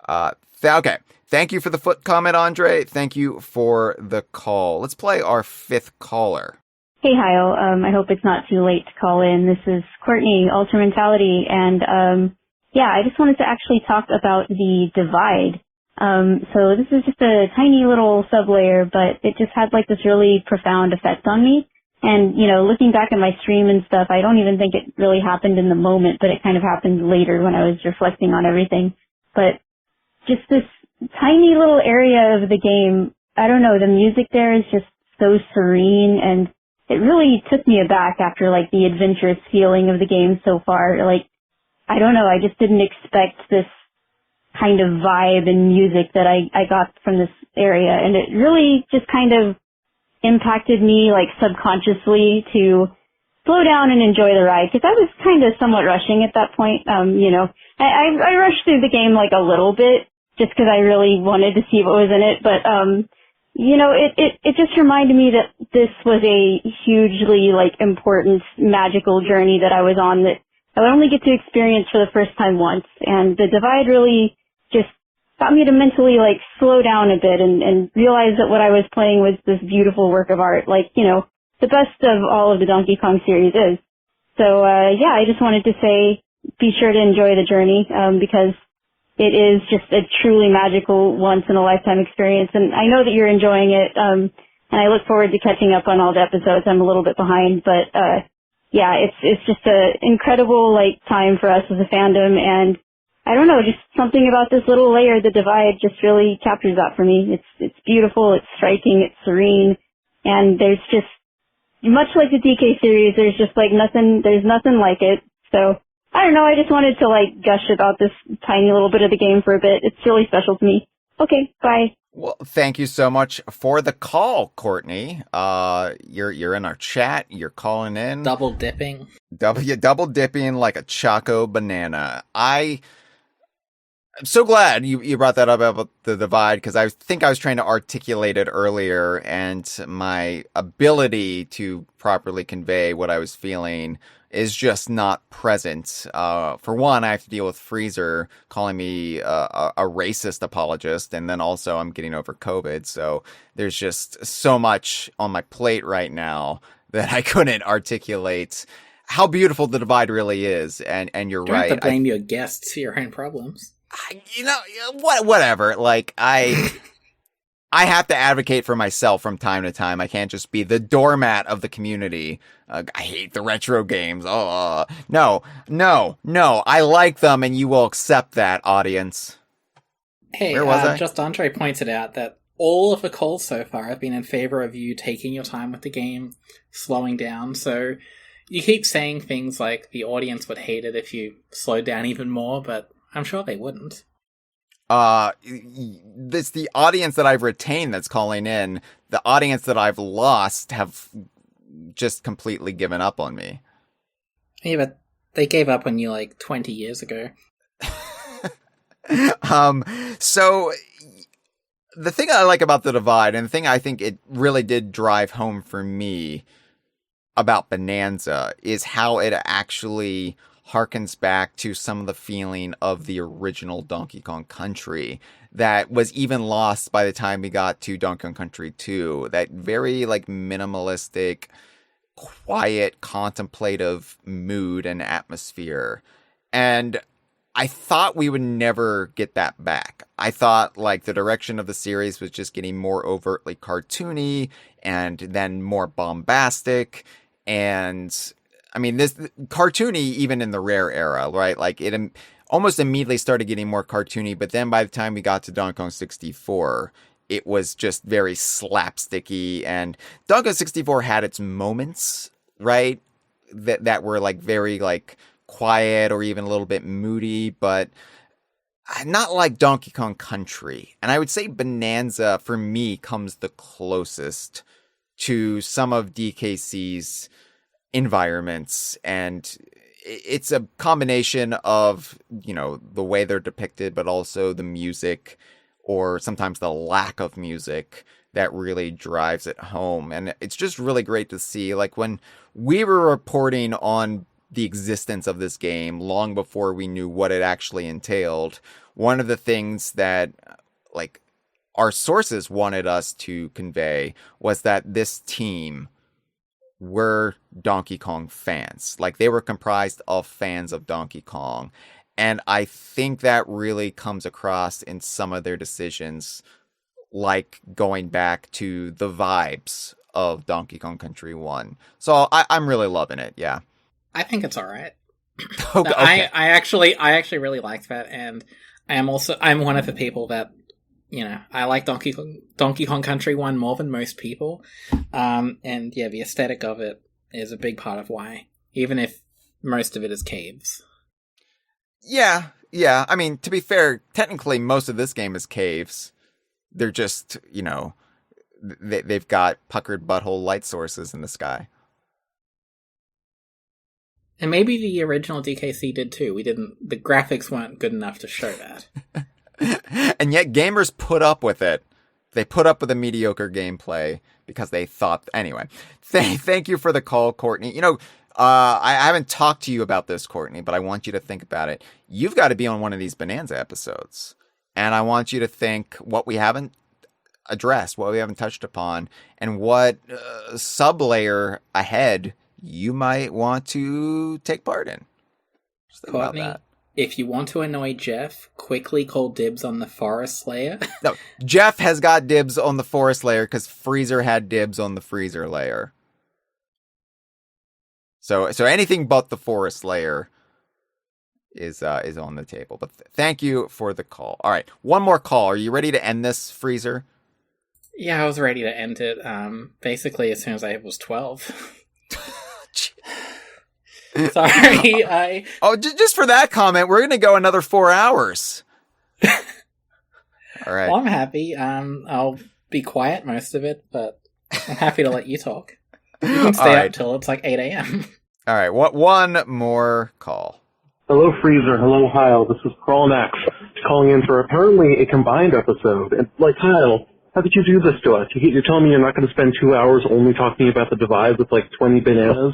A: Okay. Thank you for the foot comment, Andre. Thank you for the call. Let's play our 5th caller.
F: Hey, Hyle. I hope it's not too late to call in. This is Courtney, Ultra Mentality, and I just wanted to actually talk about the divide. So this is just a tiny little sublayer, but it just had like this really profound effect on me. And, looking back at my stream and stuff, I don't even think it really happened in the moment, but it kind of happened later when I was reflecting on everything. But just this tiny little area of the game, I don't know, the music there is just so serene, and it really took me aback after, like, the adventurous feeling of the game so far. Like, I don't know, I just didn't expect this kind of vibe and music that I got from this area, and it really just kind of impacted me, like, subconsciously to slow down and enjoy the ride, because I was kind of somewhat rushing at that point. I rushed through the game, like, a little bit, just because I really wanted to see what was in it, but, it just reminded me that this was a hugely, like, important, magical journey that I was on that I would only get to experience for the first time once. And the divide really just got me to mentally, like, slow down a bit and realize that what I was playing was this beautiful work of art, like, the best of all of the Donkey Kong series is. So, I just wanted to say, be sure to enjoy the journey, because it is just a truly magical once-in-a-lifetime experience. And I know that you're enjoying it, and I look forward to catching up on all the episodes. I'm a little bit behind, but yeah, it's just a incredible time for us as a fandom, and I don't know, just something about this little layer, the Divide, just really captures that for me. It's beautiful, it's striking, it's serene, and there's just, much like the DK series, there's just there's nothing like it. So, I don't know, I just wanted to gush about this tiny little bit of the game for a bit. It's really special to me. Okay, bye.
A: Well, thank you so much for the call, Courtney. You're in our chat. You're calling in.
B: Double dipping.
A: Double dipping like a Choco banana. I'm so glad you brought that up about the Divide, because I think I was trying to articulate it earlier, and my ability to properly convey what I was feeling is just not present. For one, I have to deal with Freezer calling me a racist apologist, and then also I'm getting over COVID, so there's just so much on my plate right now that I couldn't articulate how beautiful the Divide really is. And you're
B: Don't
A: right.
B: have to blame your guests for your own problems.
A: Whatever. I have to advocate for myself from time to time. I can't just be the doormat of the community. I hate the retro games. Oh, no. I like them, and you will accept that, audience.
B: Hey,
A: Where was I?
B: Just Andre pointed out that all of the calls so far have been in favor of you taking your time with the game, slowing down. So you keep saying things like the audience would hate it if you slowed down even more, but I'm sure they wouldn't.
A: It's the audience that I've retained that's calling in. The audience that I've lost have just completely given up on me.
B: Yeah, but they gave up on you 20 years ago.
A: So the thing I like about the Divide, and the thing I think it really did drive home for me about Bananza, is how it actually harkens back to some of the feeling of the original Donkey Kong Country that was even lost by the time we got to Donkey Kong Country 2. That very minimalistic, quiet, contemplative mood and atmosphere. And I thought we would never get that back. I thought the direction of the series was just getting more overtly cartoony and then more bombastic. And I mean, this cartoony even in the Rare era, right? It almost immediately started getting more cartoony, but then by the time we got to Donkey Kong 64, it was just very slapsticky, and Donkey Kong 64 had its moments, right? That were very quiet or even a little bit moody, but not like Donkey Kong Country. And I would say Bananza, for me, comes the closest to some of DKC's environments, and it's a combination of the way they're depicted, but also the music, or sometimes the lack of music, that really drives it home. And it's just really great to see, when we were reporting on the existence of this game long before we knew what it actually entailed, one of the things that our sources wanted us to convey was that this team were Donkey Kong fans. They were comprised of fans of Donkey Kong. And I think that really comes across in some of their decisions, going back to the vibes of Donkey Kong Country 1. So I'm really loving it, yeah.
B: I think it's alright.
A: Okay.
B: I actually really liked that, and I'm one of the people that I like Donkey Kong Country 1 more than most people. And yeah, the aesthetic of it is a big part of why, even if most of it is caves.
A: Yeah. I mean, to be fair, technically most of this game is caves. They're just, they've got puckered butthole light sources in the sky.
B: And maybe the original DKC did too. The graphics weren't good enough to show that.
A: And yet gamers put up with it. They put up with the mediocre gameplay because they thought... Anyway, thank you for the call, Courtney. I haven't talked to you about this, Courtney, but I want you to think about it. You've got to be on one of these Bananza episodes. And I want you to think what we haven't addressed, what we haven't touched upon, and what sublayer ahead you might want to take part in. Just think about
B: Courtney,
A: that.
B: if you want to annoy Jeff, quickly call dibs on the Forest Layer.
A: No, Jeff has got dibs on the Forest Layer because Freezer had dibs on the Freezer Layer. So anything but the Forest Layer is on the table. But thank you for the call. All right, one more call. Are you ready to end this, Freezer?
B: Yeah, I was ready to end it. Basically, as soon as I was 12. Sorry,
A: just for that comment, we're gonna go another 4 hours. All right.
B: Well, I'm happy. I'll be quiet most of it, but I'm happy to let you talk. You can stay up till it's like 8 a.m.
A: All right. One more call.
G: Hello, Freezer. Hello, Hyle. This is Crawlnax calling in for apparently a combined episode. And like, Hyle, how did you do this to us? You're telling me you're not going to spend 2 hours only talking about the divide with like 20 bananas,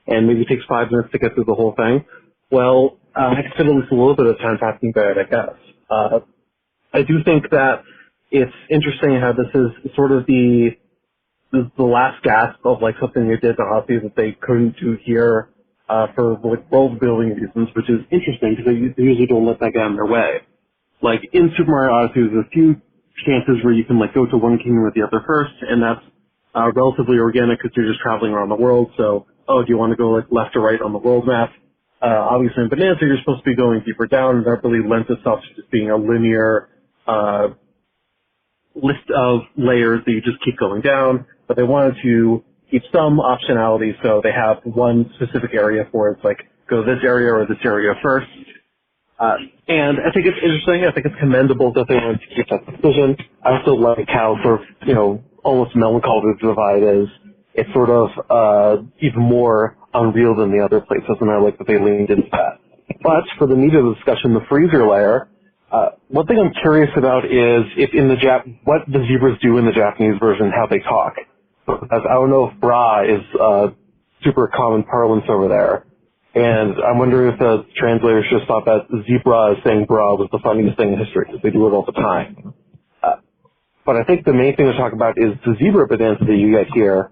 G: and maybe it takes 5 minutes to get through the whole thing? Well, I could spend at least a little bit of time talking about it, I guess. I do think that it's interesting how this is sort of the last gasp of like something they did to Horsey that they couldn't do here for like world building reasons, which is interesting because they usually don't let that get in their way. Like in Super Mario Odyssey, there's a few chances where you can like go to one kingdom or the other first, and that's relatively organic because you're just traveling around the world. So, do you want to go like left or right on the world map? Obviously in Bananza, you're supposed to be going deeper down, and that really lends itself to just being a linear list of layers that you just keep going down. But they wanted to keep some optionality, so they have one specific area for it. It's like, go this area or this area first. And I think it's interesting. I think it's commendable that they wanted to keep that decision. I also like how sort of, almost melancholy the divide is. It's sort of even more unreal than the other places, and I like that they leaned into that. But for the meat of the discussion, the freezer layer, one thing I'm curious about is if in the what the zebras do in the Japanese version, how they talk. As I don't know if bra is super common parlance over there. And I'm wondering if the translators just thought that zebra saying bra was the funniest thing in history, because they do it all the time. But I think the main thing to talk about is the zebra bonanza that you get here,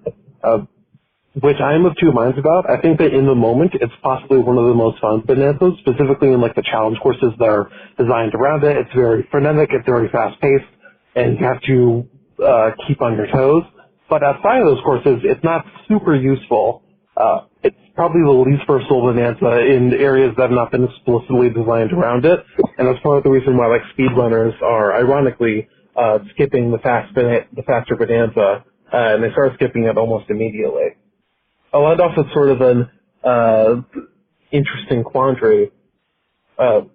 G: which I am of two minds about. I think that in the moment, it's possibly one of the most fun bonanzas, specifically in like the challenge courses that are designed around it. It's very frenetic, it's very fast-paced, and you have to keep on your toes. But outside of those courses, it's not super useful. It's probably the least versatile bonanza in areas that have not been explicitly designed around it, and that's part of the reason why like speedrunners are ironically skipping the faster bonanza, and they start skipping it almost immediately. I'll end off with sort of an interesting quandary. In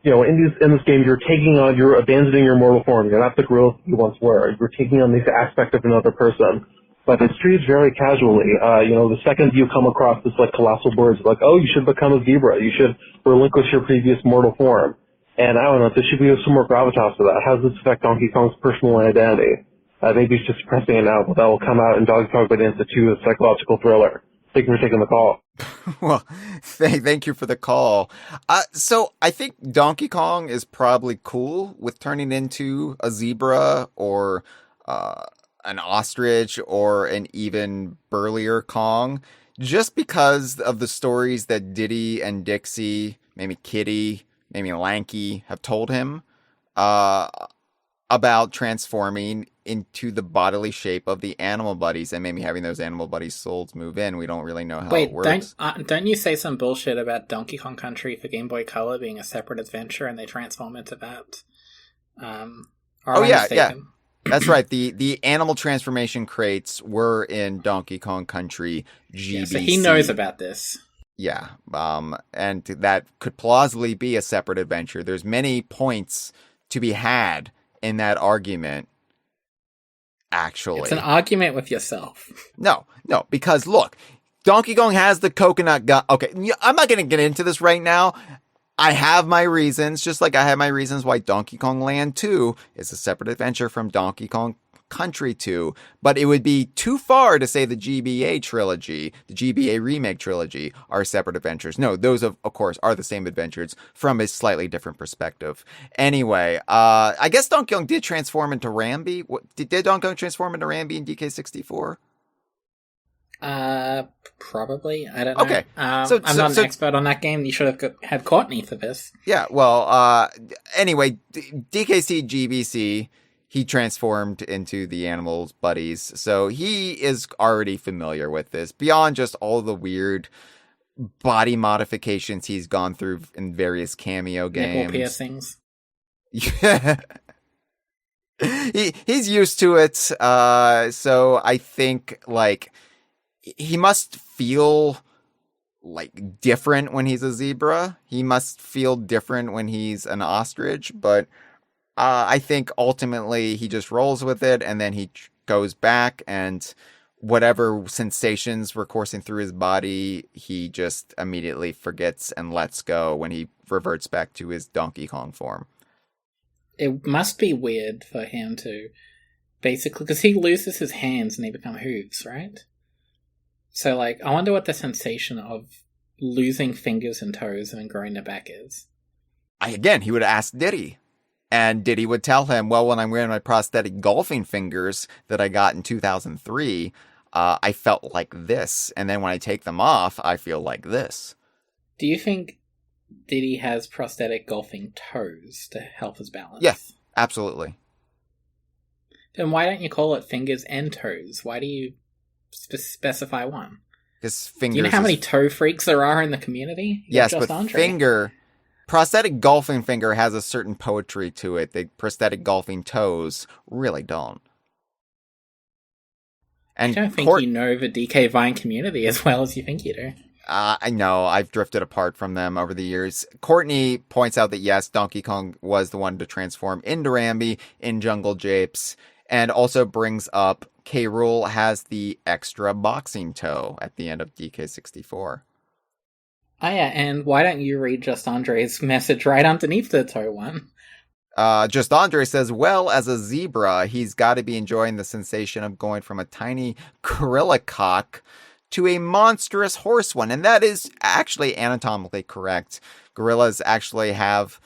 G: this game, you're abandoning your mortal form. You're not the gorilla you once were. You're taking on this aspect of another person. But it's treated very casually. The second you come across this like colossal bird, it's like, oh, you should become a zebra. You should relinquish your previous mortal form. And I don't know, there should be some more gravitas to that. How does this affect Donkey Kong's personal identity? Maybe it's just suppressing it now, but that will come out in Donkey Kong Bananza 2, a psychological thriller. Thank you for taking the call.
A: Well, thank you for the call. So I think Donkey Kong is probably cool with turning into a zebra or an ostrich or an even burlier Kong, just because of the stories that Diddy and Dixie, maybe Kitty, maybe Lanky have told him about transforming into the bodily shape of the animal buddies and maybe having those animal buddies' souls move in. We don't really know how it works.
B: Don't you say some bullshit about Donkey Kong Country for Game Boy Color being a separate adventure and they transform into that?
A: Yeah. That's right. The animal transformation crates were in Donkey Kong Country GBC.
B: Yeah, so he knows about this.
A: Yeah. And that could plausibly be a separate adventure. There's many points to be had in that argument. Actually,
B: it's an argument with yourself.
A: No, because look, Donkey Kong has the coconut gun. Okay, I'm not going to get into this right now. I have my reasons, just like I have my reasons why Donkey Kong Land 2 is a separate adventure from Donkey Kong Country 2. But it would be too far to say the GBA trilogy, the GBA remake trilogy, are separate adventures. No, those of course are the same adventures from a slightly different perspective. Anyway, I guess Donkey Kong did transform into Rambi. Did Donkey Kong transform into Rambi in DK64?
B: Probably. I don't know.
A: Okay.
B: I'm not an expert on that game. You should have had Courtney for this.
A: Yeah, well, anyway, DKC GBC, he transformed into the animal's buddies, so he is already familiar with this, beyond just all the weird body modifications he's gone through in various cameo games.
B: Nipple piercings.
A: Yeah. He's used to it, so I think, like, he must feel like different when he's a zebra. He must feel different when he's an ostrich, but I think ultimately he just rolls with it, and then he goes back, and whatever sensations were coursing through his body, he just immediately forgets and lets go when he reverts back to his Donkey Kong form.
B: It must be weird for him to basically, because he loses his hands and they become hooves, right? So, like, I wonder what the sensation of losing fingers and toes and then growing their back is.
A: He would ask Diddy. And Diddy would tell him, well, when I'm wearing my prosthetic golfing fingers that I got in 2003, I felt like this. And then when I take them off, I feel like this.
B: Do you think Diddy has prosthetic golfing toes to help his balance?
A: Yeah, absolutely.
B: Then why don't you call it fingers and toes? Why do you specify one?
A: Because fingers.
B: Do you know how many toe freaks there are in the community?
A: Yes, but prosthetic golfing finger has a certain poetry to it. The prosthetic golfing toes really don't. And
B: I don't think you know the DK Vine community as well as you think you do.
A: I know, I've drifted apart from them over the years. Courtney points out that yes, Donkey Kong was the one to transform into Rambi in Jungle Japes, and also brings up K. Rool has the extra boxing toe at the end of DK64.
B: Oh yeah, and why don't you read Just Andre's message right underneath the toe one?
A: Just Andre says, well, as a zebra, he's got to be enjoying the sensation of going from a tiny gorilla cock to a monstrous horse one. And that is actually anatomically correct. Gorillas actually have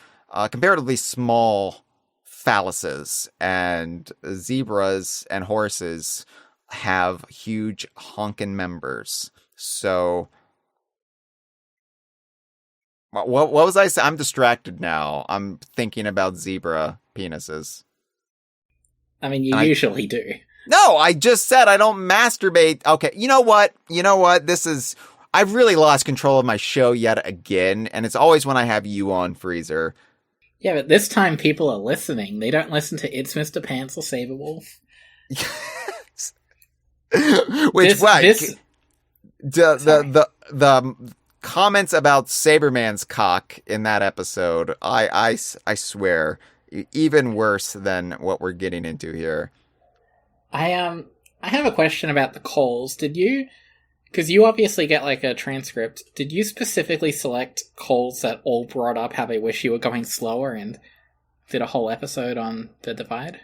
A: comparatively small phalluses, and zebras and horses have huge honking members. So what was I saying? I'm distracted now. I'm thinking about zebra penises.
B: I mean, you usually do.
A: No, I just said I don't masturbate. Okay, you know what? I've really lost control of my show yet again, and it's always when I have you on, Freezer.
B: Yeah, but this time people are listening. They don't listen to It's Mr. Pants or Saberwolf.
A: Yes. The comments about Saberman's cock in that episode, I swear, even worse than what we're getting into here.
B: I have a question about the calls. Did you, because you obviously get like a transcript, did you specifically select calls that all brought up how they wish you were going slower and did a whole episode on the Divide?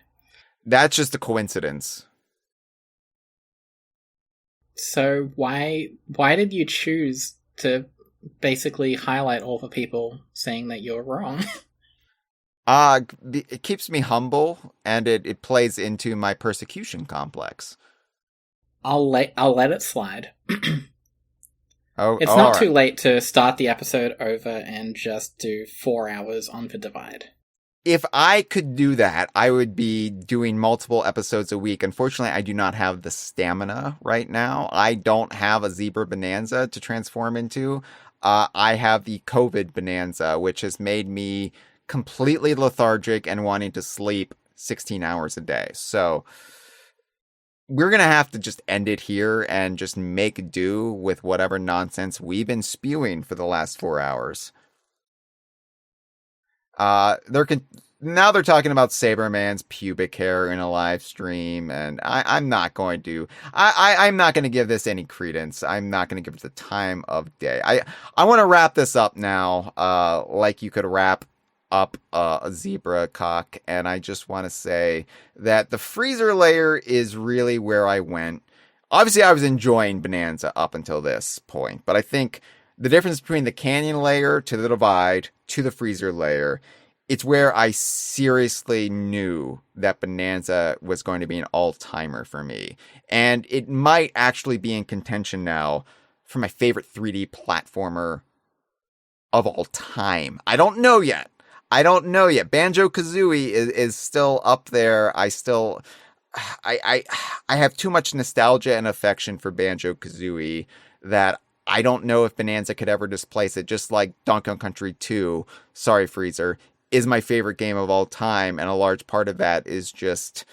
A: That's just a coincidence.
B: So why did you choose to basically highlight all the people saying that you're wrong?
A: It keeps me humble, and it plays into my persecution complex.
B: I'll let it slide. It's not
A: right.
B: too late to start the episode over and just do 4 hours on the Divide.
A: If I could do that, I would be doing multiple episodes a week. Unfortunately, I do not have the stamina right now. I don't have a zebra bonanza to transform into. I have the COVID bonanza, which has made me completely lethargic and wanting to sleep 16 hours a day. So we're going to have to just end it here and just make do with whatever nonsense we've been spewing for the last 4 hours. Now they're talking about Saberman's pubic hair in a live stream, and I'm not going to give this any credence. I'm not going to give it the time of day. I want to wrap this up now, like you could wrap up a zebra cock, and I just want to say that the freezer layer is really where I went. Obviously, I was enjoying Bananza up until this point, but I think the difference between the canyon layer to the Divide to the freezer layer it's where I seriously knew that Bananza was going to be an all-timer for me. And it might actually be in contention now for my favorite 3D platformer of all time. I don't know yet. Banjo-Kazooie is still up there. I have too much nostalgia and affection for Banjo-Kazooie that I don't know if Bananza could ever displace it, just like Donkey Kong Country 2, sorry Freezer, is my favorite game of all time, and a large part of that is just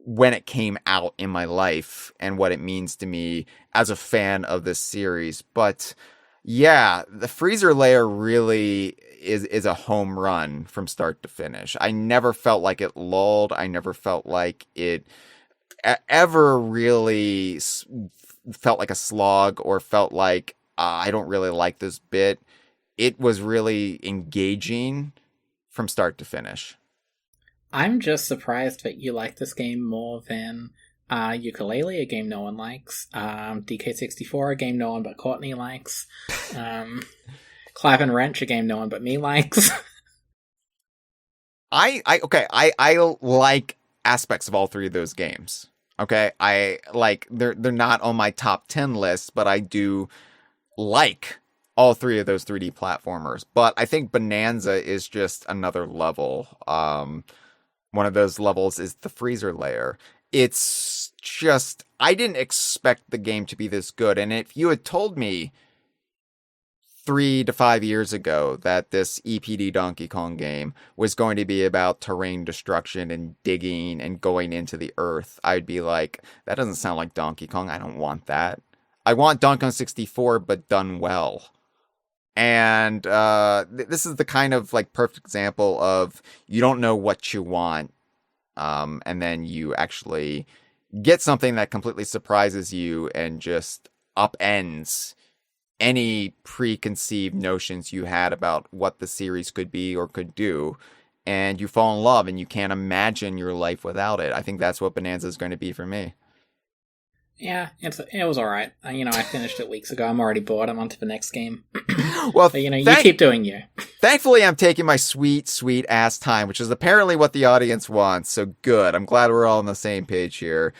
A: when it came out in my life and what it means to me as a fan of this series. But yeah, the Freezer Layer really is a home run from start to finish. I never felt like it lulled. I never felt like it ever really felt like a slog or felt like I don't really like this bit. It was really engaging from start to finish.
B: I'm just surprised that you like this game more than Ukulele, a game no one likes, DK64, a game no one but Courtney likes, Clap and Wrench, a game no one but me likes.
A: I like aspects of all three of those games. Okay, I like they're not on my top 10 list, but I do like all three of those 3D platformers. But I think Bananza is just another level. One of those levels is the Freezer Layer. It's just, I didn't expect the game to be this good. And if you had told me 3 to 5 years ago that this EPD Donkey Kong game was going to be about terrain destruction and digging and going into the earth, I'd be like, that doesn't sound like Donkey Kong. I don't want that. I want Donkey Kong 64, but done well. And this is the kind of like perfect example of you don't know what you want, and then you actually get something that completely surprises you and just upends any preconceived notions you had about what the series could be or could do, and you fall in love and you can't imagine your life without it. I think that's what Bananza is going to be for me.
B: Yeah, it was alright. I finished it weeks ago. I'm already bored. I'm on to the next game.
A: Well,
B: but, you keep doing you.
A: Thankfully, I'm taking my sweet, sweet ass time, which is apparently what the audience wants, so good. I'm glad we're all on the same page here.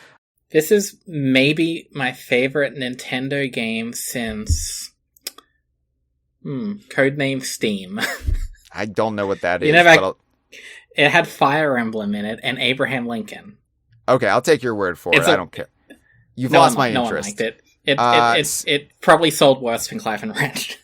B: This is maybe my favorite Nintendo game since Codename Steam.
A: I don't know what that is.
B: It had Fire Emblem in it and Abraham Lincoln.
A: Okay, I'll take your word for it. I don't care. You've lost my interest.
B: No one liked it. It probably sold worse than Clap and Wrench.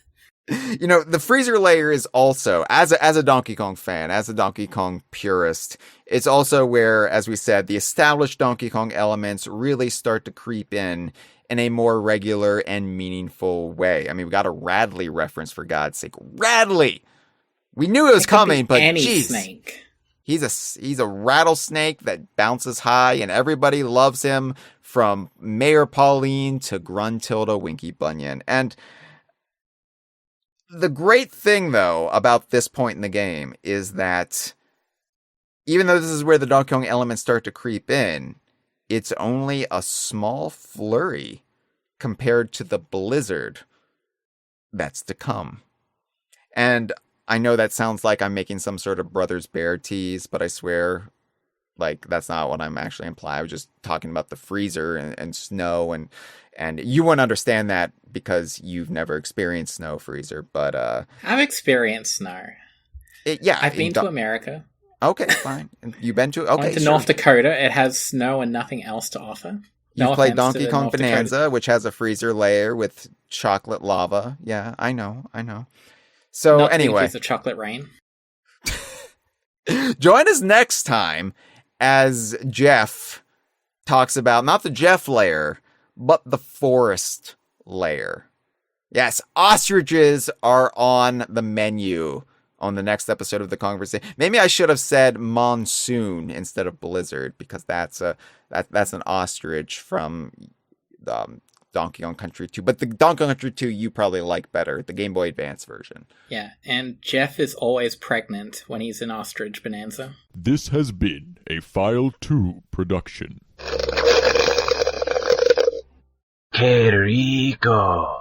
A: The Freezer Layer is also, as a Donkey Kong fan, as a Donkey Kong purist, it's also where, as we said, the established Donkey Kong elements really start to creep in a more regular and meaningful way. I mean, we got a Radley reference, for God's sake. Radley! We knew it was coming, but geez.
B: Snake.
A: He's a rattlesnake that bounces high, and everybody loves him, from Mayor Pauline to Gruntilda Winky Bunyan. And the great thing, though, about this point in the game is that even though this is where the Donkey Kong elements start to creep in, it's only a small flurry compared to the blizzard that's to come. And I know that sounds like I'm making some sort of Brothers Bear tease, but I swear, like, that's not what I'm actually implying. I was just talking about the freezer and snow, and you wouldn't understand that because you've never experienced snow, Freezer, but
B: I've experienced snow. I've been to America.
A: Okay, fine. You've been to... Okay,
B: I went to North Dakota. It has snow and nothing else to offer.
A: You've played Donkey Kong Bonanza, which has a freezer layer with chocolate lava. Yeah, I know. So
B: Not
A: anyway...
B: Not the chocolate rain.
A: Join us next time as Jeff talks about not the Jeff layer, but the forest layer. Yes, ostriches are on the menu on the next episode of the Kongversation. Maybe I should have said monsoon instead of blizzard, because that's an ostrich from Donkey Kong Country 2. But the Donkey Kong Country 2 you probably like better, the Game Boy Advance version.
B: Yeah, and Jeff is always pregnant when he's in Ostrich Bonanza.
H: This has been a File 2 production.
I: Que rico.